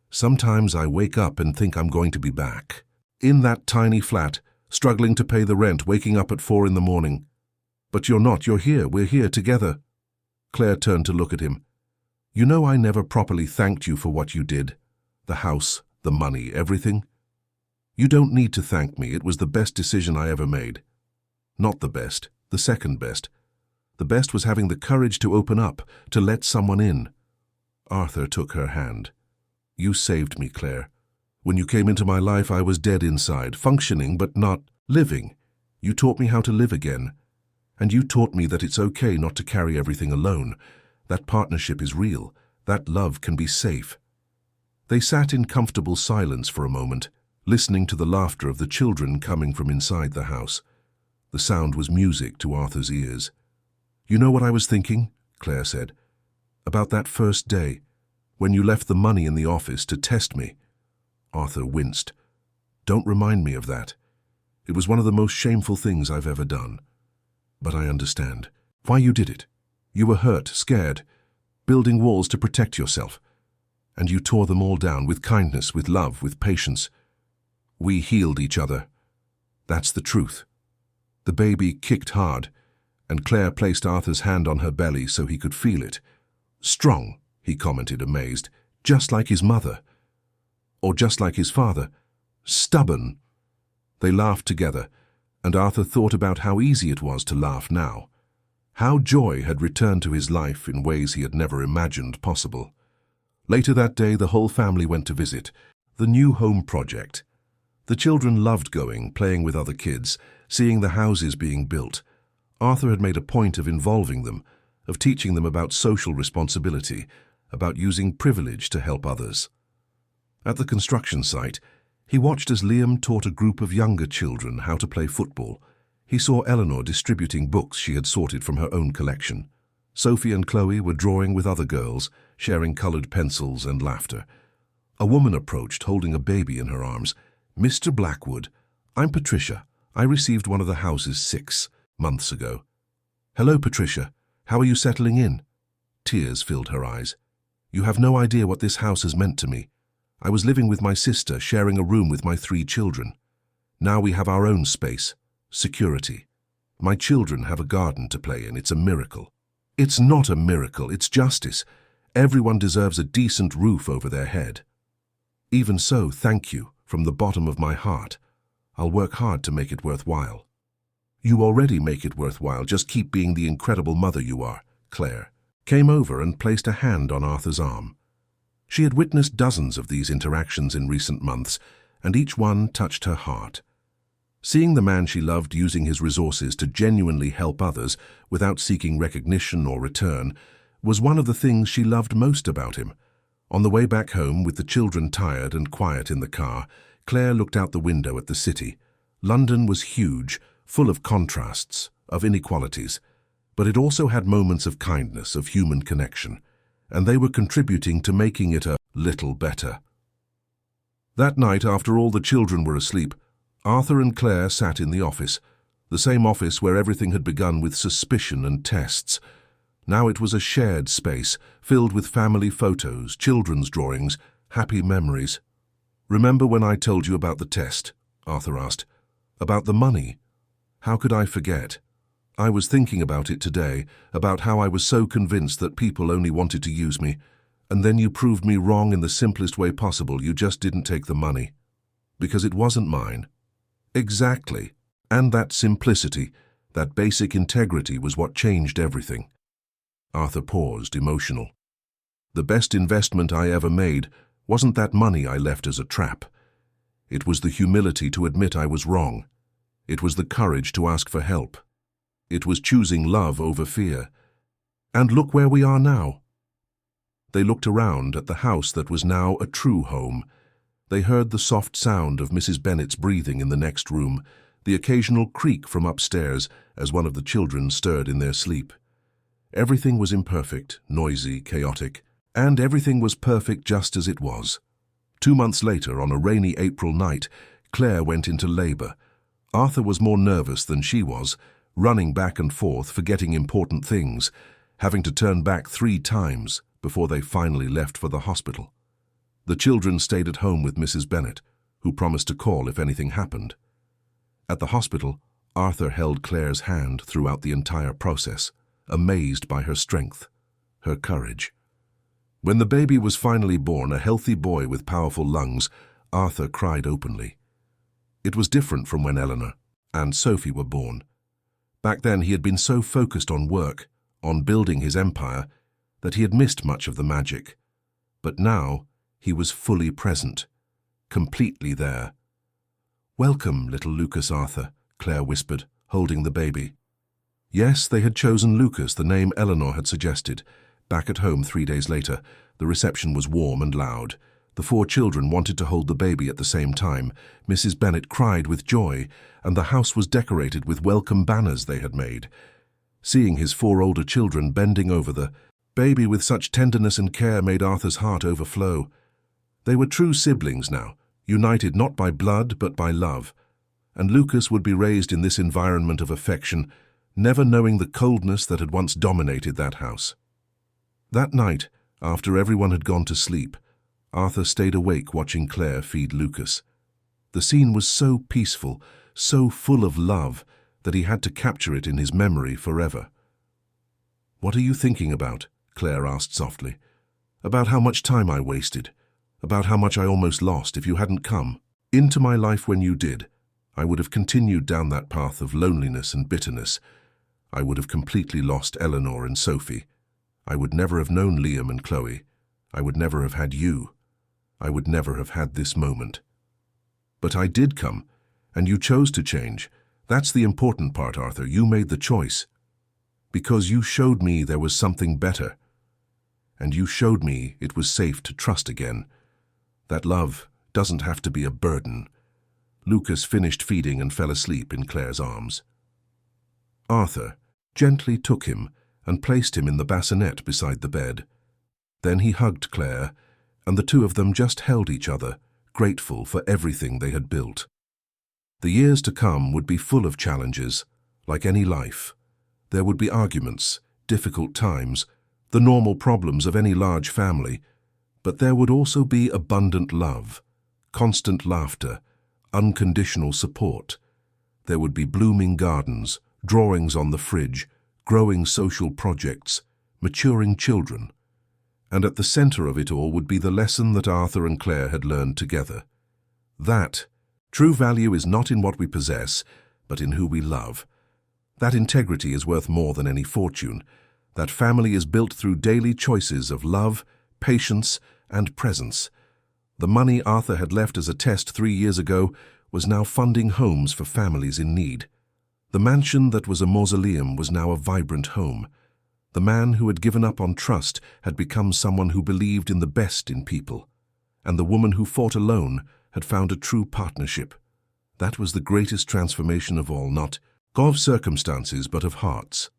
Sometimes I wake up and think I'm going to be back. In that tiny flat, struggling to pay the rent, waking up at 4 in the morning. But you're not, you're here, we're here together." Claire turned to look at him. "You know I never properly thanked you for what you did. The house, the money, everything. You don't need to thank me, it was the best decision I ever made. Not the best, the second best. The best was having the courage to open up, to let someone in." Arthur took her hand. "You saved me, Claire. When you came into my life, I was dead inside, functioning but not living. You taught me how to live again. And you taught me that it's okay not to carry everything alone. That partnership is real. That love can be safe." They sat in comfortable silence for a moment, listening to the laughter of the children coming from inside the house. The sound was music to Arthur's ears. "You know what I was thinking?" Claire said. "About that first day, when you left the money in the office to test me." Arthur winced. "Don't remind me of that. It was one of the most shameful things I've ever done. But I understand why you did it. You were hurt, scared, building walls to protect yourself. And you tore them all down with kindness, with love, with patience. We healed each other. That's the truth." The baby kicked hard, and Claire placed Arthur's hand on her belly so he could feel it. "Strong," he commented, amazed, "just like his mother. Or just like his father. Stubborn." They laughed together, and Arthur thought about how easy it was to laugh now. How joy had returned to his life in ways he had never imagined possible. Later that day, the whole family went to visit the New Home Project. The children loved going, playing with other kids, seeing the houses being built. Arthur had made a point of involving them, of teaching them about social responsibility, about using privilege to help others. At the construction site, he watched as Liam taught a group of younger children how to play football. He saw Eleanor distributing books she had sorted from her own collection. Sophie and Chloe were drawing with other girls, sharing colored pencils and laughter. A woman approached, holding a baby in her arms. "Mr. Blackwood, I'm Patricia. I received one of the houses 6 months ago." "Hello, Patricia. How are you settling in?" Tears filled her eyes. "You have no idea what this house has meant to me. I was living with my sister, sharing a room with my 3 children. Now we have our own space, security. My children have a garden to play in. It's a miracle." "It's not a miracle, it's justice. Everyone deserves a decent roof over their head." "Even so, thank you, from the bottom of my heart. I'll work hard to make it worthwhile." "You already make it worthwhile, just keep being the incredible mother you are." Claire came over and placed a hand on Arthur's arm. She had witnessed dozens of these interactions in recent months, and each one touched her heart. Seeing the man she loved using his resources to genuinely help others without seeking recognition or return was one of the things she loved most about him. On the way back home, with the children tired and quiet in the car, Claire looked out the window at the city. London was huge, full of contrasts, of inequalities, but it also had moments of kindness, of human connection, and they were contributing to making it a little better. That night, after all the children were asleep, Arthur and Claire sat in the office, the same office where everything had begun with suspicion and tests. Now it was a shared space, filled with family photos, children's drawings, happy memories. "Remember when I told you about the test?" Arthur asked. "About the money? How could I forget? I was thinking about it today, about how I was so convinced that people only wanted to use me, and then you proved me wrong in the simplest way possible. You just didn't take the money. Because it wasn't mine." "Exactly. And that simplicity, that basic integrity was what changed everything." Arthur paused, emotional. "The best investment I ever made wasn't that money I left as a trap. It was the humility to admit I was wrong. It was the courage to ask for help. It was choosing love over fear. And look where we are now." They looked around at the house that was now a true home. They heard the soft sound of Mrs. Bennet's breathing in the next room, the occasional creak from upstairs as one of the children stirred in their sleep. Everything was imperfect, noisy, chaotic, and everything was perfect just as it was. 2 months later, on a rainy April night, Claire went into labor. Arthur was more nervous than she was, running back and forth, forgetting important things, having to turn back 3 times before they finally left for the hospital. The children stayed at home with Mrs. Bennet, who promised to call if anything happened. At the hospital, Arthur held Claire's hand throughout the entire process, amazed by her strength, her courage. When the baby was finally born, a healthy boy with powerful lungs, Arthur cried openly. It was different from when Eleanor and Sophie were born. Back then he had been so focused on work, on building his empire, that he had missed much of the magic. But now he was fully present, completely there. "Welcome, little Lucas Arthur," Claire whispered, holding the baby. Yes, they had chosen Lucas, the name Eleanor had suggested. Back at home 3 days later, the reception was warm and loud. The 4 children wanted to hold the baby at the same time. Mrs. Bennet cried with joy, and the house was decorated with welcome banners they had made. Seeing his 4 older children bending over the baby with such tenderness and care made Arthur's heart overflow. They were true siblings now, united not by blood but by love. And Lucas would be raised in this environment of affection, never knowing the coldness that had once dominated that house. That night, after everyone had gone to sleep, Arthur stayed awake watching Claire feed Lucas. The scene was so peaceful, so full of love, that he had to capture it in his memory forever. "What are you thinking about?" Claire asked softly. "About how much time I wasted, about how much I almost lost if you hadn't come into my life when you did. I would have continued down that path of loneliness and bitterness. I would have completely lost Eleanor and Sophie. I would never have known Liam and Chloe. I would never have had you. I would never have had this moment. But I did come, and you chose to change. That's the important part, Arthur. You made the choice. Because you showed me there was something better. and you showed me it was safe to trust again. That love doesn't have to be a burden." Lucas finished feeding and fell asleep in Claire's arms. Arthur gently took him and placed him in the bassinet beside the bed. Then he hugged Claire, and the two of them just held each other, grateful for everything they had built. The years to come would be full of challenges, like any life. There would be arguments, difficult times, the normal problems of any large family, but there would also be abundant love, constant laughter, unconditional support. There would be blooming gardens, drawings on the fridge, growing social projects, maturing children. And at the center of it all would be the lesson that Arthur and Claire had learned together. That true value is not in what we possess, but in who we love. That integrity is worth more than any fortune. That family is built through daily choices of love, patience, and presence. The money Arthur had left as a test 3 years ago was now funding homes for families in need. The mansion that was a mausoleum was now a vibrant home. The man who had given up on trust had become someone who believed in the best in people. And the woman who fought alone had found a true partnership. That was the greatest transformation of all, not of circumstances but of hearts.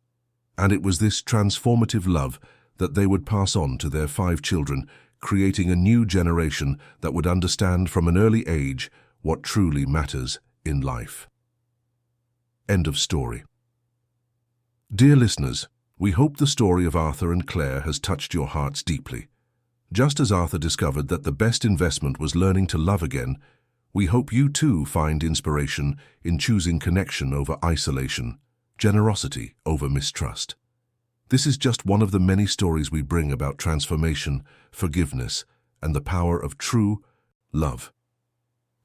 And it was this transformative love that they would pass on to their 5 children, creating a new generation that would understand from an early age what truly matters in life. End of story. Dear listeners, we hope the story of Arthur and Claire has touched your hearts deeply. Just as Arthur discovered that the best investment was learning to love again, we hope you too find inspiration in choosing connection over isolation, generosity over mistrust. This is just one of the many stories we bring about transformation, forgiveness, and the power of true love.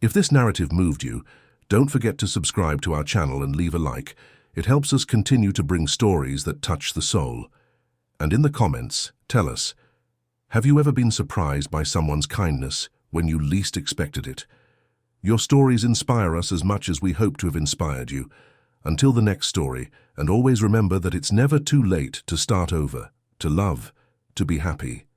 If this narrative moved you, don't forget to subscribe to our channel and leave a like. It helps us continue to bring stories that touch the soul. And in the comments, tell us, have you ever been surprised by someone's kindness when you least expected it? Your stories inspire us as much as we hope to have inspired you. Until the next story, and always remember that it's never too late to start over, to love, to be happy.